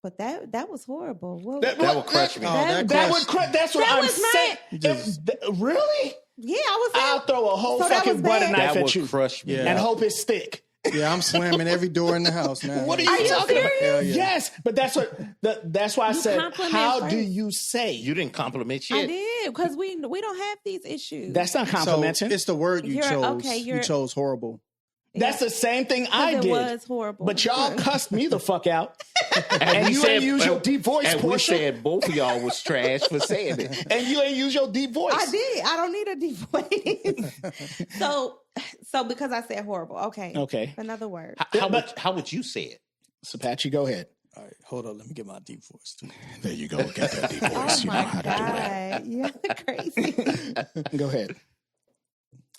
But that was horrible. What, That will crush me. Oh, That- That crushed- would that's what That I'm was saying. Just- Really? yeah, I was I'll saying. throw a whole So that fucking was butter bad? knife That at would you crush me. Yeah. and hope it stick. Yeah, I'm slamming every door in the house now. What are Are you you talking about? serious? Hell yeah. Yes, but that's why I You said, compliment how do first. you say? You didn't compliment I shit. did because we don't have these issues. That's not complimenting. So it's the word you You're- chose. okay, you you're- chose horrible. That's the same thing I it did. was horrible. But y'all cussed me the fuck out. And, And you ain't use your deep voice, And we Portia. said both of y'all was trash for saying it. And you ain't use your deep voice. I did. I don't need a deep voice. so because I said horrible. Okay. Okay. Another word. How would you say it? So, Patchy, go ahead. All right, hold on. Let me get my deep voice too. There you go. Get that deep voice. Oh You know my how to God. You're crazy. do it. Go ahead.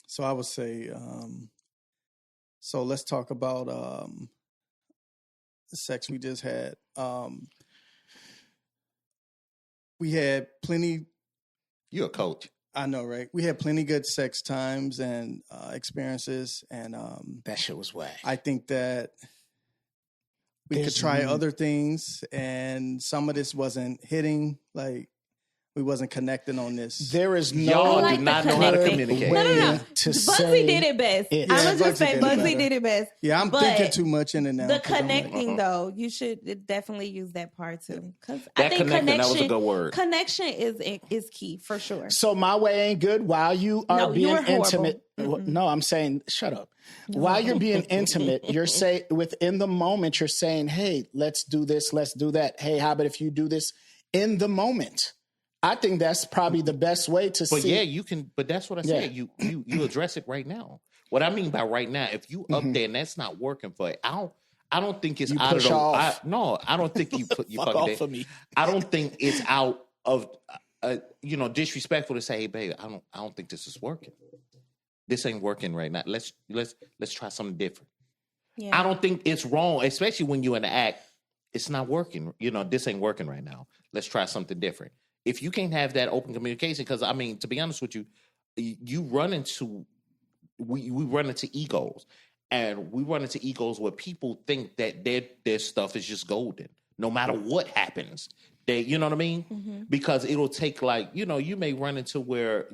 So I would say, so let's talk about the sex we just had. We had plenty. You're a coach. I know, right? We had plenty good sex times and experiences, and That shit was whack. I think that we There's could try no- other things, and some of this wasn't hitting. Like we wasn't connecting on this. There is no Y'all like do not the know how to connecting. communicate. No. to Bugsy say did it best. it. I'm Yeah, gonna just Bugsy say did it Bugsy better. did it best. Yeah, I'm But thinking too much in it now. The 'cause I'm like, connecting though, you should definitely use that part too. Because I That think connecting, that was a connection, good word. connection is key for sure. So my way ain't good while you are No, you being were horrible. intimate. No, I'm saying shut up. While you're being intimate, you're say within the moment you're saying, "Hey, let's do this, let's do that. Hey, how about if you do this in the moment?" I think that's probably the best way to But see. yeah, you can. But that's what I said. You address it right now. What I mean by right now, if you up there and that's not working for it, I don't think it's You out of push the. off. I don't think you put you Fuck fucking off did. of me. I don't think it's out of disrespectful to say, hey, babe, I don't think this is working. This ain't working right now. Let's try something different. Yeah. I don't think it's wrong, especially when you're in the act. It's not working. This ain't working right now. Let's try something different. If you can't have that open communication, because I mean, to be honest with you, you run into we run into egos, and we run into egos where people think that their stuff is just golden, no matter what happens. They, you know what I mean? Mm-hmm. Because it'll take you may run into where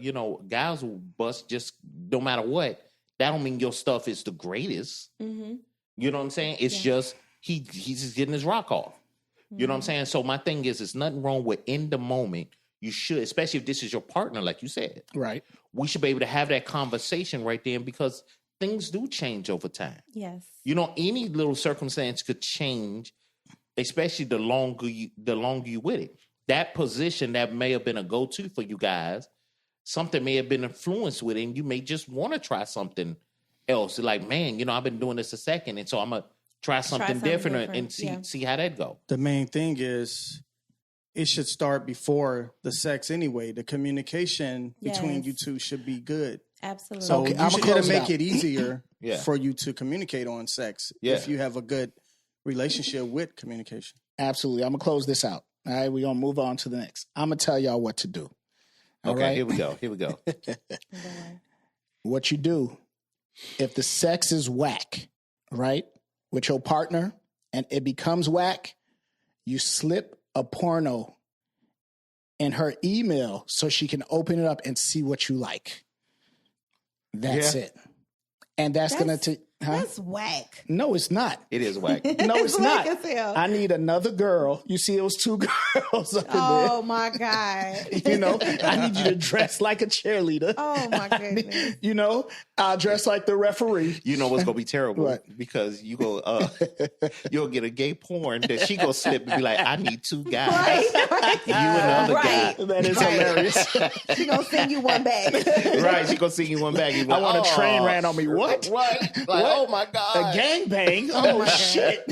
guys will bust just no matter what. That don't mean your stuff is the greatest. Mm-hmm. You know what I'm saying? It's just he's just getting his rock off. You know what I'm saying? So my thing is, it's nothing wrong with in the moment. You should, especially if this is your partner, like you said. Right. We should be able to have that conversation right then because things do change over time. Yes. Any little circumstance could change, especially the longer you with it. That position that may have been a go-to for you guys, something may have been influenced with it, and you may just want to try something else. Like, man, I've been doing this a second, and so I'm gonna try something different and see how that go. the main thing is it should start before the sex anyway. The communication between Yes. you two should be good. Absolutely. So Okay, you I'ma should close it make out. it easier Yeah. for you to communicate on sex Yeah. if you have a good relationship with communication. Absolutely. I'm going to close this out. All right. We're going to move on to the next. I'm going to tell y'all what to do. All Okay, right? here we go. Here we go. What you do, if the sex is whack, right, with your partner and it becomes whack, you slip a porno in her email so she can open it up and see what you like. That's Yeah. it. And that's going to... That's whack. No, it's not. It is whack. No, it's whack not. as hell. I need another girl. You see, it was two girls up in Oh my God. there. You know, I need you to dress like a cheerleader. Oh my goodness. You know, I'll dress like the referee. You know what's gonna be terrible What? because you'll get a gay porn that she gonna slip and be like, I need two guys, Right. you and the other Right. guy. That is Right. hilarious. She gonna send you one back. Right? She gonna sing you one back. You be I like, want a train "Oh, ran on me. What? What? Like, oh my A god! gangbang? Oh Oh, my God. shit.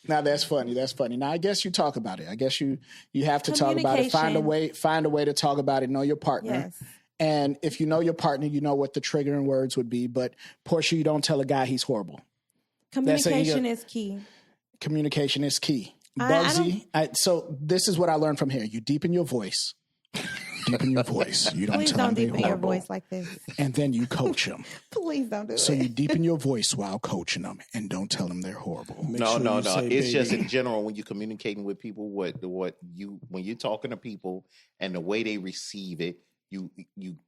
Now that's funny. That's funny. Now I guess you talk about it. I guess you have to talk about it. Find a way to talk about it. Know your partner. Yes. And if you know your partner, you know what the triggering words would be. But Portia, you don't tell a guy he's horrible. Communication is key. Communication is key. I Bugsy. So this is what I learned from here. You deepen your voice. Deepen your voice. You don't Please tell don't them they're deepen your horrible. voice like this. And then you coach them. Please don't do So it. you deepen your voice while coaching them, and don't tell them they're horrible. Make No, sure no, you no. say It's just baby. in general when you're communicating with people, when you're talking to people and the way they receive it, you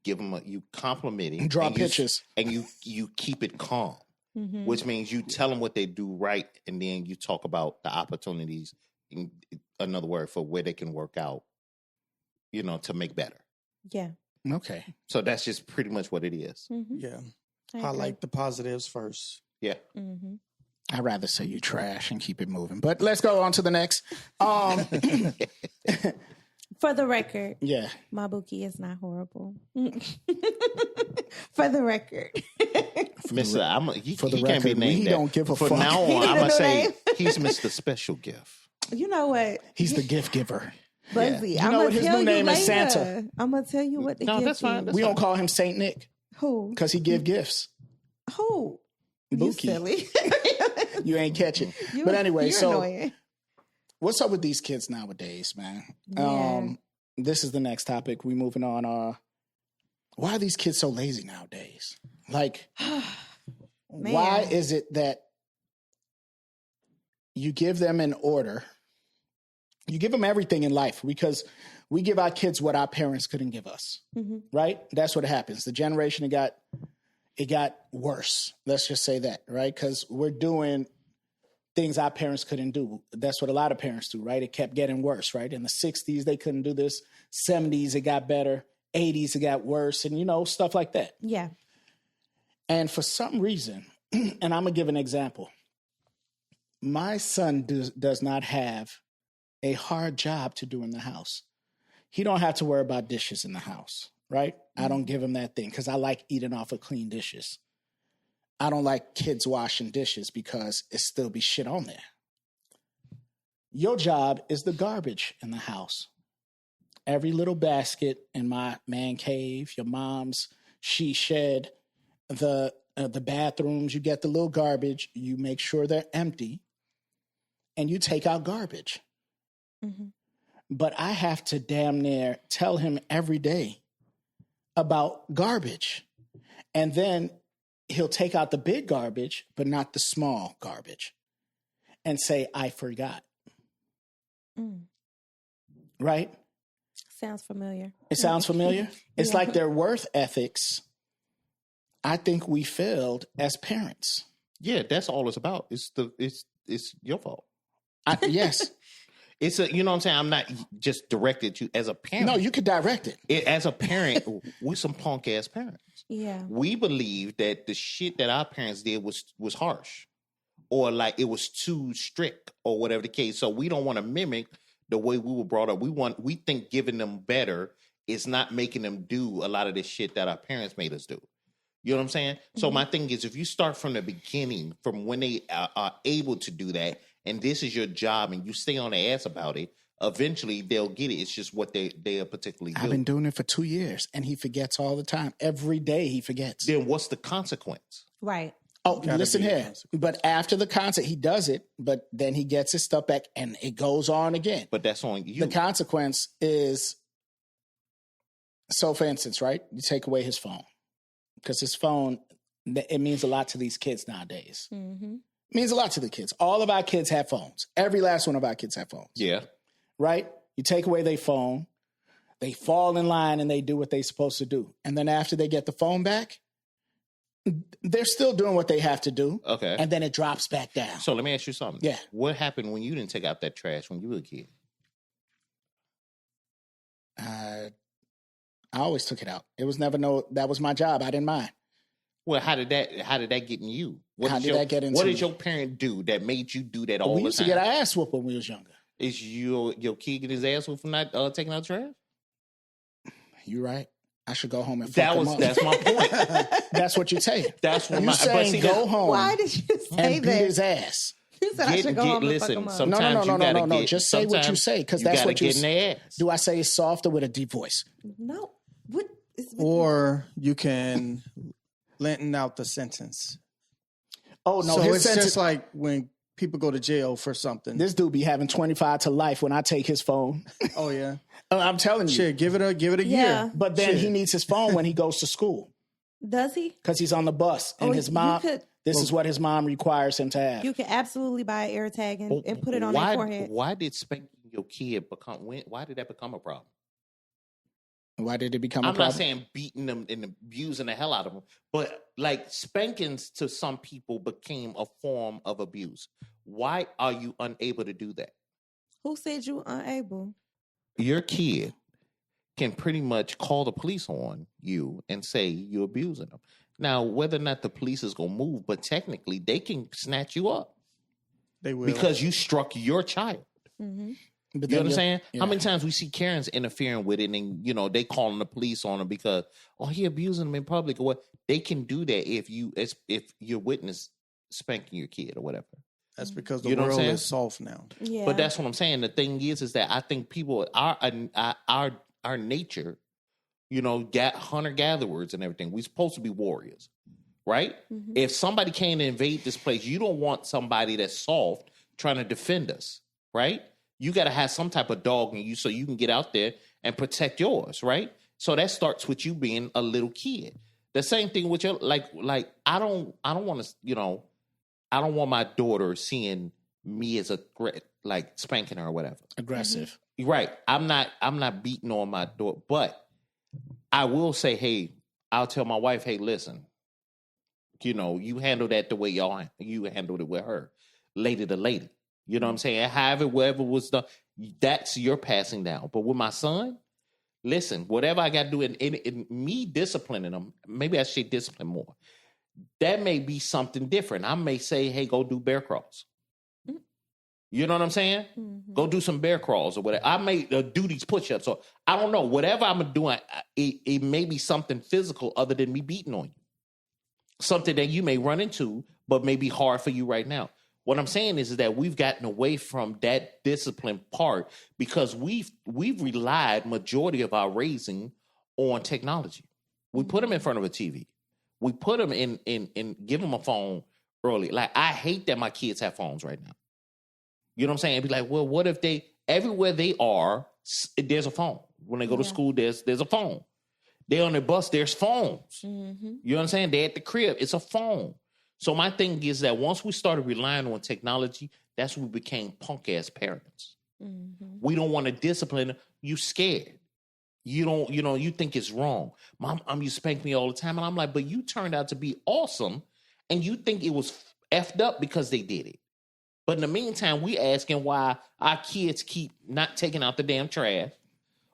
give them you compliment it, Draw and pictures. and you keep it calm, Mhm. which means you tell them what they do right, and then you talk about the opportunities. In another word for where they can work out, to make better. Yeah. Okay. So that's just pretty much what it is. Mm-hmm. Yeah. Highlight the positives first. Yeah. Mm-hmm. I'd rather say you trash and keep it moving. But let's go on to the next. For the record, Yeah. Mabuki is not horrible. For the record. Mr. He For the can't be record, named we that. don't give a From fuck. now He on, get I'm a gonna new say name. he's Mr. Special Gift. You know what? He's the gift giver. Buzzy, You I'm know gonna what his tell new you name is? later. Santa. I'm gonna tell you what the No, gift that's fine. is. That's We don't call him Saint Nick Who? because he give gifts. Who? You Buki. silly. You ain't catch it. You- But anyway, you're so annoying. what's up with these kids nowadays, man? Yeah. This is the next topic. We moving on. Why are these kids so lazy nowadays? Like, why Man. is it that you give them an order? You give them everything in life because we give our kids what our parents couldn't give us, Mhm. right? That's what happens. The generation it got worse. Let's just say that, right? Because we're doing things our parents couldn't do. That's what a lot of parents do, right? It kept getting worse, right? In the 60s, they couldn't do this. 70s, it got better. 80s, it got worse, and stuff like that. Yeah. And for some reason, and I'm going to give an example. My son does not have a hard job to do in the house. He don't have to worry about dishes in the house, right? I don't give him that thing because I like eating off of clean dishes. I don't like kids washing dishes because it still be shit on there. Your job is the garbage in the house. Every little basket in my man cave, your mom's she shed, the bathrooms, you get the little garbage, you make sure they're empty, and you take out garbage. Mhm. But I have to damn near tell him every day about garbage. And then he'll take out the big garbage, but not the small garbage, and say, I forgot. Mm. Right? Sounds familiar. It sounds familiar. It's Yeah. like their worth ethics. I think we failed as parents. Yeah, that's all it's about. It's your fault. Yes. It's you know what I'm saying? I'm not just directed to as a parent. No, you could direct it. As a parent, we're some punk ass parents. Yeah. We believe that the shit that our parents did was harsh, or like it was too strict, or whatever the case. So we don't want to mimic the way we were brought up. We think giving them better is not making them do a lot of the shit that our parents made us do. You know what I'm saying? Mm-hmm. So my thing is, if you start from the beginning, from when they are able to do that, and this is your job, and you stay on their ass about it, eventually they'll get it. It's just what they are particularly do. I've been doing it for 2 years, and he forgets all the time. Every day he forgets. Then what's the consequence? Right. Oh, Gotta listen be a here. consequence. But after the concert, he does it, but then he gets his stuff back, and it goes on again. But that's on you. The consequence is, so for instance, right? You take away his phone, because his phone, it means a lot to these kids nowadays. Mm-hmm. It means a lot to the kids. All of our kids have phones. Every last one of our kids have phones. Yeah. Right? You take away their phone, they fall in line and they do what they're supposed to do. And then after they get the phone back, they're still doing what they have to do. Okay. And then it drops back down. So let me ask you something. Yeah. What happened when you didn't take out that trash when you were a kid? I always took it out. It was never that was my job. I didn't mind. Well, how did that get in you? How did that get into What me? did your parent do that made you do that all We the used time? to get our ass whooped when we was younger. Is your kid get his ass whooped for not taking out trash? You right. I should go home and fuck him up. That's my point. That's what you're saying. That's what You my saying go home Why did you say and beat that? his ass. You said I should go home and fuck him up. Sometimes No. Just say what you say, because that's what you get in their ass. Do I say it soft or with a deep voice? No. What is Or you can lengthen out the sentence. Oh no, So his it's sentence, just like when people go to jail for something. this dude be having 25 to life when I take his phone. Oh yeah. I'm telling you. Shit, give it a Yeah. year. But then Shit. he needs his phone when he goes to school Does he? because he's on the bus and Oh, his you mom. could- This is what his mom requires him to have. You can absolutely buy an air tag and put it on their forehead. Why did spanking your kid become? Why did that become a problem? Why did it become a I'm problem? not saying beating them and abusing the hell out of them, but like spankings to some people became a form of abuse. Why are you unable to do that? Who said you unable? Your kid can pretty much call the police on you and say you're abusing them. Now, whether or not the police is going to move, but technically they can snatch you up They will. because you struck your child. Mm-hmm. But You then understand? yeah. How many times we see Karens interfering with it and, they calling the police on them because, he abusing them in public or what? They can do that if your witness spanking your kid or whatever. That's because the You know what I'm world saying? is soft now. Yeah. But that's what I'm saying. The thing is that I think people, our nature, hunter gatherers and everything. We're supposed to be warriors, right? Mhm. If somebody came to invade this place, you don't want somebody that's soft trying to defend us, right? You got to have some type of dog in you so you can get out there and protect yours, right? So that starts with you being a little kid. The same thing with your like I don't want to, I don't want my daughter seeing me as a threat, like spanking her or whatever. aggressive. Right. I'm not beating on my daughter, but I will say, hey, I'll tell my wife, hey, listen, you handle that the way you handled it with her, lady to lady. You know what I'm saying? However, whatever was done, that's your passing down. But with my son, listen, whatever I got to do in me disciplining him, maybe I should discipline more. That may be something different. I may say, hey, go do bear crawls. You know what I'm saying? Mhm. Go do some bear crawls or whatever. I may do these push-ups. So I don't know. Whatever I'm doing, it may be something physical other than me beating on you. Something that you may run into, but may be hard for you right now. What I'm saying is that we've gotten away from that discipline part because we've relied majority of our raising on technology. We put them in front of a TV. We put them in give them a phone early. Like, I hate that my kids have phones right now. You know what I'm saying? It'd be like, well, what if everywhere they are, there's a phone. When they go to school, there's a phone. They're on the bus, there's phones. Mm-hmm. You know what I'm saying? They're at the crib, it's a phone. So my thing is that once we started relying on technology, that's when we became punk-ass parents. Mm-hmm. We don't want to discipline. You scared. You don't, you think it's wrong. Mom, you spank me all the time. And I'm like, but you turned out to be awesome. And you think it was effed up because they did it. But in the meantime, we asking why our kids keep not taking out the damn trash,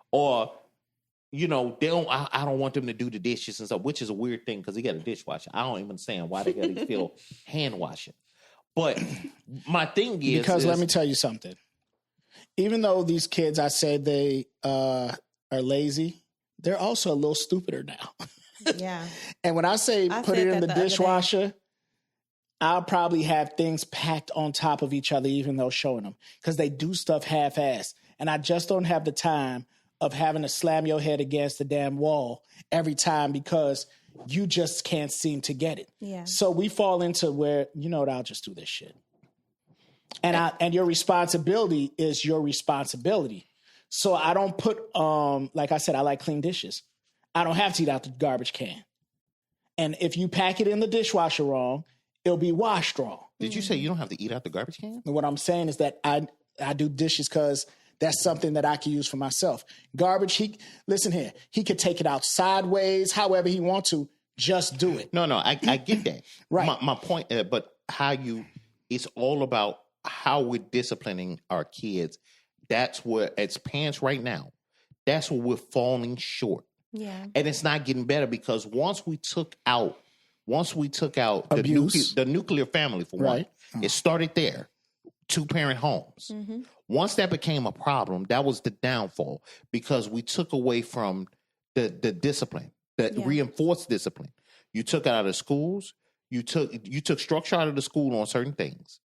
or they don't. I don't want them to do the dishes and stuff, which is a weird thing because they got a dishwasher. I don't even understand why they got to feel hand washing. But my thing is Because let me tell you something. Even though these kids, I said they are lazy, they're also a little stupider now. Yeah. And when I say I put said it that in the the other day. dishwasher, I'll probably have things packed on top of each other, even though showing them, because they do stuff half-assed. And I just don't have the time of having to slam your head against the damn wall every time because you just can't seem to get it. Yeah. So we fall into where, you know what, I'll just do this shit. And your responsibility is your responsibility. So I don't put, like I said, I like clean dishes. I don't have to eat out the garbage can. And if you pack it in the dishwasher wrong, it'll be washed wrong. Did you say you don't have to eat out the garbage can? And what I'm saying is that I do dishes because that's something that I can use for myself. Garbage, listen here, he could take it out sideways, however he wants to. Just do it. No, I get that. Right. My point, but it's all about how we're disciplining our kids. That's where, as parents right now, that's where we're falling short. Yeah. And it's not getting better because once we took out Abuse. the nuclear family, for Right. one, it started there, 2-parent homes. Mm-hmm. Once that became a problem, that was the downfall because we took away from the discipline, the reinforced discipline. You took it out of schools. You took structure out of the school on certain things.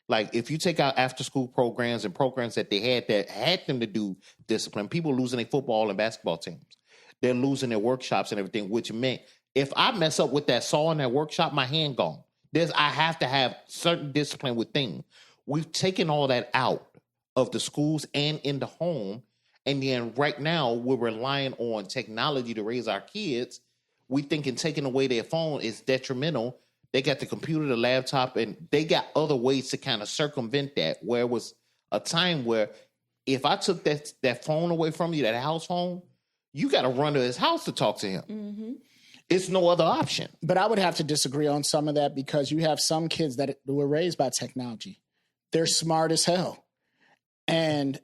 Like if you take out after school programs and programs that they had them to do discipline, people losing their football and basketball teams. They're losing their workshops and everything, which meant if I mess up with that saw in that workshop, my hand gone. I have to have certain discipline with things. We've taken all that out of the schools and in the home. And then right now we're relying on technology to raise our kids. We thinking taking away their phone is detrimental. They got the computer, the laptop, and they got other ways to kind of circumvent that. Where it was a time where if I took that phone away from you, that house phone, you got to run to his house to talk to him. Mm-hmm. It's no other option. But I would have to disagree on some of that because you have some kids that were raised by technology. They're smart as hell. And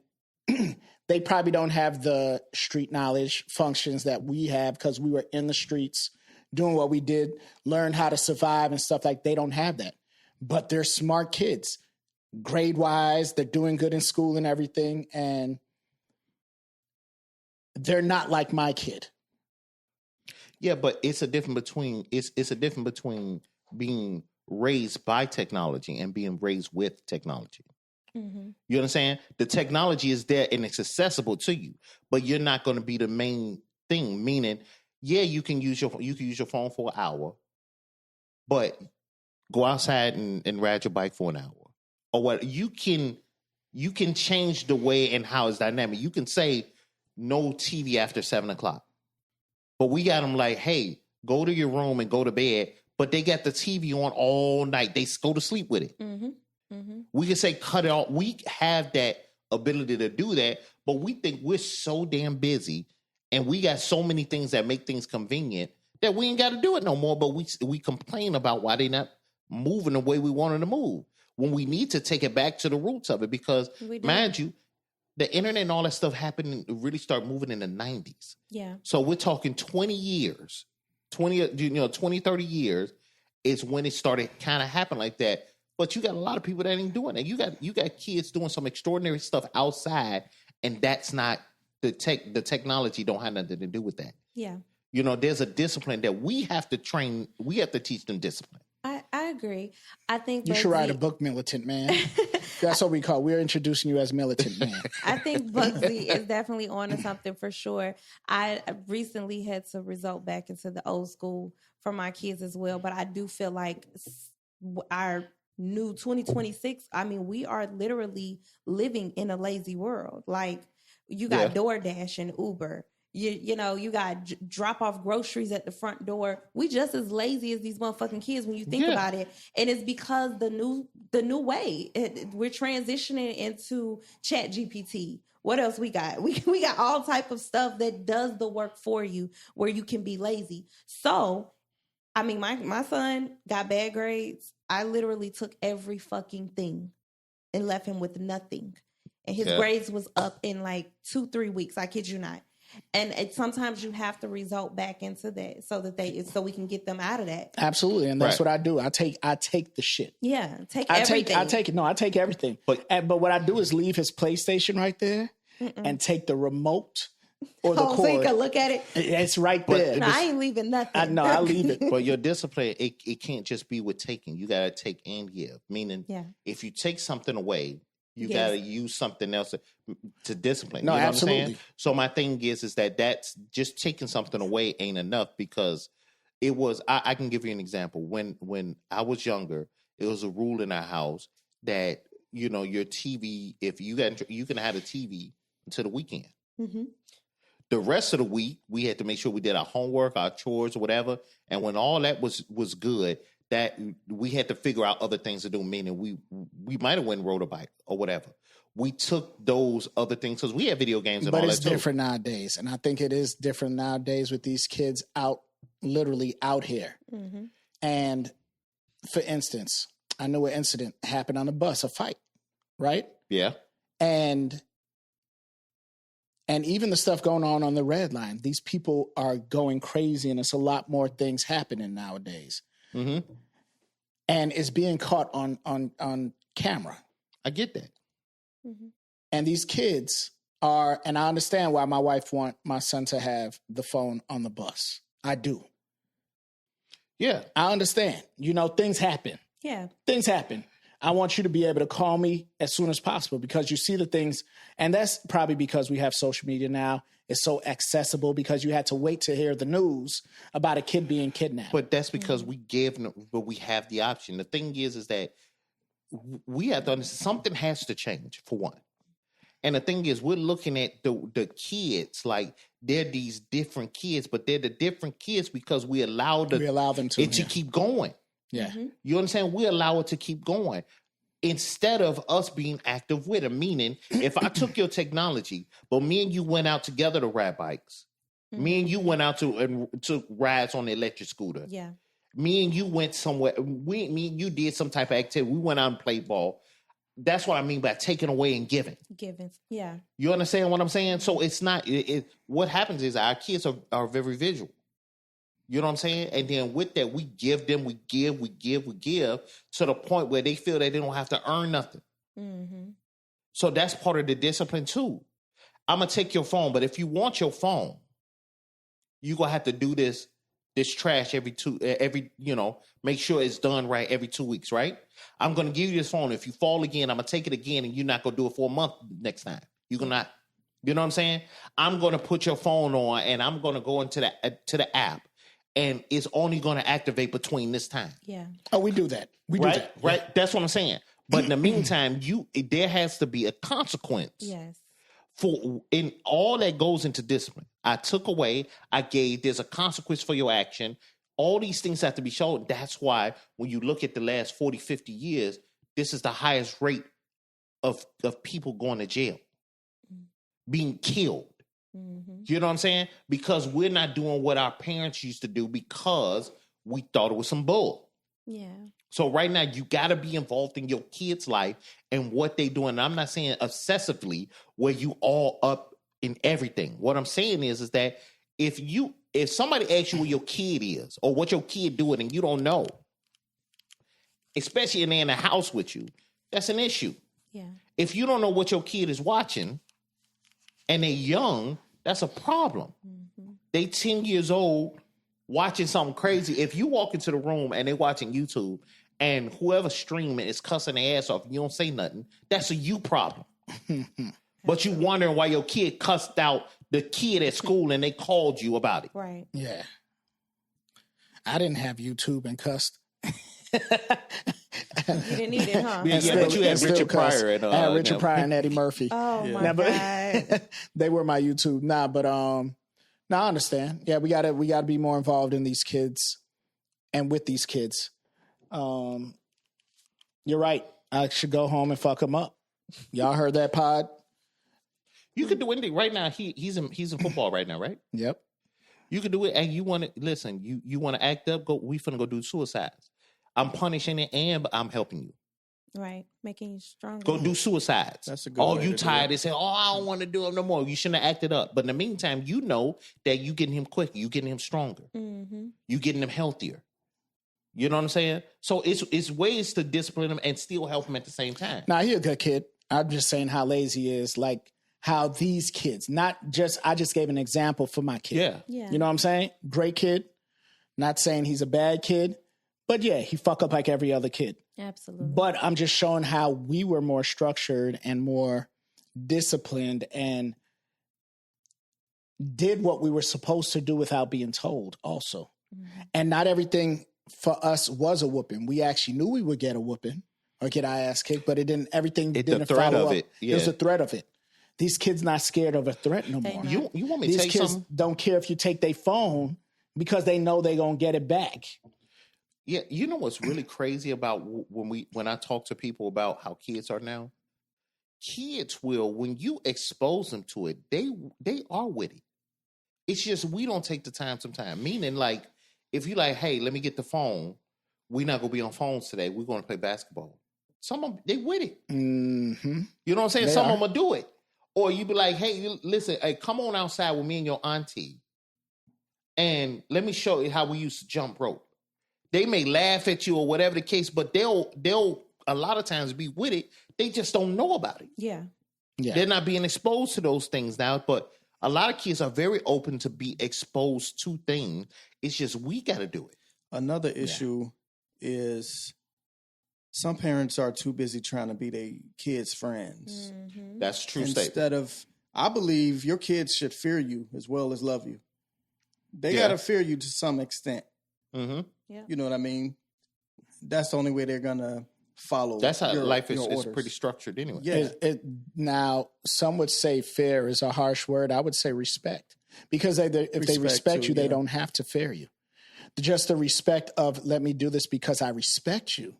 they probably don't have the street knowledge functions that we have because we were in the streets doing what we did, learn how to survive and stuff like. They don't have that. But they're smart kids. Grade-wise, they're doing good in school and everything. And they're not like my kid. Yeah, but it's a difference between being raised by technology and being raised with technology. Mm-hmm. You understand? The technology is there and it's accessible to you, but you're not going to be the main thing. Meaning, yeah, you can use your phone for an hour, but go outside and ride your bike for an hour, or what? You can change the way and how it's dynamic. You can say no TV after 7:00. But we got them like, hey, go to your room and go to bed. But they got the TV on all night. They go to sleep with it. Mm-hmm. Mm-hmm. We can say cut it off. We have that ability to do that. But we think we're so damn busy and we got so many things that make things convenient that we ain't got to do it no more. But we complain about why they not moving the way we wanted to move when we need to take it back to the roots of it. Because, mind you, the internet and all that stuff really start moving in the 90s. Yeah. So we're talking 20 years, 20, 30 years is when it started kind of happening like that. But you got a lot of people that ain't doing that. You got kids doing some extraordinary stuff outside, and that's not the technology don't have nothing to do with that. Yeah. There's a discipline that we have to train. We have to teach them discipline. I agree. I think you should write a book, Militant Man. That's what we call. We're introducing you as Militant Man. I think Bugsy is definitely on to something for sure. I recently had to result back into the old school for my kids as well, but I do feel like our new 2026, I mean, we are literally living in a lazy world. Like you got DoorDash and Uber. You got drop off groceries at the front door. We just as lazy as these motherfucking kids when you think about it. And it's because the new way we're transitioning into ChatGPT. What else we got? We got all type of stuff that does the work for you where you can be lazy. So, I mean, my son got bad grades. I literally took every fucking thing and left him with nothing. And his grades was up in like 2-3 weeks. I kid you not. And sometimes you have to result back into that so we can get them out of that. Absolutely, and that's what I do. I take the shit. Yeah, everything. I take it. No, I take everything. But what I do is leave his PlayStation right there and take the remote or the cord. So you can look at it. It's right there. No, I ain't leaving nothing. I leave it. But your discipline, it can't just be with taking. You got to take and give. Meaning, if you take something away, You Yes. got to use something else to discipline. No, you know absolutely. What I'm saying? So my thing is that that's just taking something away ain't enough, because it was. I can give you an example. When I was younger, it was a rule in our house that your TV, if you can have a TV until the weekend. Mm-hmm. The rest of the week, we had to make sure we did our homework, our chores, or whatever. And when all that was good, that we had to figure out other things to do. Meaning, we might have went and rode a bike or whatever. We took those other things because we had video games and But all it's that too. different nowadays, and I think it is different nowadays with these kids literally out here. Mm-hmm. And for instance, I know an incident happened on a bus, a fight, right? Yeah. And even the stuff going on the red line, these people are going crazy, and it's a lot more things happening nowadays. Mm-hmm. And it's being caught on camera. I get that. Mm-hmm. And these kids are, and I understand why my wife want my son to have the phone on the bus. I do. Yeah. I understand. Things happen. Yeah. Things happen. I want you to be able to call me as soon as possible, because you see the things, and that's probably because we have social media now. It's so accessible, because you had to wait to hear the news about a kid being kidnapped. But that's because but we have the option. The thing is that we have to understand something has to change, for one. And the thing is, we're looking at the kids like they're these different kids, but they're the different kids because we allow them to keep going. Yeah. Mm-hmm. You understand? We allow it to keep going instead of us being active with it. Meaning, if I took your technology, but me and you went out together to ride bikes, me and you went out to rides on the electric scooter. Yeah. Me and you went somewhere. Me and you did some type of activity. We went out and played ball. That's what I mean by taking away and giving. Giving. Yeah. You understand what I'm saying? So it's not. What happens is our kids are very visual. You know what I'm saying? And then with that, we give them, we give to the point where they feel that they don't have to earn nothing. Mm-hmm. So that's part of the discipline too. I'm gonna take your phone, but if you want your phone, you're gonna have to do this trash make sure it's done right every 2 weeks, right? I'm gonna give you this phone. If you fall again, I'm gonna take it again, and you're not gonna do it for a month next time. You're gonna not. You know what I'm saying? I'm gonna put your phone on, and I'm gonna go into the app. And it's only going to activate between this time. Yeah. Oh, we do that. We do right? that. Right. Yeah. That's what I'm saying. But in the meantime, there has to be a consequence. Yes. For in all that goes into discipline. I took away, I gave, there's a consequence for your action. All these things have to be shown. That's why when you look at the last 40, 50 years, this is the highest rate of people going to jail, being killed. Mm-hmm. You know what I'm saying? Because we're not doing what our parents used to do because we thought it was some bull. Yeah. So right now, you got to be involved in your kids' life and what they doing. And I'm not saying obsessively where you all up in everything. What I'm saying is that if somebody asks you where your kid is or what your kid doing and you don't know, especially if they're in the house with you, that's an issue. Yeah. If you don't know what your kid is watching and they're young, that's a problem. Mm-hmm. They 10 years old watching something crazy. If you walk into the room and they're watching YouTube and whoever's streaming is cussing their ass off and you don't say nothing, that's a you problem. But you wondering why your kid cussed out the kid at school and they called you about it. Right. Yeah. I didn't have YouTube and cussed. You didn't need it, huh? Yeah, but you had Richard Pryor and I had Richard Pryor and Eddie Murphy. Oh my God. They were my YouTube. I understand. Yeah, we gotta be more involved in these kids and with these kids. You're right. I should go home and fuck them up. Y'all heard that pod? You could do anything right now. He's in football right now, right? Yep. You could do it, and you want to listen. You want to act up? Go. We finna go do suicides. I'm punishing it, and I'm helping you. Right. Making you stronger. Go do suicides. That's a good Oh, way you to do tired? it. They say, "Oh, I don't want to do it no more." You shouldn't have acted up. But in the meantime, you know that you getting him quicker. You getting him stronger. Mm-hmm. You getting him healthier. You know what I'm saying? So it's ways to discipline him and still help him at the same time. Now, he a good kid. I'm just saying how lazy he is. Like how these kids, I just gave an example for my kid. Yeah. Yeah. You know what I'm saying? Great kid. Not saying he's a bad kid, but yeah, he fuck up like every other kid. Absolutely. But I'm just showing how we were more structured and more disciplined and did what we were supposed to do without being told also. And not everything for us was a whooping. We actually knew we would get a whooping or get our ass kicked, but didn't the threat follow of up. it. Yeah. There's a threat of it. These kids not scared of a threat no more. You want me to These tell you kids something? don't care if you take their phone because they know they're going to get it back. Yeah, you know what's really crazy about when I talk to people about how kids are now? Kids will, when you expose them to it, they are with it. It's just we don't take the time sometimes. Meaning, like, if you like, hey, let me get the phone, we're not gonna be on phones today. We're gonna play basketball. Some of them, they with it. Mm-hmm. You know what I'm saying? They Some are. of them will do it. Or you be like, hey, listen, hey, come on outside with me and your auntie, and let me show you how we used to jump rope. They may laugh at you or whatever the case, but they'll a lot of times be with it. They just don't know about it. Yeah. Yeah. They're not being exposed to those things now, but a lot of kids are very open to be exposed to things. It's just we got to do it. Another issue is some parents are too busy trying to be their kids' friends. That's a true statement. Instead of, I believe your kids should fear you as well as love you. They Yeah. got to fear you to some extent. Mm-hmm. You know what I mean? That's the only way they're going to follow. That's how your- life your is orders. pretty structured anyway. Yeah. Now, some would say fear is a harsh word. I would say respect. Because if they Respect respect too, you, they yeah. don't have to fear you. Just the respect of, let me do this because I respect you,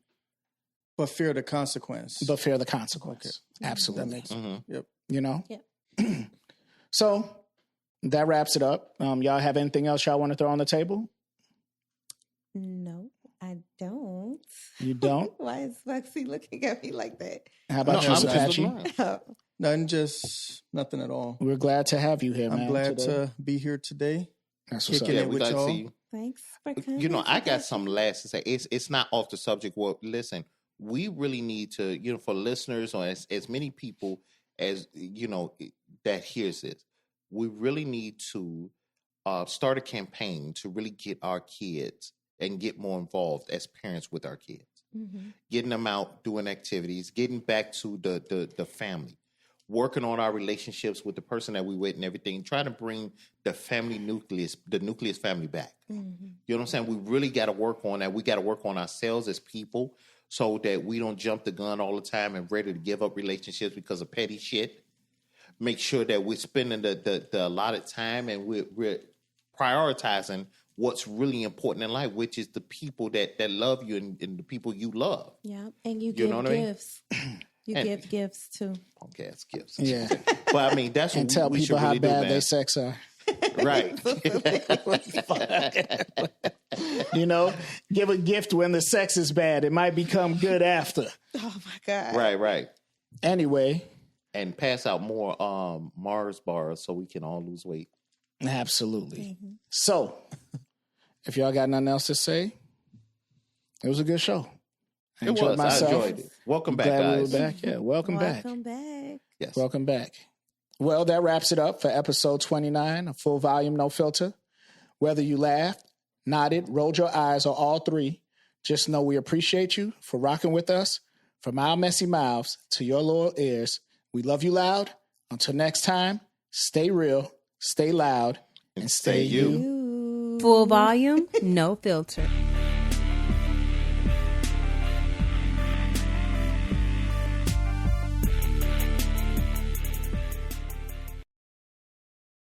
But fear the consequence. but fear the consequence. that Absolutely. makes Mm-hmm. Yep. You know? Yeah. So that wraps it up. Y'all have anything else y'all want to throw on the table? No, I don't. You don't? Why is Lexi looking at me like that? How about No, you, I'm just Apache? looking around. Nothing at all. We're glad to have you here, man. I'm glad today. to be here today. That's what's up. kicking Yeah, it we with got to y'all. see you. Thanks for coming. You know, I got today. something last to say. It's not off the subject. Well, listen, we really need to, you know, for listeners or as many people as, you know, that hears this, we really need to start a campaign to really get our kids and get more involved as parents with our kids. Getting them out, doing activities, getting back to the family, working on our relationships with the person that we with and everything, trying to bring the family nucleus, the nucleus family back. You know what I'm saying? We really got to work on that. We got to work on ourselves as people so that we don't jump the gun all the time and ready to give up relationships because of petty shit. Make sure that we're spending the allotted time and we're prioritizing what's really important in life, which is the people that love you and the people you love. Yeah, and you You give know what I mean? gifts. You And- give gifts too. Okay, that's gifts. Yeah. But I mean, that's And what tell we people should how really do, bad man. their sex are. Right. You know, give a gift when the sex is bad. It might become good after. Oh my God. right. Anyway, And pass out more Mars bars so we can all lose weight. absolutely. So, if y'all got nothing else to say, it was a good show. I It enjoyed was. myself. I enjoyed it. Welcome back, Glad guys. we were back. Yeah, welcome back. Welcome back. Yes. Welcome back. Well, that wraps it up for episode 29 of Full Volume No Filter. Whether you laughed, nodded, rolled your eyes, or all three, just know we appreciate you for rocking with us. From our messy mouths to your loyal ears, we love you loud. Until next time, stay real, stay loud, and stay you. You. Full volume, no filter.